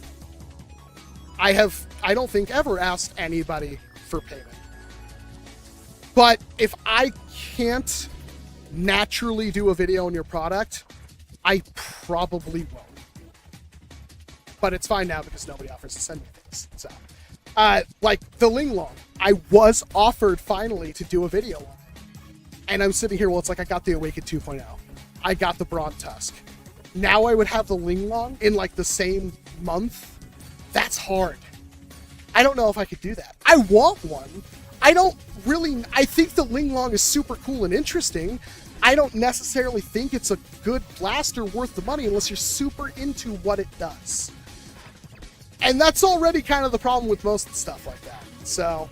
I don't think, ever asked anybody for payment. But if I can't naturally do a video on your product, I probably won't. But it's fine now because nobody offers to send me things. So, like the Linglong, I was offered finally to do a video on it. And I'm sitting here, well, it's like I got the Awakened 2.0. I got the Brawn Tusk. Now I would have the Linglong in like the same month. That's hard. I don't know if I could do that. I want one. I think the Linglong is super cool and interesting. I don't necessarily think it's a good blaster worth the money unless you're super into what it does. And that's already kind of the problem with most stuff like that. So...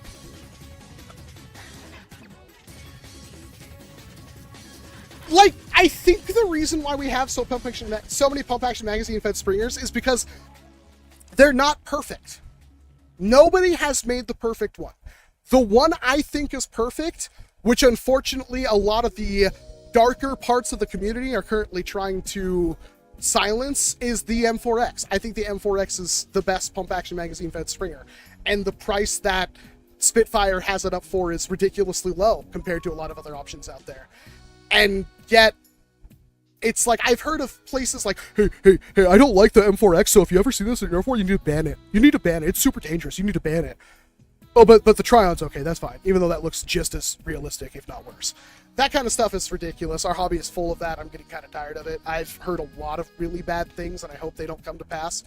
like, I think the reason why we have so many Pump Action magazine fed Springers is because they're not perfect. Nobody has made the perfect one. The one I think is perfect, which unfortunately a lot of the darker parts of the community are currently trying to silence, is the M4X. I think the M4X is the best Pump Action magazine fed Springer. And the price that Spitfire has it up for is ridiculously low compared to a lot of other options out there. And yet, it's like, I've heard of places like, hey, I don't like the M4X, so if you ever see this in your M4, you need to ban it. You need to ban it. It's super dangerous. You need to ban it. Oh, but the Trion's okay. That's fine. Even though that looks just as realistic, if not worse. That kind of stuff is ridiculous. Our hobby is full of that. I'm getting kind of tired of it. I've heard a lot of really bad things, and I hope they don't come to pass.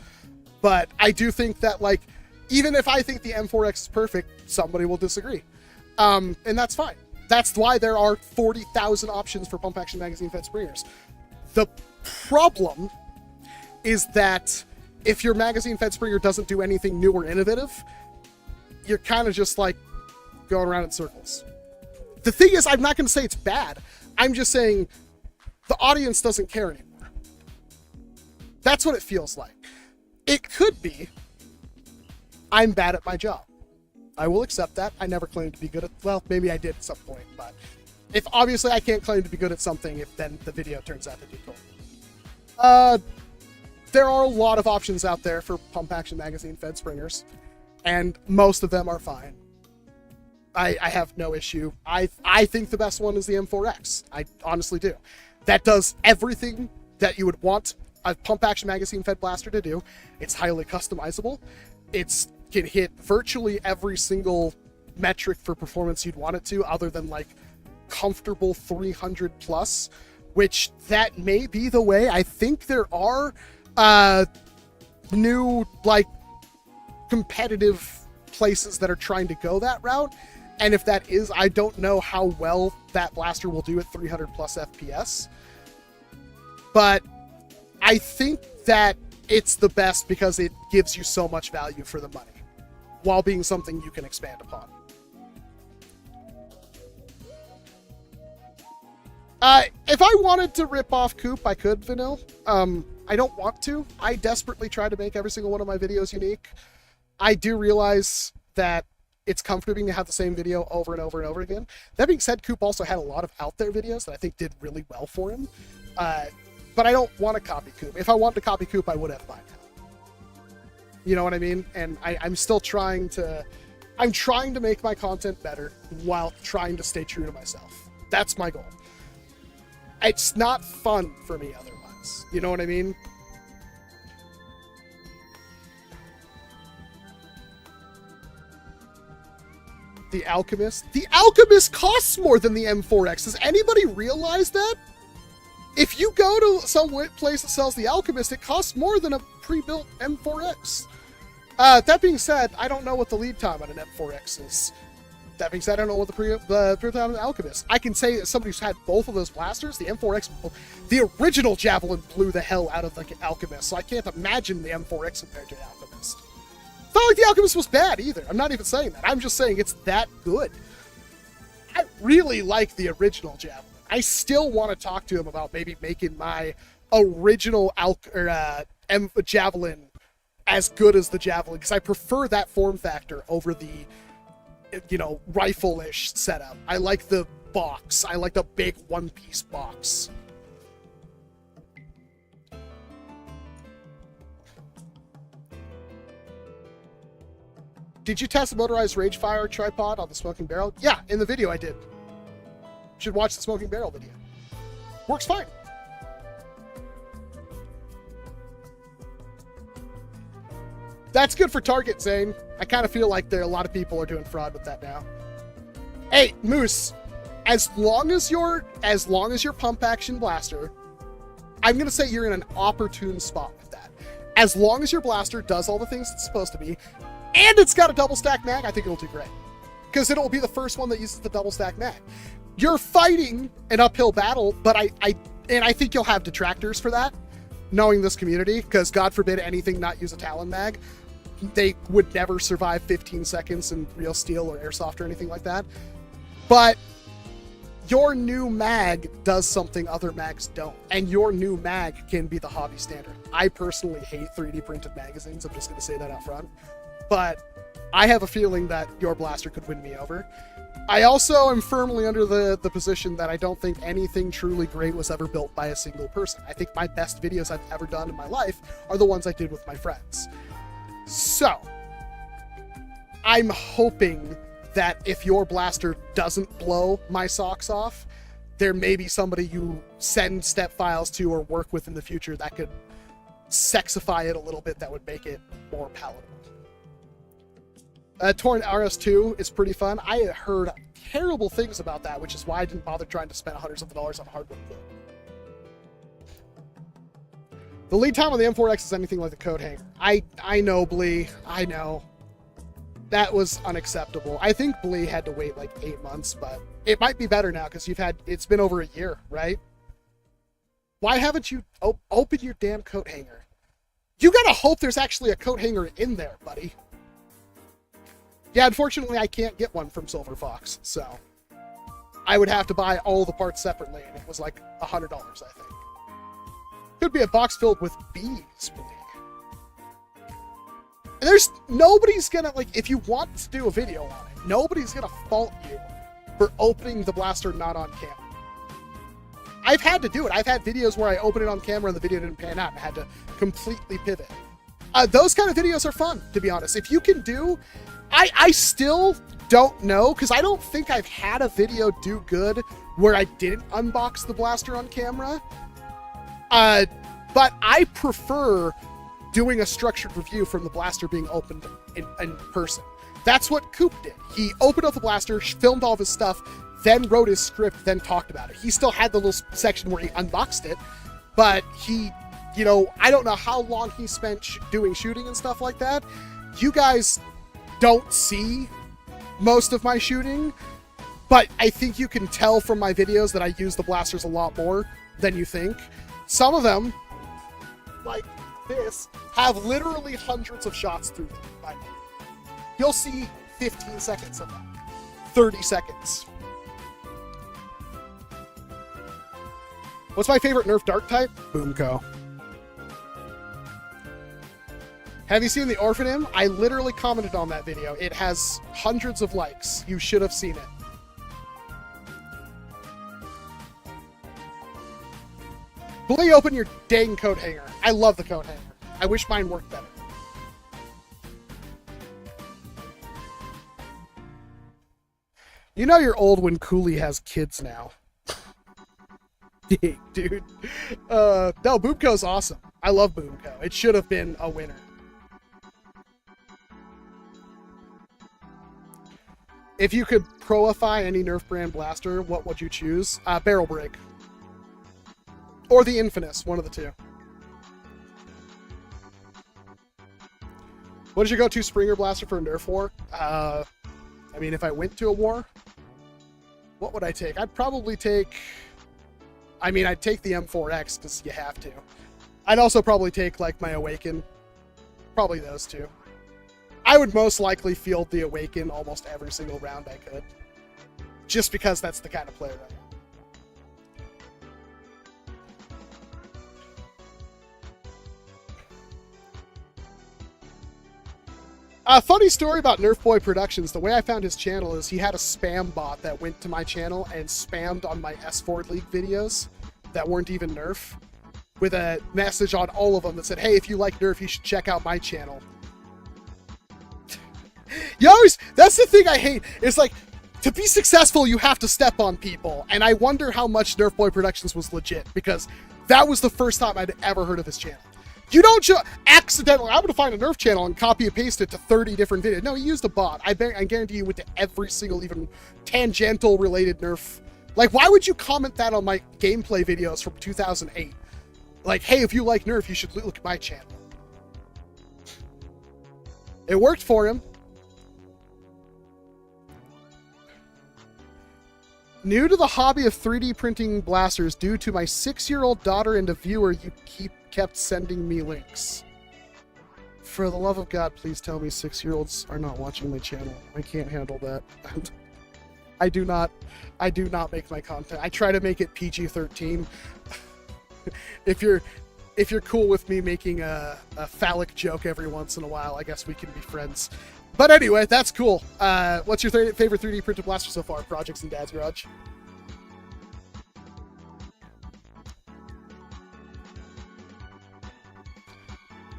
But I do think that, like, even if I think the M4X is perfect, somebody will disagree. And that's fine. That's why there are 40,000 options for Pump Action magazine fed Springers. The problem is that if your magazine fed Springer doesn't do anything new or innovative, you're kind of just like going around in circles. The thing is, I'm not going to say it's bad. I'm just saying the audience doesn't care anymore. That's what it feels like. It could be I'm bad at my job. I will accept that. I never claimed to be good at... well, maybe I did at some point, but if obviously I can't claim to be good at something if then the video turns out to be cool. There are a lot of options out there for Pump Action magazine fed Springers, and most of them are fine. I have no issue. I think the best one is the M4X. I honestly do. That does everything that you would want a Pump Action magazine fed blaster to do. It's highly customizable. It's can hit virtually every single metric for performance you'd want it to, other than like comfortable 300 plus, which that may be the way. I think there are new like competitive places that are trying to go that route, and if that is, I don't know how well that blaster will do at 300 plus FPS, but I think that it's the best because it gives you so much value for the money while being something you can expand upon. If I wanted to rip off Coop, I could, Vanille. I don't want to. I desperately try to make every single one of my videos unique. I do realize that it's comforting to have the same video over and over and over again. That being said, Coop also had a lot of out there videos that I think did really well for him. But I don't want to copy Coop. If I wanted to copy Coop, I would have by now. You know what I mean? And I'm still trying to... I'm trying to make my content better while trying to stay true to myself. That's my goal. It's not fun for me otherwise. You know what I mean? The Alchemist? The Alchemist costs more than the M4X. Does anybody realize that? If you go to some place that sells the Alchemist, it costs more than a pre-built M4X. That being said, I don't know what the lead time on an M4X is. That being said, I don't know what the pre-time on the Alchemist. I can say as somebody who's had both of those blasters, the M4X, the original Javelin blew the hell out of the Alchemist, so I can't imagine the M4X compared to the Alchemist. It's not like the Alchemist was bad either. I'm not even saying that. I'm just saying it's that good. I really like the original Javelin. I still want to talk to him about maybe making my original Javelin as good as the Javelin, because I prefer that form factor over the, you know, rifle-ish setup. I like the box. I like the big one-piece box. Did you test the motorized Ragefire tripod on the Smoking Barrel? Yeah, in the video I did. You should watch the Smoking Barrel video. Works fine. That's good for target, Zane. I kind of feel like a lot of people are doing fraud with that now. Hey, Moose, as long as your pump action blaster, I'm gonna say you're in an opportune spot with that. As long as your blaster does all the things it's supposed to be, and it's got a double stack mag, I think it'll do great. Because it'll be the first one that uses the double stack mag. You're fighting an uphill battle, but I think you'll have detractors for that, knowing this community, because God forbid anything not use a Talon mag. They would never survive 15 seconds in real steel or airsoft or anything like that. But your new mag does something other mags don't, and your new mag can be the hobby standard. I personally hate 3D printed magazines. I'm just going to say that out front. But I have a feeling that your blaster could win me over. I also am firmly under the position that I don't think anything truly great was ever built by a single person. I think my best videos I've ever done in my life are the ones I did with my friends. So, I'm hoping that if your blaster doesn't blow my socks off, there may be somebody you send step files to or work with in the future that could sexify it a little bit, that would make it more palatable. Torrent RS2 is pretty fun. I heard terrible things about that, which is why I didn't bother trying to spend hundreds of dollars on hardwood glue. The lead time on the M4X is anything like the coat hanger. I know, Blee. I know. That was unacceptable. I think Blee had to wait like 8 months, but it might be better now because it's been over a year, right? Why haven't you opened your damn coat hanger? You gotta hope there's actually a coat hanger in there, buddy. Yeah, unfortunately, I can't get one from Silver Fox, so I would have to buy all the parts separately, and it was like $100, I think. Could be a box filled with bees, believe. And nobody's gonna, like, if you want to do a video on it, nobody's gonna fault you for opening the blaster not on camera. I've had to do it. I've had videos where I open it on camera and the video didn't pan out, and I had to completely pivot. Those kind of videos are fun, to be honest. If you can do... I still don't know, because I don't think I've had a video do good where I didn't unbox the blaster on camera. But I prefer doing a structured review from the blaster being opened in person. That's what Coop did. He opened up the blaster, filmed all of his stuff, then wrote his script, then talked about it. He still had the little section where he unboxed it, but he, you know, I don't know how long he spent doing shooting and stuff like that. You guys don't see most of my shooting, but I think you can tell from my videos that I use the blasters a lot more than you think. Some of them, like this, have literally hundreds of shots through them. You'll see 15 seconds of that, 30 seconds. What's my favorite Nerf dart type? Boomco. Have you seen the Orphanim? I literally commented on that video. It has hundreds of likes. You should have seen it. Bully, open your dang coat hanger. I love the coat hanger. I wish mine worked better. You know you're old when Cooley has kids now. Dude. No, Boomco's awesome. I love Boomco. It should have been a winner. If you could proify any Nerf brand blaster, what would you choose? Barrel Break. Or the Infamous, one of the two. What is your go-to Springer blaster for a Nerf war? I mean, if I went to a war, what would I take? I'd probably take... I mean, I'd take the M4X, because you have to. I'd also probably take, like, my Awaken. Probably those two. I would most likely field the Awaken almost every single round I could. Just because that's the kind of player I am. A funny story about Nerf Boy Productions. The way I found his channel is he had a spam bot that went to my channel and spammed on my S4 League videos that weren't even Nerf with a message on all of them that said, hey, if you like Nerf, you should check out my channel. You always, that's the thing I hate. It's like, to be successful, you have to step on people. And I wonder how much Nerf Boy Productions was legit, because that was the first time I'd ever heard of his channel. You don't just accidentally, I'm going to find a Nerf channel and copy and paste it to 30 different videos. No, he used a bot. I guarantee you went to every single, even tangential related Nerf. Like, why would you comment that on my gameplay videos from 2008? Like, hey, if you like Nerf, you should look at my channel. It worked for him. New to the hobby of 3D printing blasters due to my 6-year-old daughter and a viewer you kept sending me links. For the love of God, please tell me 6-year-olds are not watching my channel. I can't handle that. I do not make my content. I try to make it PG-13. If you're cool with me making a phallic joke every once in a while, I guess we can be friends. But anyway, that's cool. What's your favorite 3D printed blaster so far? Projects in Dad's Garage.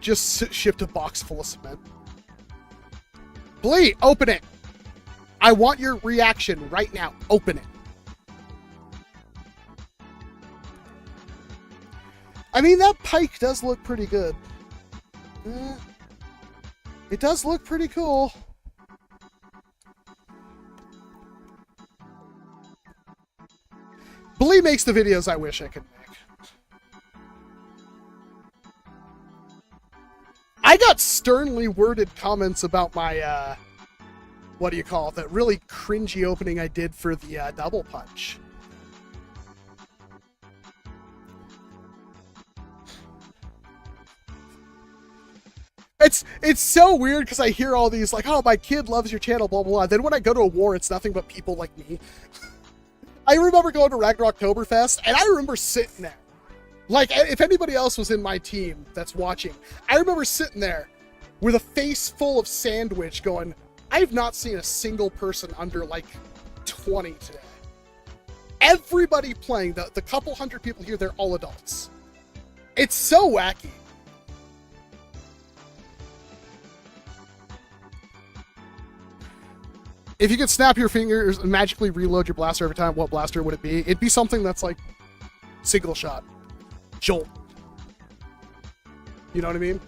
Just shipped a box full of cement. Blee, open it. I want your reaction right now. Open it. I mean, that pike does look pretty good. It does look pretty cool. Blee makes the videos I wish I could make. I got sternly worded comments about my, what do you call it, that really cringy opening I did for the double punch. It's so weird because I hear all these like, oh, my kid loves your channel, blah, blah, blah. Then when I go to a war, it's nothing but people like me. I remember going to Ragnarok Oktoberfest, and I remember sitting there. Like, if anybody else was in my team that's watching, I remember sitting there with a face full of sandwich going, I've not seen a single person under, like, 20 today. Everybody playing, the couple hundred people here, they're all adults. It's so wacky. If you could snap your fingers and magically reload your blaster every time, what blaster would it be? It'd be something that's like single shot. Jolt. You know what I mean?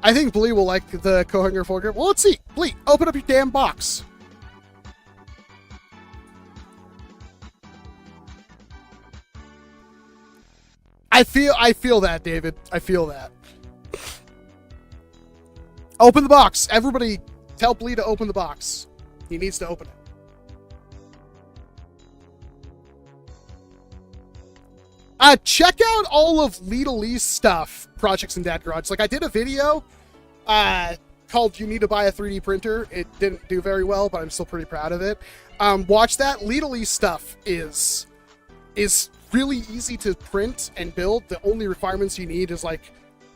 I think Blee will like the co-hanger foregrip. Well, let's see. Blee, open up your damn box. I feel that, David. I feel that. Open the box. Everybody tell Blee to open the box. He needs to open it. Check out all of Lita Lee's stuff, projects in Dad Garage. Like, I did a video called You Need to Buy a 3D Printer. It didn't do very well, but I'm still pretty proud of it. Watch that. Lita Lee's stuff is really easy to print and build. The only requirements you need is, like,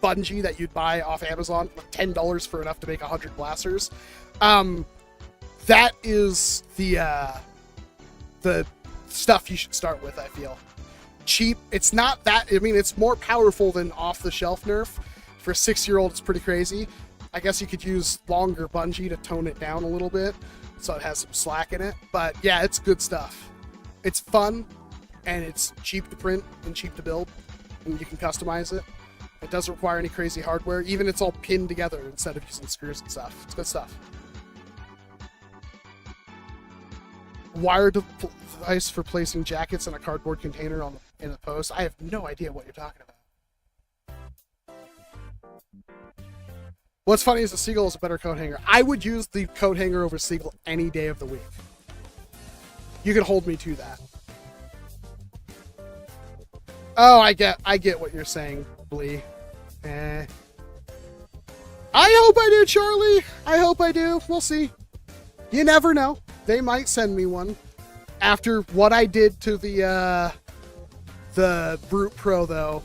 bungee that you'd buy off Amazon, like $10 for enough to make 100 blasters. That is the stuff you should start with, I feel. Cheap. It's not that, I mean, it's more powerful than off-the-shelf Nerf. For a 6-year-old, it's pretty crazy. I guess you could use longer bungee to tone it down a little bit, so it has some slack in it. But yeah, it's good stuff. It's fun, and it's cheap to print and cheap to build, and you can customize it. It doesn't require any crazy hardware. Even it's all pinned together instead of using screws and stuff. It's good stuff. Wired device for placing jackets in a cardboard container in the post. I have no idea what you're talking about. What's funny is the Seagull is a better coat hanger. I would use the coat hanger over Seagull any day of the week. You can hold me to that. Oh, I get what you're saying, Blee. I hope I do, Charlie. I hope I do. We'll see. You never know. They might send me one. After what I did to the Brute Pro, though,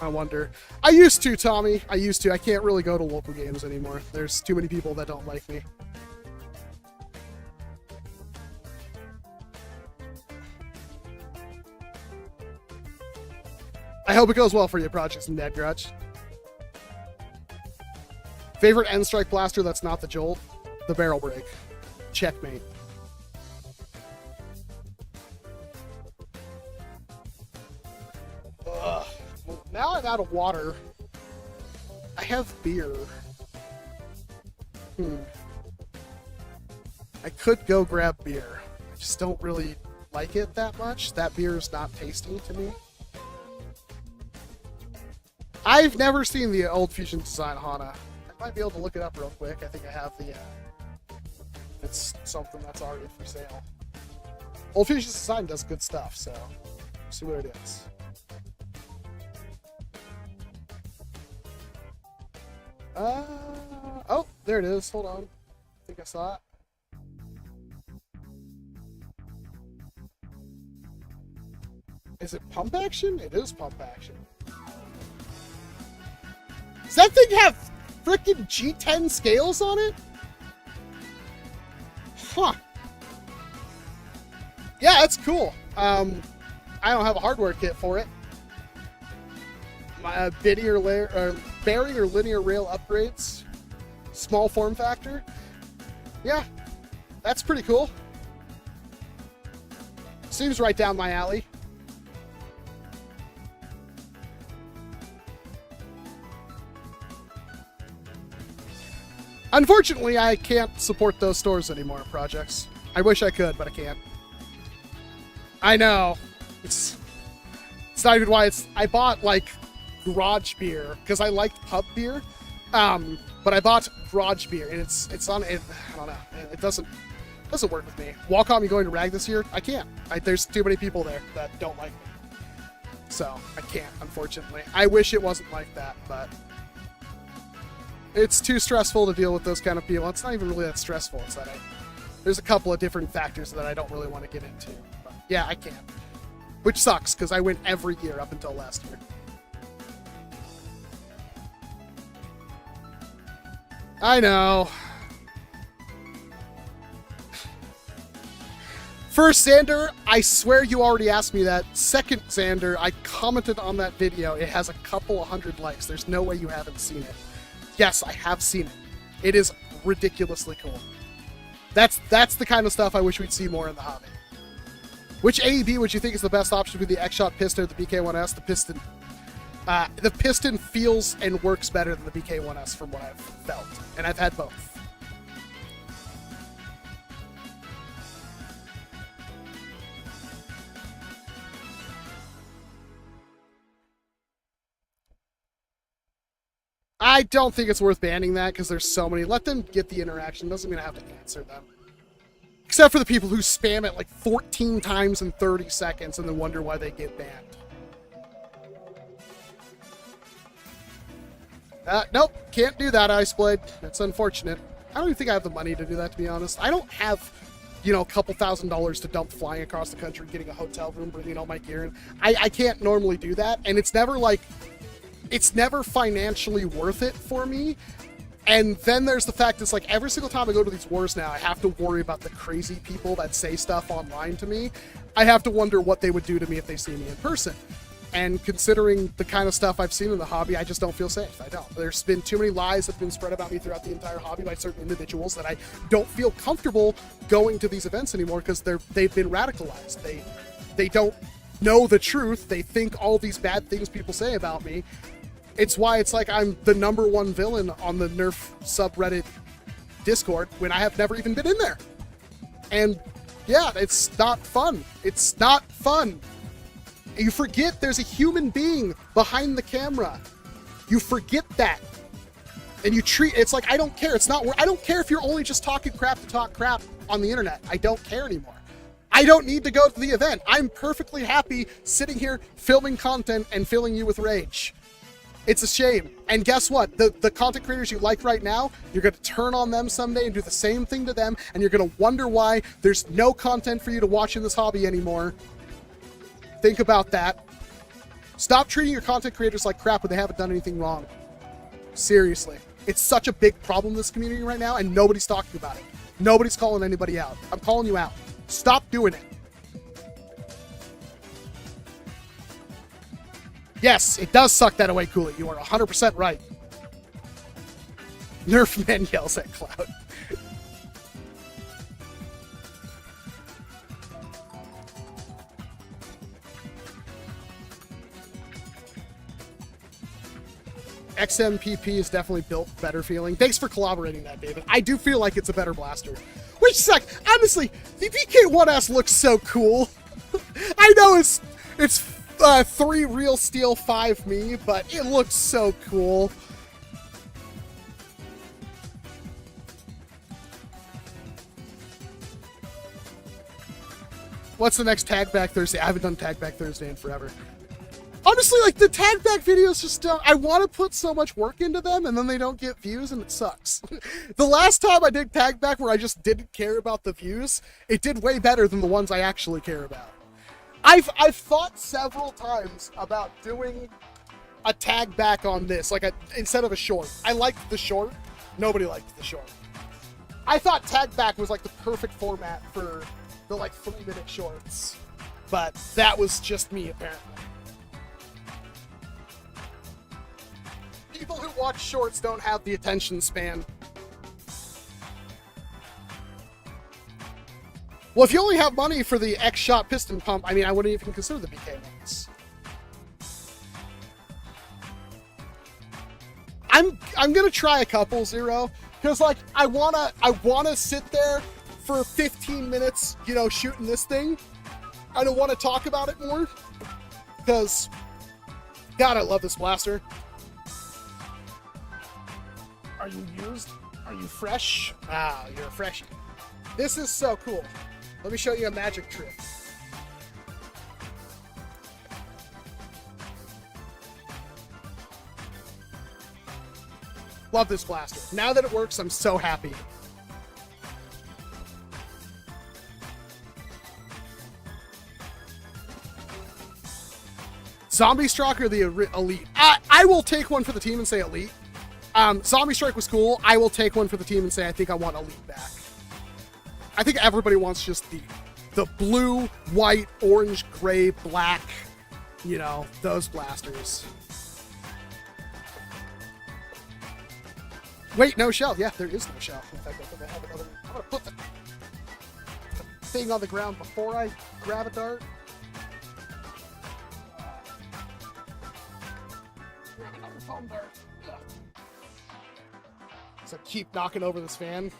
I wonder. I used to, Tommy. I used to. I can't really go to local games anymore. There's too many people that don't like me. I hope it goes well for your projects in Dad Garage. Favorite end strike blaster that's not the Jolt? The Barrel Break. Checkmate. Ugh. Well, now I'm out of water. I have beer. I could go grab beer. I just don't really like it that much. That beer is not tasty to me. I've never seen the old Fusion Design Hana. I might be able to look it up real quick. I think I have the... it's something that's already for sale. Old Fusion Design does good stuff, so... see what it is. Oh, there it is. Hold on. I think I saw it. Is it pump action? It is pump action. Does that thing have frickin' G10 scales on it? Huh. Yeah, that's cool. I don't have a hardware kit for it. My bearing or linear rail upgrades. Small form factor. Yeah, that's pretty cool. Seems right down my alley. Unfortunately, I can't support those stores anymore, projects. I wish I could, but I can't. I know. It's not even why I bought, like, garage beer, because I liked pub beer, but I bought garage beer, and it's on, I don't know, it doesn't work with me. Walcom, you going to Rag this year? I can't. There's too many people there that don't like me. So, I can't, unfortunately. I wish it wasn't like that, but... it's too stressful to deal with those kind of people. It's not even really that stressful. It's that there's a couple of different factors that I don't really want to get into. But yeah, I can't. Which sucks, because I win every year up until last year. I know. First, Xander, I swear you already asked me that. Second, Xander, I commented on that video. It has a couple of 100 likes. There's no way you haven't seen it. Yes, I have seen it. It is ridiculously cool. That's the kind of stuff I wish we'd see more in the hobby. Which AEB would you think is the best option with the XShot Piston or the BK1S? The Piston. The piston feels and works better than the BK1S from what I've felt, and I've had both. I don't think it's worth banning that because there's so many. Let them get the interaction. Doesn't mean I have to answer them. Except for the people who spam it like 14 times in 30 seconds and then wonder why they get banned. Nope, can't do that, Iceblade. That's unfortunate. I don't even think I have the money to do that, to be honest. I don't have, you know, a couple $1,000s to dump flying across the country, getting a hotel room, bringing all my gear in. I can't normally do that, and it's never like... It's never financially worth it for me. And then there's the fact it's like every single time I go to these wars now, I have to worry about the crazy people that say stuff online to me. I have to wonder what they would do to me if they see me in person. And considering the kind of stuff I've seen in the hobby, I just don't feel safe. I don't. There's been too many lies that have been spread about me throughout the entire hobby by certain individuals that I don't feel comfortable going to these events anymore because they've been radicalized. They don't know the truth. They think all these bad things people say about me. It's why it's like I'm the #1 villain on the Nerf subreddit Discord when I have never even been in there. And yeah, it's not fun. It's not fun. You forget there's a human being behind the camera. You forget that. And you treat, it's like, I don't care. It's not, I don't care if you're only just talking crap to talk crap on the internet. I don't care anymore. I don't need to go to the event. I'm perfectly happy sitting here filming content and filling you with rage. It's a shame. And guess what? The content creators you like right now, you're going to turn on them someday and do the same thing to them, and you're going to wonder why there's no content for you to watch in this hobby anymore. Think about that. Stop treating your content creators like crap when they haven't done anything wrong. Seriously. It's such a big problem in this community right now, and nobody's talking about it. Nobody's calling anybody out. I'm calling you out. Stop doing it. Yes, it does suck that away, Cooley. You are 100% right. Nerf Man yells at Cloud. XMPP is definitely built better feeling. Thanks for collaborating that, David. I do feel like it's a better blaster. Which is like, honestly, the BK1S looks so cool. I know it's 3 real steel, 5 me, but it looks so cool. What's the next Tag Back Thursday? I haven't done Tag Back Thursday in forever. Honestly, like, the Tag Back videos just don't... I want to put so much work into them, and then they don't get views, and it sucks. The last time I did Tag Back where I just didn't care about the views, it did way better than the ones I actually care about. I've thought several times about doing a Tag Back on this, like instead of a short. I liked the short. Nobody liked the short. I thought Tag Back was like the perfect format for the like 3-minute shorts, but that was just me apparently. People who watch shorts don't have the attention span. Well, if you only have money for the XShot piston pump, I mean, I wouldn't even consider the BK ones. I'm gonna try a couple, Zero, because like I wanna sit there for 15 minutes, you know, shooting this thing. I don't want to talk about it more because, God, I love this blaster. Are you used? Are you fresh? Ah, you're a freshie. This is so cool. Let me show you a magic trick. Love this blaster. Now that it works, I'm so happy. Zombie Strike or the Elite? I will take one for the team and say Elite. Zombie Strike was cool. I will take one for the team and say I think I want Elite back. I think everybody wants just the blue, white, orange, gray, black, you know, those blasters. Wait, no shell. Yeah, there is no shell. In fact, I think I have another. I'm gonna put the thing on the ground before I grab a dart. foam dart. So keep knocking over this fan,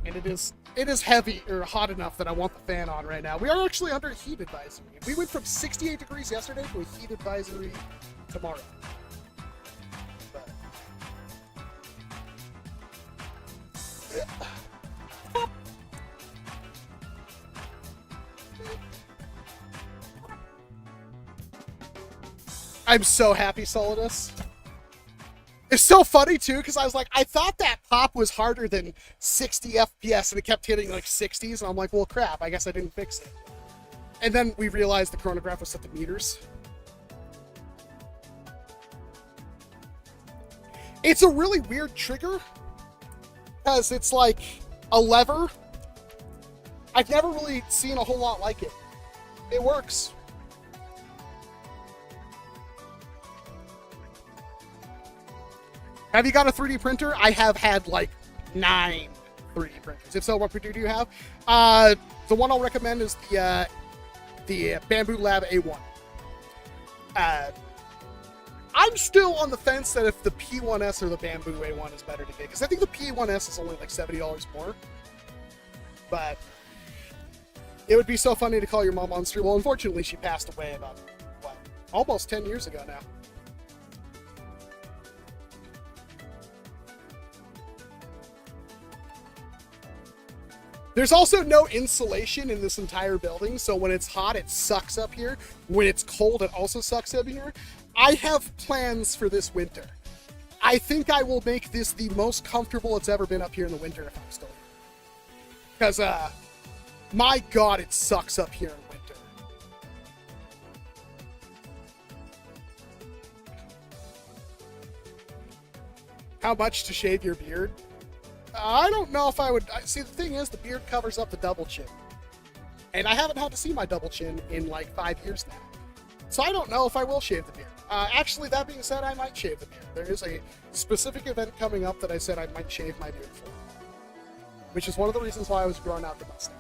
and it is heavy or hot enough that I want the fan on right now. We are actually under a heat advisory. We went from 68 degrees yesterday to a heat advisory tomorrow. But, I'm so happy, Solidus. It's so funny, too, because I was like, I thought that pop was harder than 60 FPS, and it kept hitting, like, 60s, and I'm like, well, crap, I guess I didn't fix it. And then we realized the chronograph was set to meters. It's a really weird trigger, because it's like a lever. I've never really seen a whole lot like it. It works. Have you got a 3D printer? I have had like 9 3D printers. If so, what printer do you have? The one I'll recommend is the Bamboo Lab A1. I'm still on the fence that if the P1S or the Bamboo A1 is better to get, because I think the P1S is only like $70 more. But it would be so funny to call your mom on stream. Well, unfortunately, she passed away about, what, almost 10 years ago now. There's also no insulation in this entire building, so when it's hot, it sucks up here. When it's cold, it also sucks up here. I have plans for this winter. I think I will make this the most comfortable it's ever been up here in the winter if I'm still here. Because, my God, it sucks up here in winter. How much to shave your beard? I don't know if I would. See, the thing is, the beard covers up the double chin. And I haven't had to see my double chin in like 5 years now. So I don't know if I will shave the beard. Actually, that being said, I might shave the beard. There is a specific event coming up that I said I might shave my beard for. Which is one of the reasons why I was growing out the mustache.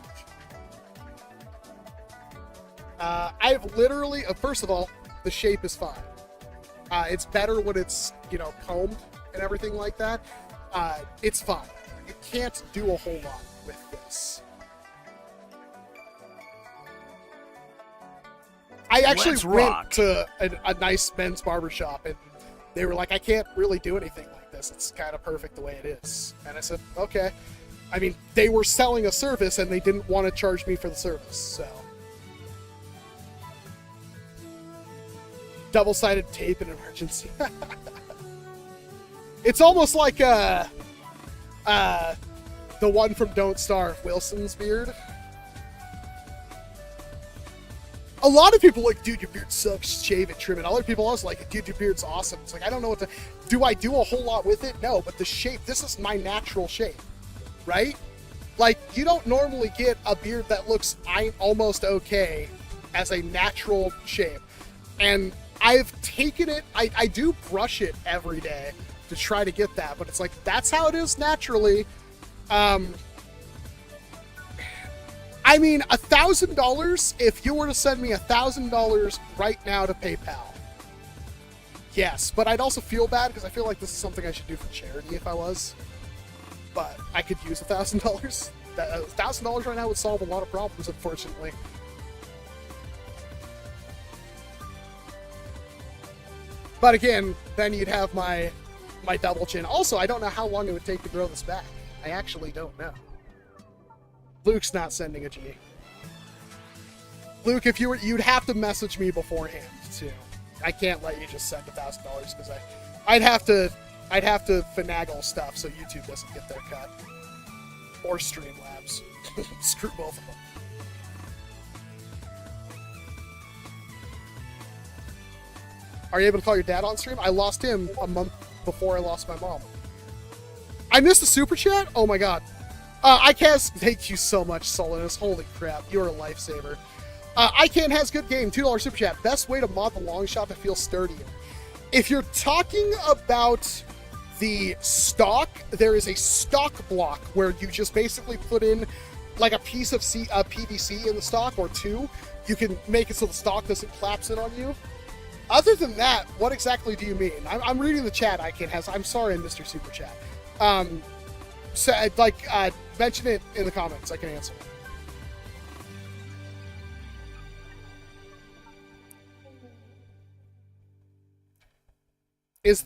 I've literally, first of all, the shape is fine. It's better when it's, you know, combed and everything like that. It's fine. You can't do a whole lot with this. I actually went to a nice men's barbershop, and they were like, I can't really do anything like this. It's kind of perfect the way it is. And I said, okay. I mean, they were selling a service, and they didn't want to charge me for the service, so. Double-sided tape in emergency. It's almost like the one from Don't Starve, Wilson's beard. A lot of people like, dude, your beard sucks, shave it, trim it. Other people also like, dude, your beard's awesome. It's like, I don't know what to... Do I do a whole lot with it? No, but the shape, this is my natural shape, right? Like, you don't normally get a beard that looks almost okay as a natural shape. And I've taken it, I do brush it every day to try to get that, but it's like, that's how it is naturally. I mean, $1,000, if you were to send me $1,000 right now to PayPal, yes, but I'd also feel bad because I feel like this is something I should do for charity if I was, but I could use $1,000. $1,000 right now would solve a lot of problems, unfortunately. But again, then you'd have my double chin. Also, I don't know how long it would take to grow this back. I actually don't know. Luke's not sending a G. Luke, if you were, you'd have to message me beforehand too. I can't let you just send $1,000 because I'd have to finagle stuff so YouTube doesn't get their cut. Or Streamlabs. Screw both of them. Are you able to call your dad on stream? I lost him a month before I lost my mom. I missed a super chat? Oh my god. ICAS, thank you so much, Solinus. Holy crap, you're a lifesaver. ICAN has good game, $2 super chat. Best way to mod the Longshot to feel sturdier. If you're talking about the stock, there is a stock block where you just basically put in like a piece of PVC in the stock or two. You can make it so the stock doesn't collapse in on you. Other than that, what exactly do you mean? I'm reading the chat. I'm sorry, Mr. Super Chat. So, mention it in the comments. I can answer. Is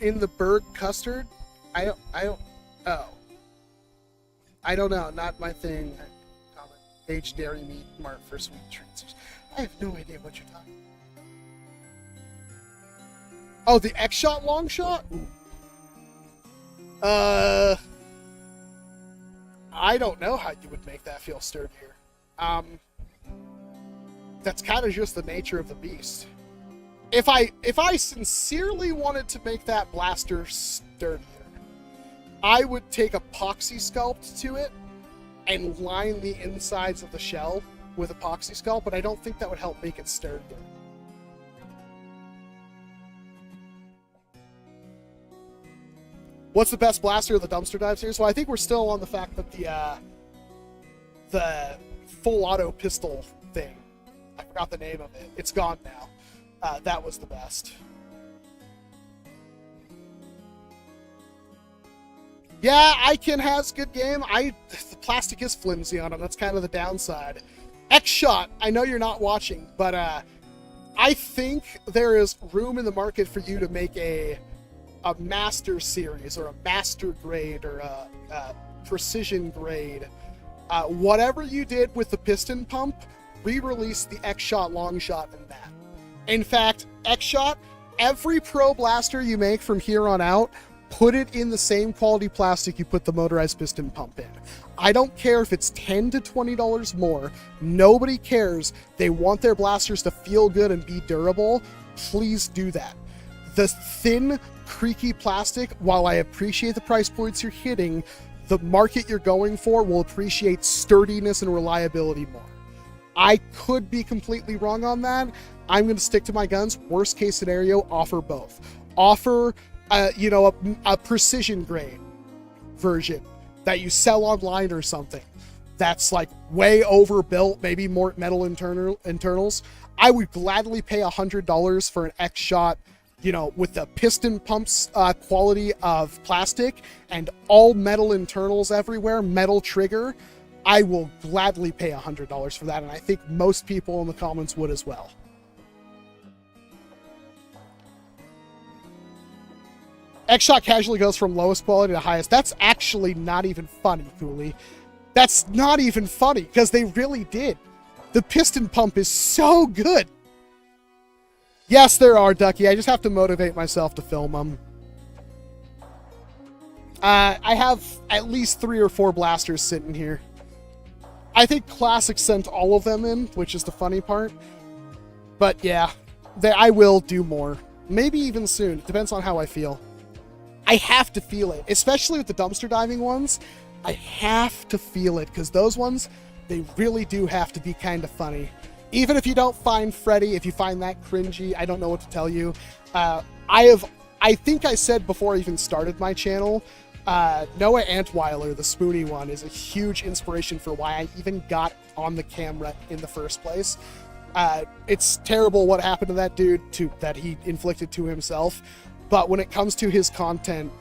in the Berg custard? I don't. Oh. I don't know. Not my thing. Comment. Aged dairy meat mark for sweet treats. I have no idea what you're talking about. Oh, the XShot Longshot? I don't know how you would make that feel sturdier. That's kind of just the nature of the beast. If I sincerely wanted to make that blaster sturdier, I would take epoxy sculpt to it and line the insides of the shell with epoxy sculpt, but I don't think that would help make it sturdier. What's the best blaster of the dumpster dive series? Well, I think we're still on the fact that the full auto pistol thing, I forgot the name of it. It's gone now. That was the best. Yeah, Iken has good game. The plastic is flimsy on him. That's kind of the downside. XShot, I know you're not watching, but I think there is room in the market for you to make a master series or a master grade or a precision grade. Whatever you did with the piston pump, re-release the XShot Longshot in that. In fact, XShot, every pro blaster you make from here on out, put it in the same quality plastic you put the motorized piston pump in. I don't care if it's $10 to $20 more. Nobody cares. They want their blasters to feel good and be durable. Please do that. The thin, creaky plastic, while I appreciate the price points you're hitting, the market you're going for will appreciate sturdiness and reliability more. I could be completely wrong on that. I'm going to stick to my guns. Worst case scenario, offer both. Offer a precision grade version that you sell online or something that's like way overbuilt, maybe more metal internals. I would gladly pay $100 for an XShot, with the piston pumps quality of plastic and all metal internals everywhere, metal trigger. I will gladly pay $100 for that, and I think most people in the comments would as well. XShot casually goes from lowest quality to highest. That's actually not even funny, Cooley. That's not even funny, because they really did. The piston pump is so good. Yes, there are, Ducky. I just have to motivate myself to film them. I have at least 3 or 4 blasters sitting here. I think Classic sent all of them in, which is the funny part. But yeah, I will do more. Maybe even soon. It depends on how I feel. I have to feel it, especially with the dumpster diving ones. I have to feel it, because those ones, they really do have to be kind of funny. Even if you don't find Freddy, if you find that cringy, I don't know what to tell you. I think I said before I even started my channel, Noah Antweiler, the Spoony one, is a huge inspiration for why I even got on the camera in the first place. It's terrible what happened to that dude, that he inflicted to himself. But when it comes to his content,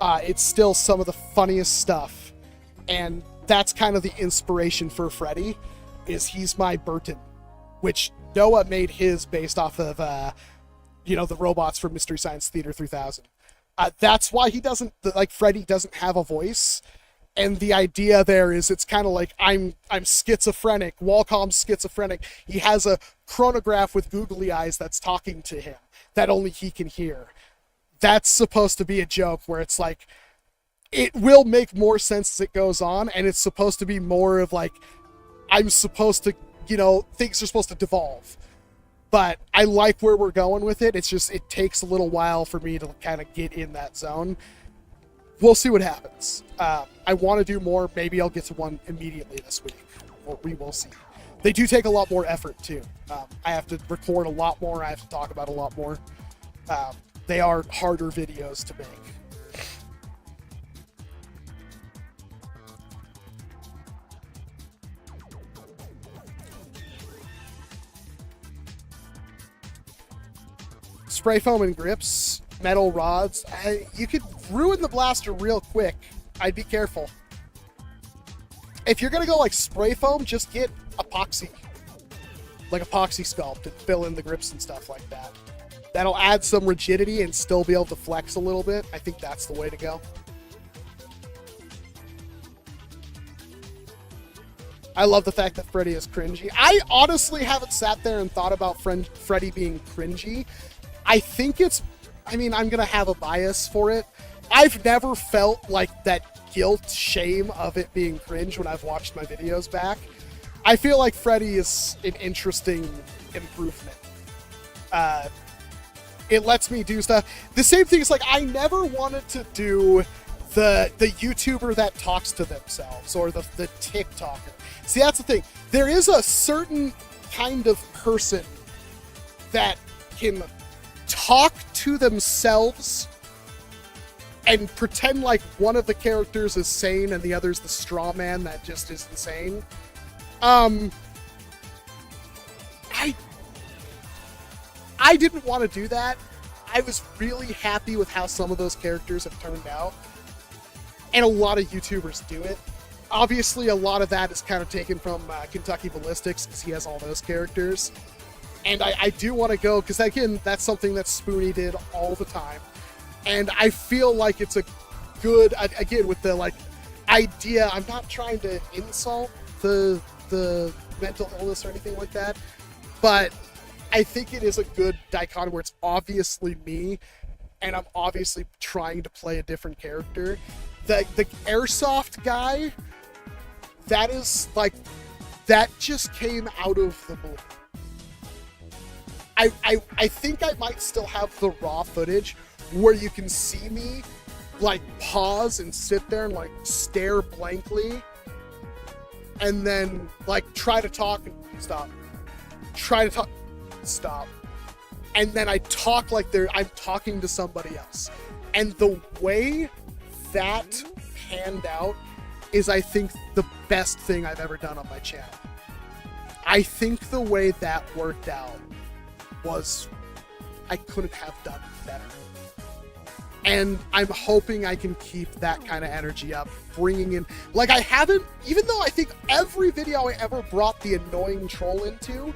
it's still some of the funniest stuff. And that's kind of the inspiration for Freddy, is he's my Burton, which Noah made his based off of, the robots from Mystery Science Theater 3000. That's why he doesn't, Freddy doesn't have a voice. And the idea there is it's kind of like I'm schizophrenic, Walcom's schizophrenic. He has a chronograph with googly eyes that's talking to him that only he can hear. That's supposed to be a joke where it's like, it will make more sense as it goes on, and it's supposed to be more of like, I'm supposed to, things are supposed to devolve. But I like where we're going with it. It's just, it takes a little while for me to kind of get in that zone. We'll see what happens. I want to do more. Maybe I'll get to one immediately this week. We will see. They do take a lot more effort, too. I have to record a lot more. I have to talk about a lot more. They are harder videos to make. spray foam and grips, metal rods. You could ruin the blaster real quick. I'd be careful. If you're gonna go like spray foam, just get epoxy. Like epoxy sculpt and fill in the grips and stuff like that. That'll add some rigidity and still be able to flex a little bit. I think that's the way to go. I love the fact that Freddy is cringy. I honestly haven't sat there and thought about Freddy being cringy. I think it's, I mean, I'm going to have a bias for it. I've never felt like that guilt, shame of it being cringe when I've watched my videos back. I feel like Freddy is an interesting improvement. It lets me do stuff. The same thing is like, I never wanted to do the YouTuber that talks to themselves or the TikToker. See, that's the thing. There is a certain kind of person that can talk to themselves and pretend like one of the characters is sane and the other's the straw man that just is insane. I didn't want to do that. I was really happy with how some of those characters have turned out. And a lot of YouTubers do it. Obviously, a lot of that is kind of taken from Kentucky Ballistics, because he has all those characters. And I do want to go, because again, that's something that Spoonie did all the time. And I feel like it's a good, again, with the like idea, I'm not trying to insult the mental illness or anything like that, but I think it is a good dichotomy where it's obviously me, and I'm obviously trying to play a different character. The Airsoft guy, that is like, that just came out of the blue. I think I might still have the raw footage where you can see me like pause and sit there and like stare blankly and then like try to talk and stop. Try to talk, stop. And then I talk like I'm talking to somebody else. And the way that panned out is, I think, the best thing I've ever done on my channel. I think the way that worked out was, I couldn't have done better. And I'm hoping I can keep that kind of energy up, bringing in, like, I haven't, even though I think every video I ever brought the annoying troll into,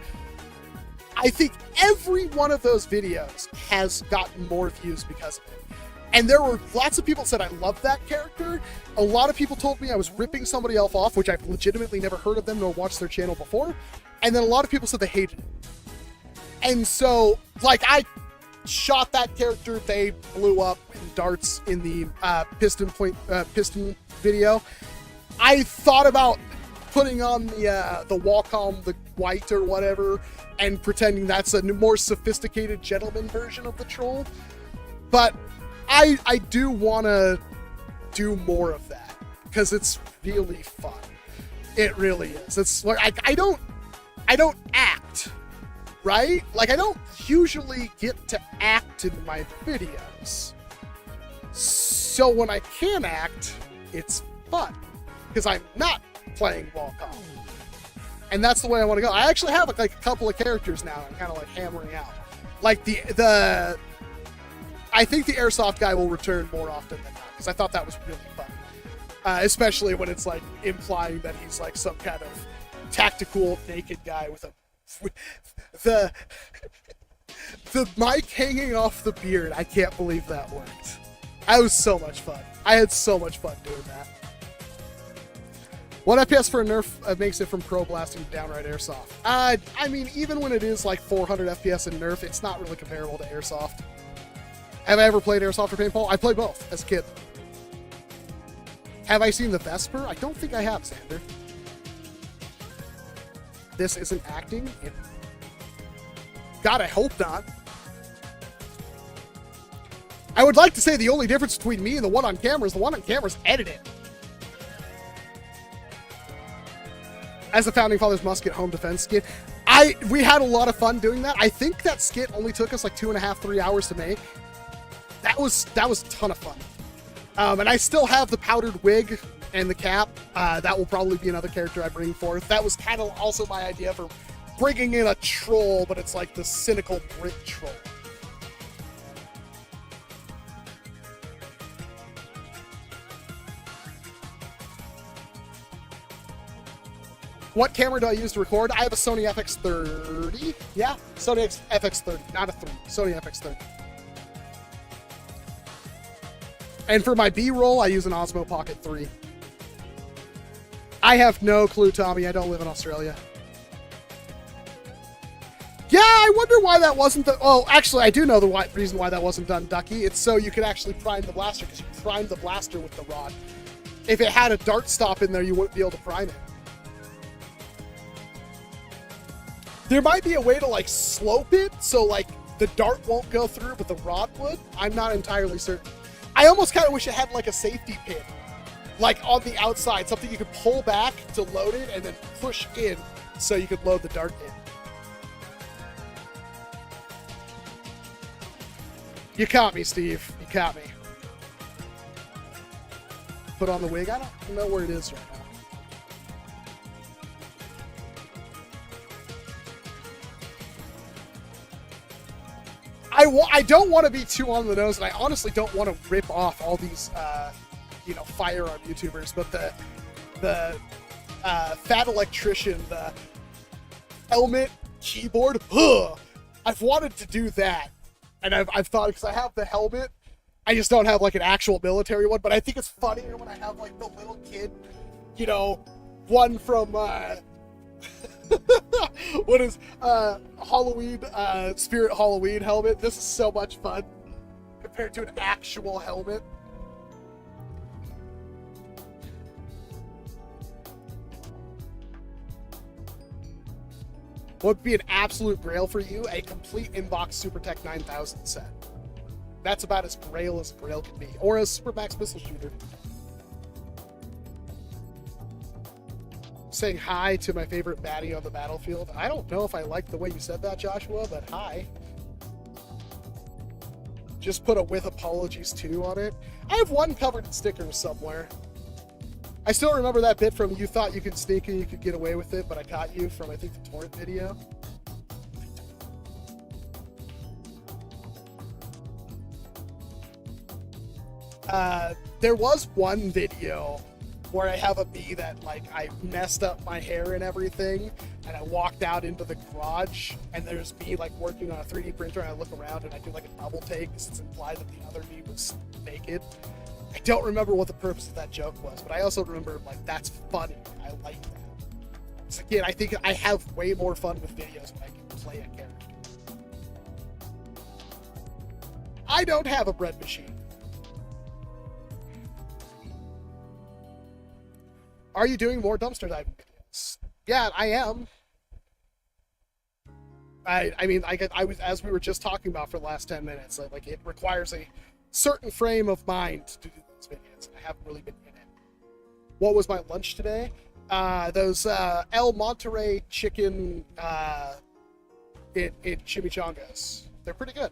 I think every one of those videos has gotten more views because of it. And there were lots of people that said, I love that character. A lot of people told me I was ripping somebody else off, which I've legitimately never heard of them nor watched their channel before. And then a lot of people said they hated it. And so, like, I shot that character, they blew up in darts in the piston video. I thought about putting on the Walcom, the white or whatever, and pretending that's a more sophisticated gentleman version of the troll. But I do want to do more of that, because it's really fun. It really is. It's like, I don't act, right? Like, I don't usually get to act in my videos. So when I can act, it's fun, because I'm not playing Walcom. And that's the way I want to go. I actually have like a couple of characters now I'm kind of like hammering out. Like I think the Airsoft guy will return more often than not, because I thought that was really fun. Especially when it's like implying that he's like some kind of tactical naked guy with the mic hanging off the beard. I can't believe that worked. That was so much fun. I had so much fun doing that. What FPS for a Nerf makes it from pro blasting to downright Airsoft? I mean, even when it is like 400 FPS in Nerf, it's not really comparable to Airsoft. Have I ever played Airsoft or Paintball? I played both as a kid. Have I seen the Vesper? I don't think I have, Xander. This isn't acting? God, I hope not. I would like to say the only difference between me and the one on camera is the one on camera is edited. As the Founding Fathers Musket home defense skit, we had a lot of fun doing that. I think that skit only took us like 2.5, 3 hours to make. That was a ton of fun. And I still have the powdered wig and the cap. That will probably be another character I bring forth. That was kind of also my idea for bringing in a troll, but it's like the cynical Brit troll. What camera do I use to record? I have a Sony FX30. Yeah, Sony FX30, not a 3. Sony FX30. And for my B-roll, I use an Osmo Pocket 3. I have no clue, Tommy. I don't live in Australia. Yeah, I wonder why that wasn't the... Oh, actually, I do know the reason why that wasn't done, Ducky. It's so you could actually prime the blaster, because you prime the blaster with the rod. If it had a dart stop in there, you wouldn't be able to prime it. There might be a way to, like, slope it, so, like, the dart won't go through, but the rod would. I'm not entirely certain. I almost kind of wish it had, like, a safety pin. Like, on the outside, something you could pull back to load it, and then push in, so you could load the dart in. You caught me, Steve. You caught me. Put on the wig. I don't know where it is right now. I don't want to be too on the nose, and I honestly don't want to rip off all these, you know, firearm YouTubers, but the Fat Electrician, the helmet, keyboard, I've wanted to do that. And I've thought, because I have the helmet, I just don't have, like, an actual military one, but I think it's funnier when I have, like, the little kid, you know, one from, what is, Halloween, Spirit Halloween helmet. This is so much fun compared to an actual helmet. What would be an absolute grail for you? A complete inbox SuperTech 9000 set. That's about as grail as grail can be. Or a Supermax missile shooter. Saying hi to my favorite baddie on the battlefield. I don't know if I like the way you said that, Joshua, but hi. Just put a with apologies too on it. I have one covered in stickers somewhere. I still remember that bit from you thought you could sneak and you could get away with it, but I caught you from, I think, the torrent video. There was one video where I have a me that, like, I messed up my hair and everything, and I walked out into the garage, and there's me, like, working on a 3D printer, and I look around and I do, like, a double take, because it's implied that the other me was naked. I don't remember what the purpose of that joke was, but I also remember, like, that's funny. I like that. So again, I think I have way more fun with videos when I can play a character. I don't have a bread machine. Are you doing more dumpster diving videos? Yeah, I am. I mean, I was, as we were just talking about for the last 10 minutes, like, it requires a certain frame of mind to do these videos. I haven't really been in it. What was my lunch today? Those El Monterey chicken in chimichangas. They're pretty good.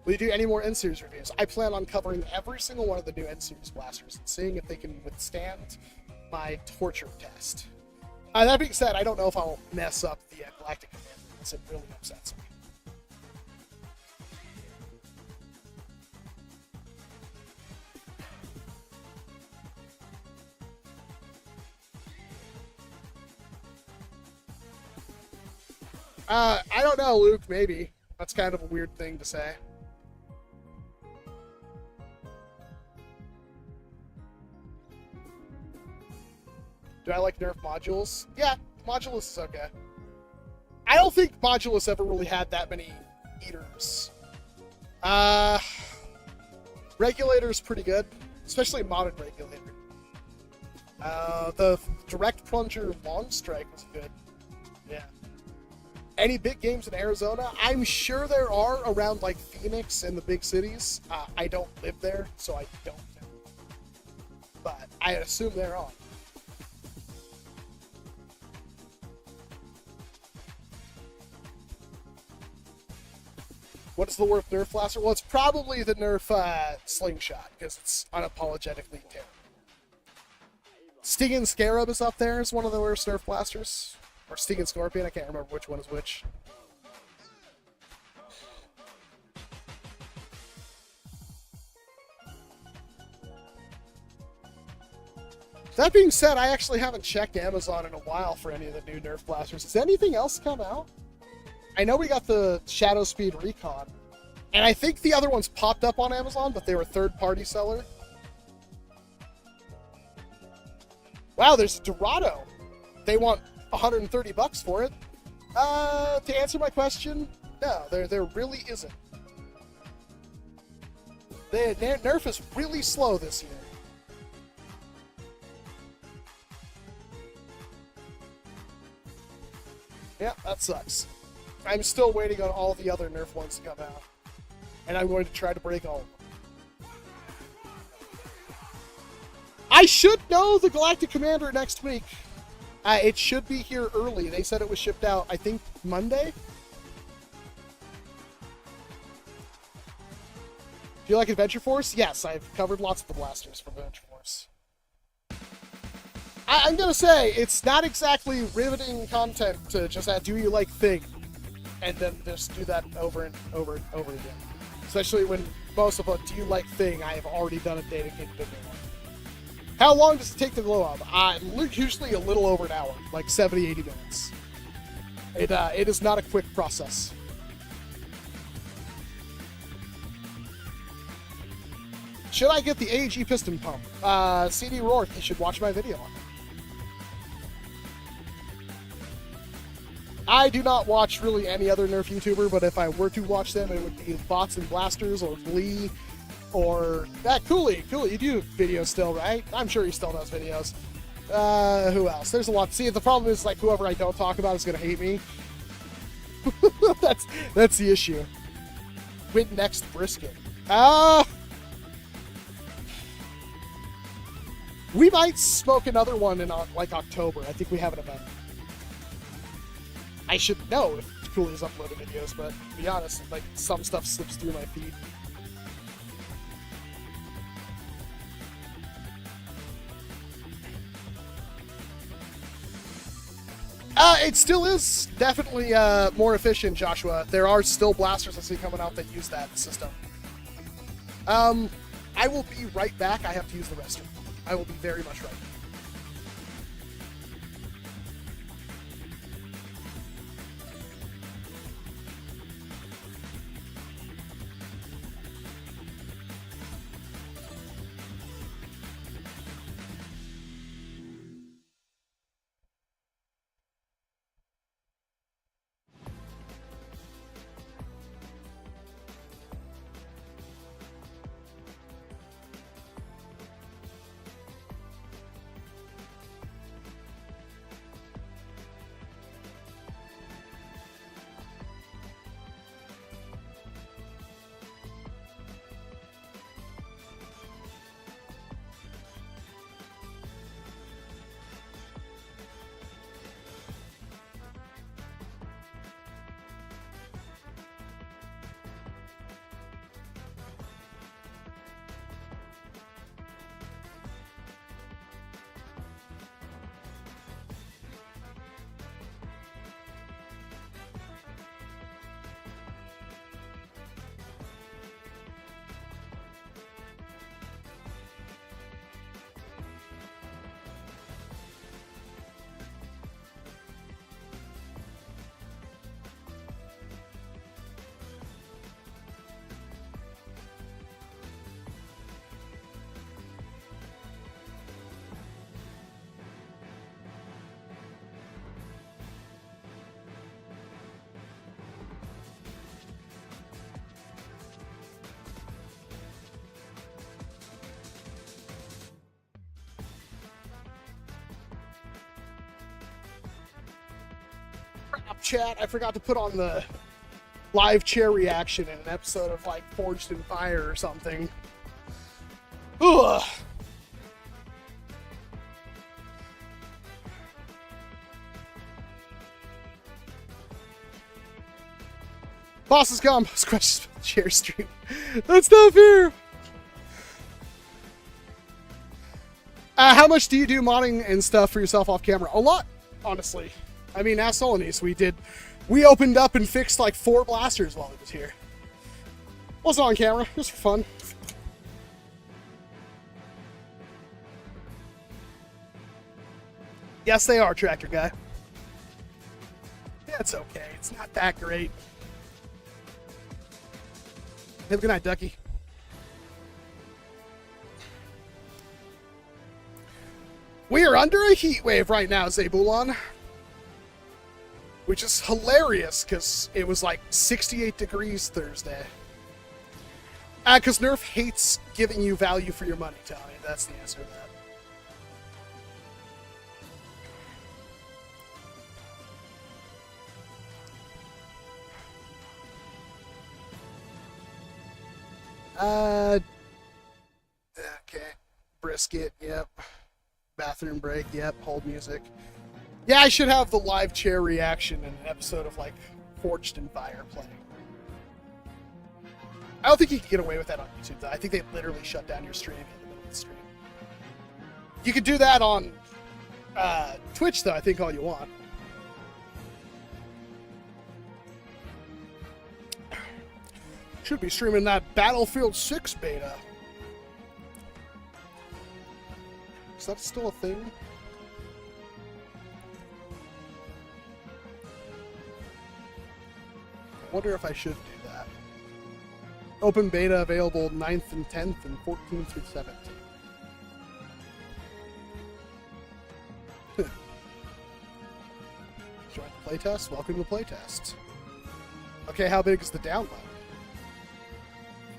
Will you do any more N-Series reviews? I plan on covering every single one of the new N-Series blasters and seeing if they can withstand my torture test. That being said, I don't know if I'll mess up the Galactic Commandments. It really upsets me. I don't know, Luke, maybe. That's kind of a weird thing to say. Do I like Nerf modules? Yeah, Modulus is okay. I don't think Modulus ever really had that many eaters. Regulator's pretty good, especially modded regulator. The direct plunger long strike was good. Yeah. Any big games in Arizona? I'm sure there are around, like, Phoenix and the big cities. I don't live there, so I don't know. But I assume there are. What is the worst Nerf blaster? Well, it's probably the Nerf Slingshot, because it's unapologetically terrible. Sting and Scarab is up there as one of the worst Nerf blasters. Or Sting and Scorpion, I can't remember which one is which. That being said, I actually haven't checked Amazon in a while for any of the new Nerf blasters. Has anything else come out? I know we got the Shadow Speed Recon, and I think the other ones popped up on Amazon, but they were third-party seller. Wow, there's a Dorado. They want $130 for it. To answer my question, no, there really isn't. Nerf is really slow this year. Yeah, that sucks. I'm still waiting on all the other Nerf ones to come out. And I'm going to try to break all of them. I should know the Galactic Commander next week. It should be here early. They said it was shipped out, I think, Monday? Do you like Adventure Force? Yes, I've covered lots of the blasters from Adventure Force. I'm gonna say, it's not exactly riveting content to just add, do you like Thing? And then just do that over and over and over again. Especially when most of what do you like Thing, I have already done a dedicated video on. How long does it take to glow up? Usually a little over an hour, like 70, 80 minutes. It is not a quick process. Should I get the AEG piston pump? CD Rourke, you should watch my video on it. I do not watch really any other Nerf YouTuber, but if I were to watch them, it would be Bots and Blasters or Glee or that Cooley. Cooley, you do videos still, right? I'm sure he still does videos. Who else? There's a lot. See, the problem is like whoever I don't talk about is gonna hate me. that's the issue. Win next brisket. We might smoke another one in like October. I think we have an event. I should know if Cooley's uploaded videos, but to be honest, like some stuff slips through my feed. It still is definitely more efficient, Joshua. There are still blasters I see coming out that use that system. I will be right back. I have to use the restroom. I will be very much right back. Chat, I forgot to put on the live chair reaction in an episode of like Forged in Fire or something. Ugh. Boss has come. Scratch chair stream. That's not fair. How much do you do modding and stuff for yourself off camera? A lot, honestly. I mean, ask Solanese. We opened up and fixed like 4 blasters while he was here. Wasn't on camera, just for fun. Yes, they are, Tractor Guy. Yeah, it's okay. It's not that great. Have a good night, Ducky. We are under a heat wave right now, Zabulon. Which is hilarious, because it was like 68 degrees Thursday. Because Nerf hates giving you value for your money, Tommy. That's the answer to that. Okay. Brisket, yep. Bathroom break, yep. Hold music. Yeah, I should have the live chair reaction in an episode of, like, Forged in Fire playing. I don't think you can get away with that on YouTube, though. I think they literally shut down your stream in the middle of the stream. You could do that on Twitch, though, I think, all you want. Should be streaming that Battlefield 6 beta. Is that still a thing? I wonder if I should do that. Open beta available 9th and 10th and 14th through 17th. Join the playtest? Welcome to the playtest. Okay, how big is the download?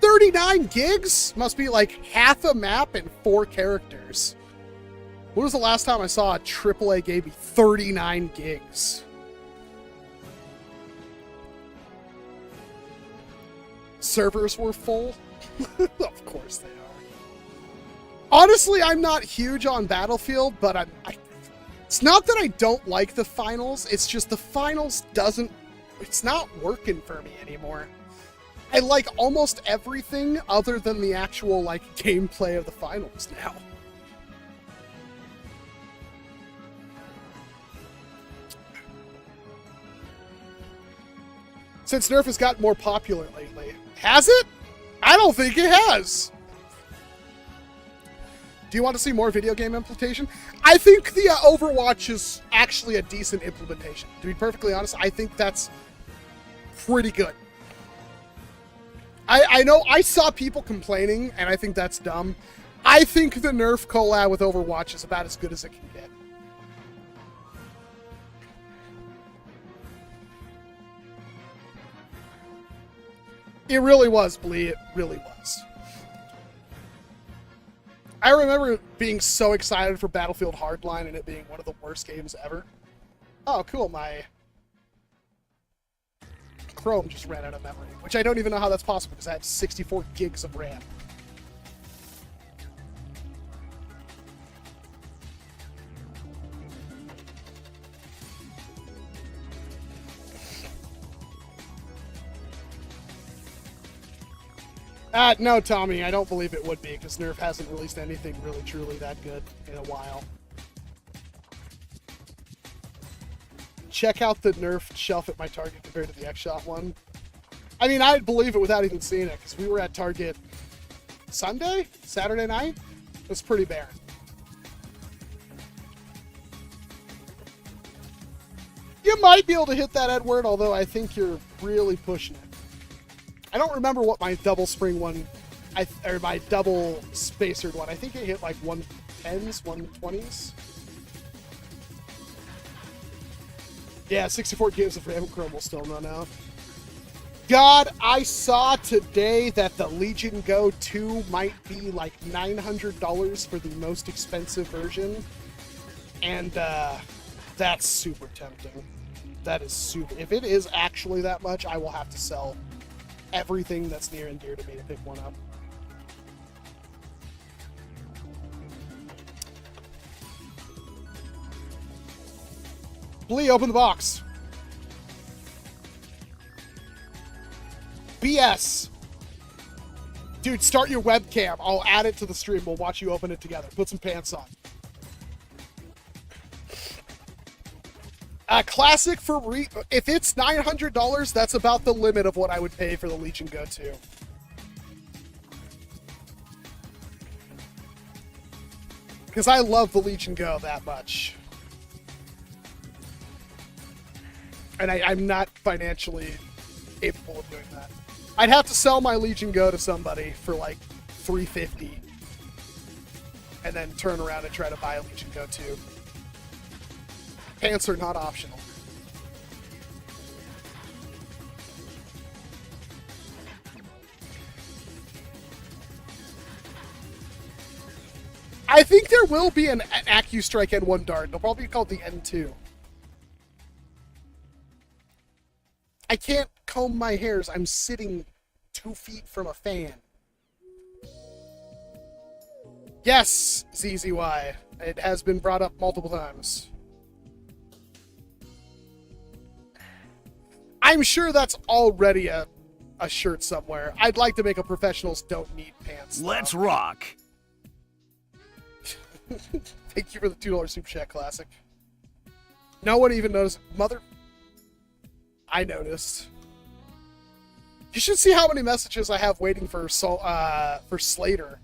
39 gigs? Must be like half a map and 4 characters. When was the last time I saw a AAA game be 39 gigs? Servers were full? Of course they are. Honestly, I'm not huge on Battlefield, but it's not that I don't like the finals, it's just the finals it's not working for me anymore. I like almost everything other than the actual, like, gameplay of the finals now. Since Nerf has gotten more popular lately. Has it? I don't think it has. Do you want to see more video game implementation? I think the Overwatch is actually a decent implementation. To be perfectly honest, I think that's pretty good. I know I saw people complaining, and I think that's dumb. I think the Nerf collab with Overwatch is about as good as it can get. It really was, Blee. It really was. I remember being so excited for Battlefield Hardline and it being one of the worst games ever. Oh, cool. My Chrome just ran out of memory, which I don't even know how that's possible because I have 64 gigs of RAM. No, Tommy, I don't believe it would be, because Nerf hasn't released anything really truly that good in a while. Check out the Nerf shelf at my Target compared to the XShot one. I mean, I'd believe it without even seeing it, because we were at Target Saturday night? It was pretty barren. You might be able to hit that, Edward, although I think you're really pushing it. I don't remember what my double spring one, or my double spacered one. I think it hit like 110s, 120s. Yeah, 64 gigs of RAM Chrome will still run out. God, I saw today that the Legion Go 2 might be like $900 for the most expensive version. And that's super tempting. That is super. If it is actually that much, I will have to sell everything that's near and dear to me to pick one up. Blee, open the box. BS. Dude, start your webcam. I'll add it to the stream. We'll watch you open it together. Put some pants on. Classic for if it's $900, that's about the limit of what I would pay for the Legion Go 2. Because I love the Legion Go that much. And I'm not financially capable of doing that. I'd have to sell my Legion Go to somebody for like $350 and then turn around and try to buy a Legion Go 2. Pants are not optional. I think there will be an AccuStrike N1 dart. It'll probably be called the N2. I can't comb my hairs. I'm sitting 2 feet from a fan. Yes, ZZY. It has been brought up multiple times. I'm sure that's already a shirt somewhere. I'd like to make a professionals don't need pants. Let's rock. Thank you for the $2 Super Chat Classic. No one even noticed. Mother... I noticed. You should see how many messages I have waiting for Slater.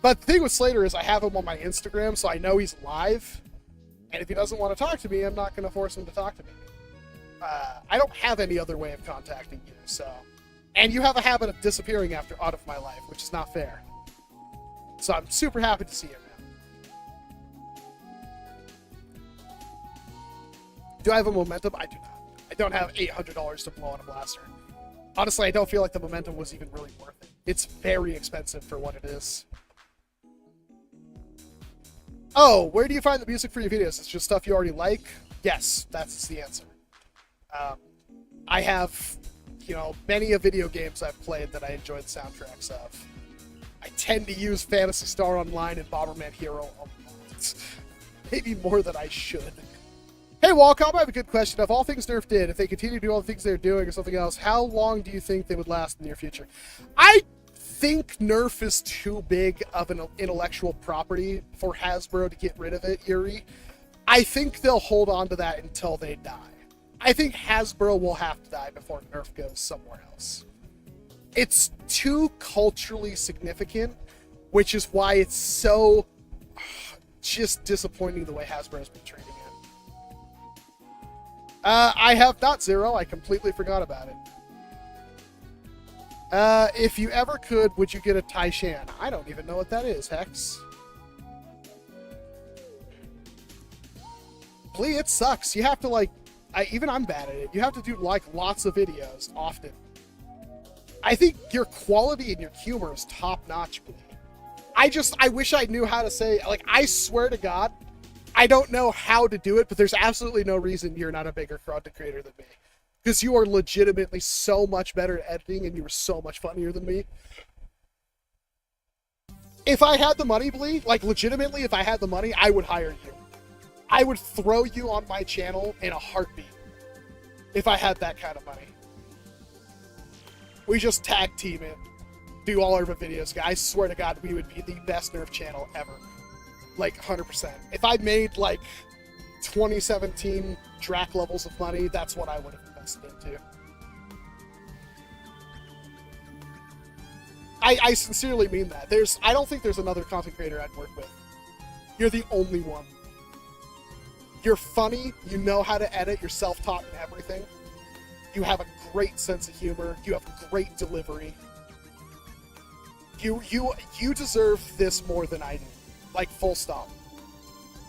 But the thing with Slater is I have him on my Instagram, so I know he's live. And if he doesn't want to talk to me, I'm not going to force him to talk to me. I don't have any other way of contacting you, so... And you have a habit of disappearing out of my life, which is not fair. So I'm super happy to see you, man. Do I have a momentum? I do not. I don't have $800 to blow on a blaster. Honestly, I don't feel like the momentum was even really worth it. It's very expensive for what it is. Oh, where do you find the music for your videos? It's just stuff you already like? Yes, that's the answer. I have, many of video games I've played that I enjoy the soundtracks of. I tend to use Phantasy Star Online and Bomberman Hero a lot. Maybe more than I should. Hey, Walcom, I have a good question. Of all things Nerf did, if they continue to do all the things they're doing or something else, how long do you think they would last in the near future? I think Nerf is too big of an intellectual property for Hasbro to get rid of it, Yuri. I think they'll hold on to that until they die. I think Hasbro will have to die before Nerf goes somewhere else. It's too culturally significant, which is why it's so just disappointing the way Hasbro's been treating it. I have not Zero. I completely forgot about it. If you ever could, would you get a Tai Shan? I don't even know what that is, Hex. Lee, it sucks. You have to, even I'm bad at it. You have to do, lots of videos, often. I think your quality and your humor is top-notch, Lee. I wish I knew how to say, I swear to God, I don't know how to do it, but there's absolutely no reason you're not a bigger content creator than me. Because you are legitimately so much better at editing, and you are so much funnier than me. If I had the money, Blee, legitimately, if I had the money, I would hire you. I would throw you on my channel in a heartbeat. If I had that kind of money. We just tag team it. Do all our videos, guys. I swear to God, we would be the best Nerf channel ever. 100%. If I made 2017 Drac levels of money, that's what I would have invested into. I sincerely mean that. I don't think there's another content creator I'd work with. You're the only one. You're funny, you know how to edit, you're self-taught in everything. You have a great sense of humor, you have great delivery. You deserve this more than I do. Full stop.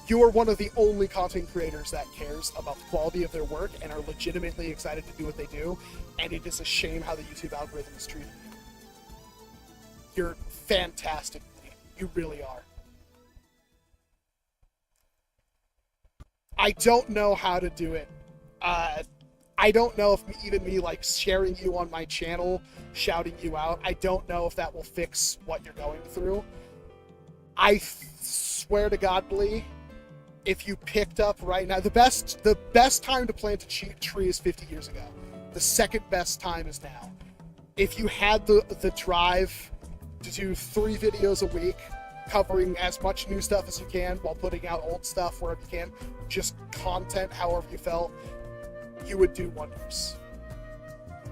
You are one of the only content creators that cares about the quality of their work and are legitimately excited to do what they do, and it is a shame how the YouTube algorithm is treating you. You're fantastic. You really are. I don't know how to do it. I don't know if even me sharing you on my channel, shouting you out, I don't know if that will fix what you're going through. I swear to God, Blee, if you picked up right now, the best time to plant a tree is 50 years ago. The second best time is now. If you had the drive to do 3 videos a week, covering as much new stuff as you can while putting out old stuff wherever you can, just content however you felt, you would do wonders.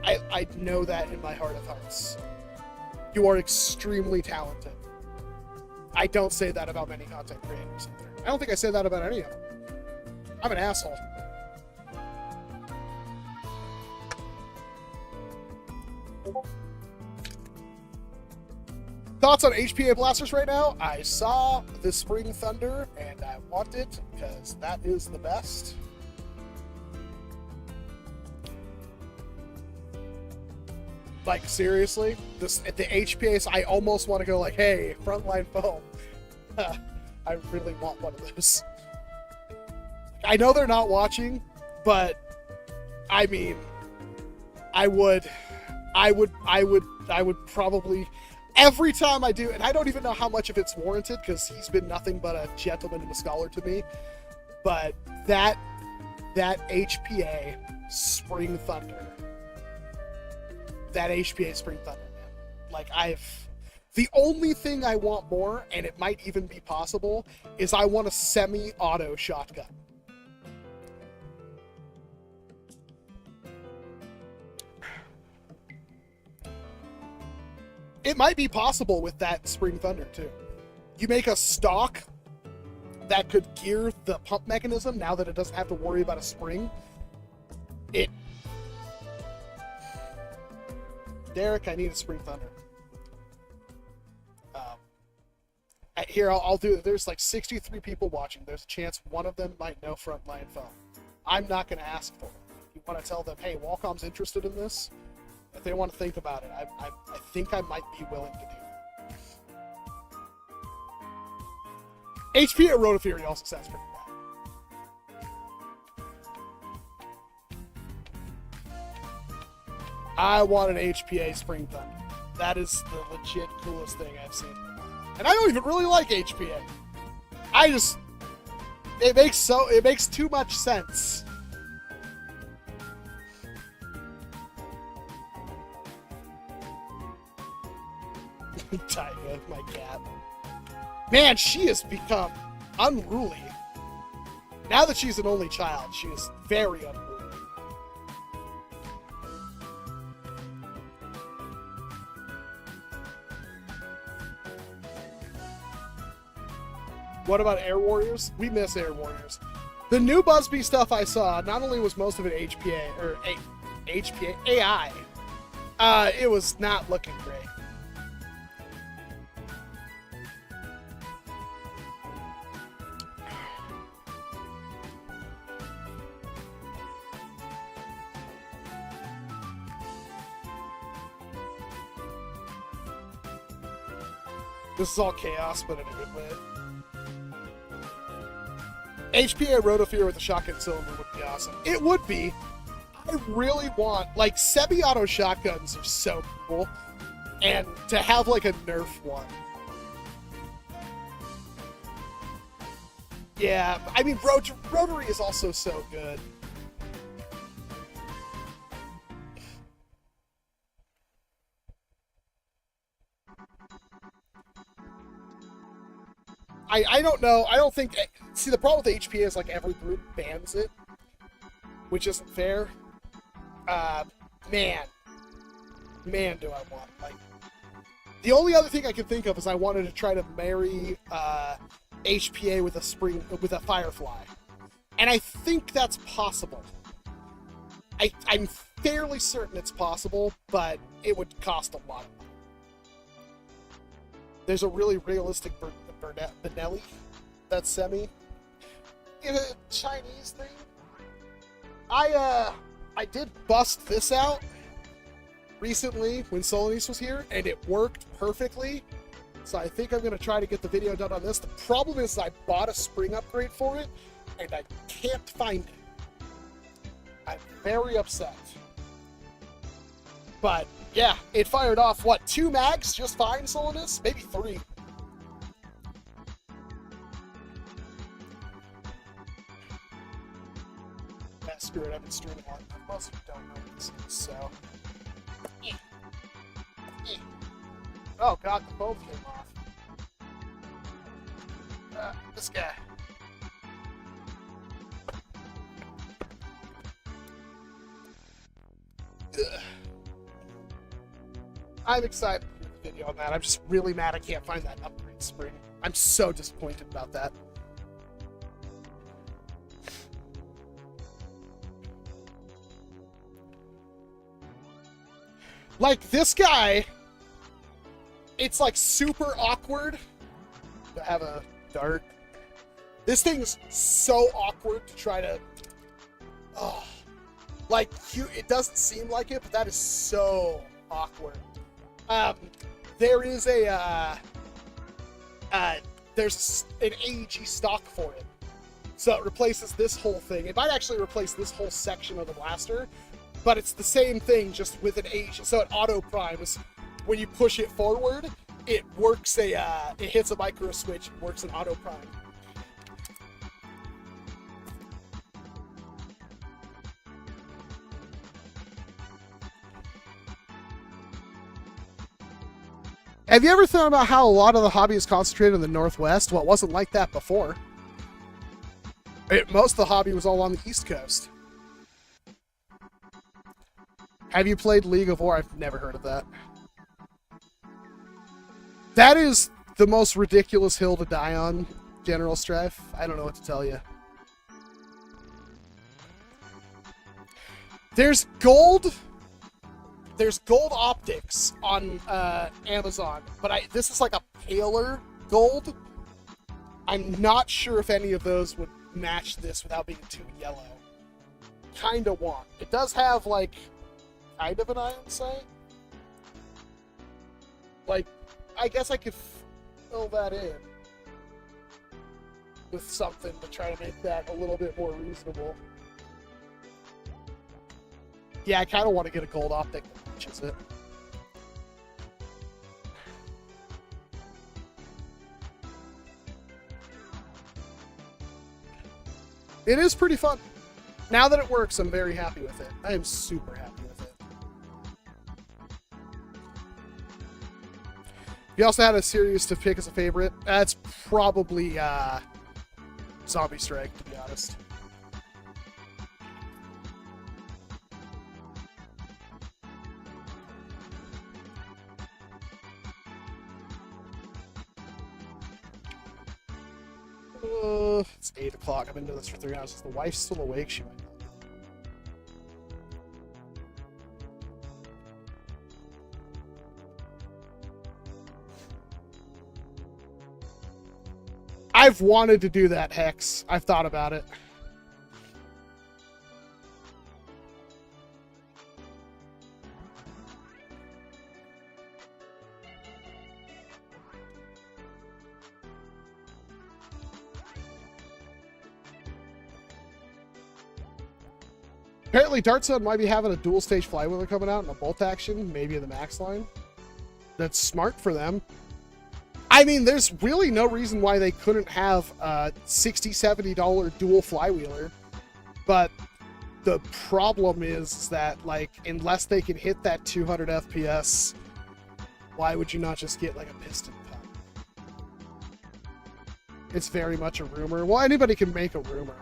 I know that in my heart of hearts. You are extremely talented. I don't say that about many content creators either. I don't think I say that about any of them. I'm an asshole. Thoughts on HPA blasters right now? I saw the Spring Thunder and I want it because that is the best. Like, seriously, this at the HPAs, I almost want to go like, hey, Frontline Foam. I really want one of those. I know they're not watching, but I mean, I would probably, every time I do, and I don't even know how much of it's warranted because he's been nothing but a gentleman and a scholar to me, but that HPA Spring Thunder, man. Like, the only thing I want more, and it might even be possible, is I want a semi-auto shotgun. It might be possible with that Spring Thunder, too. You make a stock that could gear the pump mechanism now that it doesn't have to worry about a spring. Derek, I need a Spring Thunder. Here, I'll do it. There's like 63 people watching. There's a chance one of them might know Frontline Foam. I'm not going to ask for it. If you want to tell them, hey, Walcom's interested in this, if they want to think about it, I think I might be willing to do it. HP at Rotofury also sounds pretty bad. I want an HPA Spring Thunder. That is the legit coolest thing I've seen. And I don't even really like HPA. It makes too much sense. Tyga, my cat. Man, she has become unruly. Now that she's an only child, she is very unruly. What about Air Warriors? We miss Air Warriors. The new Buzzbee stuff I saw, not only was most of it HPA, or HPA, AI, it was not looking great. This is all chaos, but in a good way. HPA Rotofury with a shotgun cylinder would be awesome. It would be. I really want, like, semi-auto shotguns are so cool. And to have, like, a Nerf one. Yeah, I mean, Rotary is also so good. I don't know. I don't think... See, the problem with HPA is, like, every group bans it, which isn't fair. Man, do I want, like... The only other thing I can think of is I wanted to try to marry HPA with a Firefly. And I think that's possible. I'm fairly certain it's possible, but it would cost a lot of money. There's a really realistic Benelli that's semi. In a Chinese thing. I did bust this out recently when Solanese was here, and it worked perfectly. So I think I'm going to try to get the video done on this. The problem is I bought a spring upgrade for it, and I can't find it. I'm very upset. But, yeah, it fired off, what, 2 mags just fine, Solanese? Maybe 3. Screw it, I've been streaming a lot. Most of you don't know what this is, so... Oh god, the bulb came off. This guy. Ugh. I'm excited to do the video on that. I'm just really mad I can't find that upgrade spring. I'm so disappointed about that. Like, this guy, it's, like, super awkward to have a dart. This thing's so awkward to try to... Oh. Like, it doesn't seem like it, but that is so awkward. There is there's an AEG stock for it. So it replaces this whole thing. It might actually replace this whole section of the blaster, but it's the same thing, just with an AEG. So it auto primes. When you push it forward, it works it hits a micro switch, and works an auto prime. Have you ever thought about how a lot of the hobby is concentrated in the Northwest? Well, it wasn't like that before. Most of the hobby was all on the East Coast. Have you played League of War? I've never heard of that. That is the most ridiculous hill to die on, General Strife. I don't know what to tell you. There's gold optics on Amazon, but this is like a paler gold. I'm not sure if any of those would match this without being too yellow. Kinda want. It does have, like, kind of an iron sight. Like, I guess I could fill that in with something to try to make that a little bit more reasonable. Yeah, I kind of want to get a gold optic that matches it. It is pretty fun. Now that it works, I'm very happy with it. I am super happy with it. You also had a series to pick as a favorite. That's probably Zombie Strike, to be honest. It's 8 o'clock. I've been doing this for 3 hours. Is the wife still awake? She might not. I've wanted to do that, Hex. I've thought about it. Apparently, Dart Zone might be having a dual-stage flywheeler coming out in a bolt action, maybe in the max line. That's smart for them. I mean, there's really no reason why they couldn't have a $60, $70 dual flywheeler. But the problem is that, like, unless they can hit that 200 FPS, why would you not just get, like, a piston pump? It's very much a rumor. Well, anybody can make a rumor.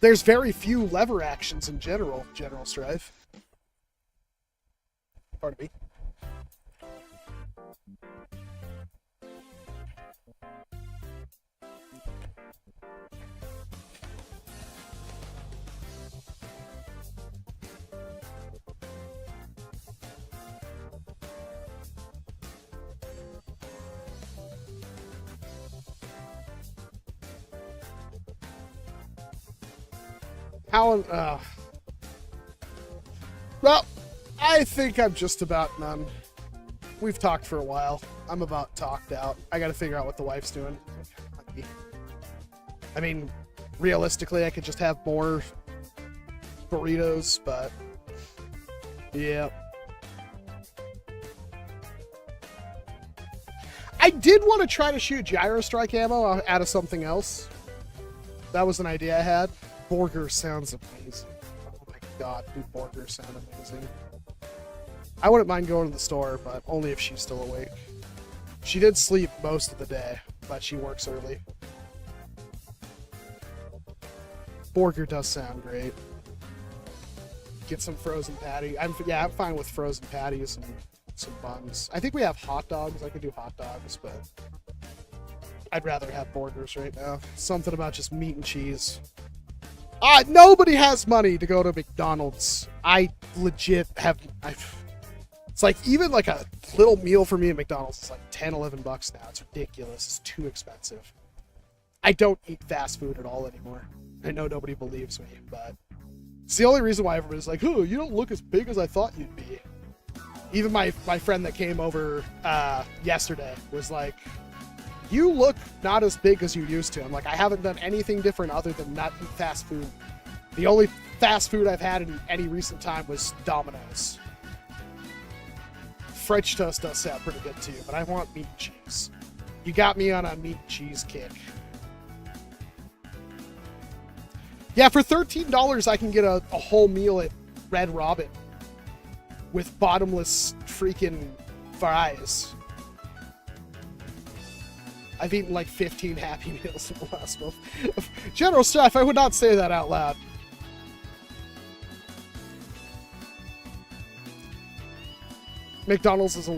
There's very few lever actions in General Strife. Pardon me. Well, I think I'm just about done. We've talked for a while. I'm about talked out. I gotta figure out what the wife's doing. I mean, realistically, I could just have more burritos, but yeah. I did want to try to shoot gyro strike ammo out of something else. That was an idea I had. Borger sounds amazing. Oh my god, do Borger sound amazing. I wouldn't mind going to the store, but only if she's still awake. She did sleep most of the day, but she works early. Borger does sound great. Get some frozen patty. I'm fine with frozen patties and some buns. I think we have hot dogs. I could do hot dogs, but I'd rather have burgers right now. Something about just meat and cheese. Nobody has money to go to McDonald's. I legit have... It's like, even like a little meal for me at McDonald's is like 10, 11 bucks now. It's ridiculous. It's too expensive. I don't eat fast food at all anymore. I know nobody believes me, but it's the only reason why everybody's like, oh, you don't look as big as I thought you'd be. Even my friend that came over yesterday was like, you look not as big as you used to. I'm like, I haven't done anything different other than not eat fast food. The only fast food I've had in any recent time was Domino's. French toast does sound pretty good too, but I want meat and cheese. You got me on a meat and cheese kick. Yeah, for $13, I can get a whole meal at Red Robin with bottomless freaking fries. I've eaten like 15 Happy Meals in the last month. General Staff, I would not say that out loud. McDonald's is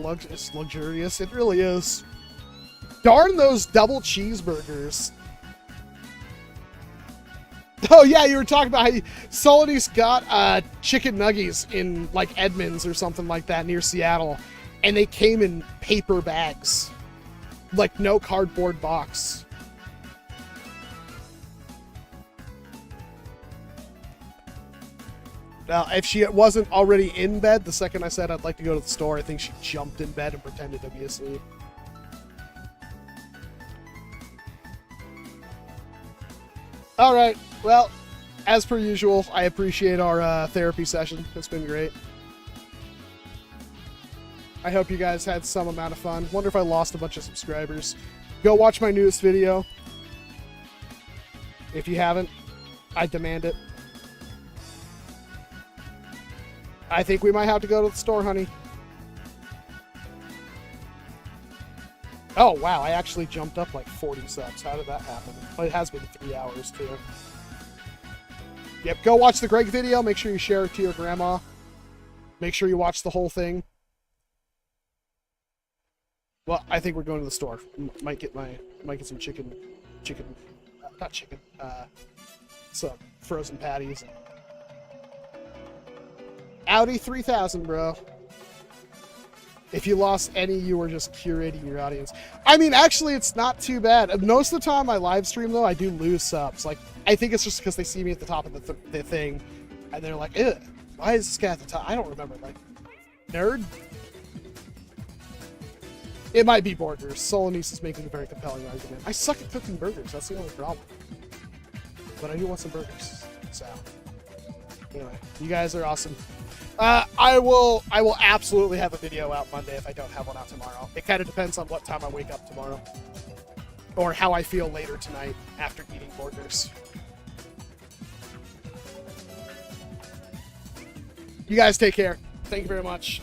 luxurious. It really is. Darn those double cheeseburgers. Oh yeah, you were talking about how Solony's got chicken nuggies in like Edmonds or something like that near Seattle, and they came in paper bags, like no cardboard box. Now, if she wasn't already in bed, the second I said I'd like to go to the store, I think she jumped in bed and pretended to be asleep. All right. Well, as per usual, I appreciate our therapy session. It's been great. I hope you guys had some amount of fun. Wonder if I lost a bunch of subscribers. Go watch my newest video. If you haven't, I demand it. I think we might have to go to the store, honey. Oh, wow. I actually jumped up like 40 subs. How did that happen? Well, it has been 3 hours, too. Yep, go watch the Greg video. Make sure you share it to your grandma. Make sure you watch the whole thing. Well, I think we're going to the store. Might get some some frozen patties. Audi 3000, bro. If you lost any, you were just curating your audience. I mean, actually, it's not too bad. Most of the time I live stream, though, I do lose subs. Like, I think it's just because they see me at the top of the thing, and they're like, ew, why is this guy at the top? I don't remember. Like, nerd? It might be burgers. Solonese is making a very compelling argument. I suck at cooking burgers. That's the only problem. But I do want some burgers. So, anyway, you guys are awesome. I will absolutely have a video out Monday if I don't have one out tomorrow. It kind of depends on what time I wake up tomorrow. Or how I feel later tonight after eating burgers. You guys take care. Thank you very much.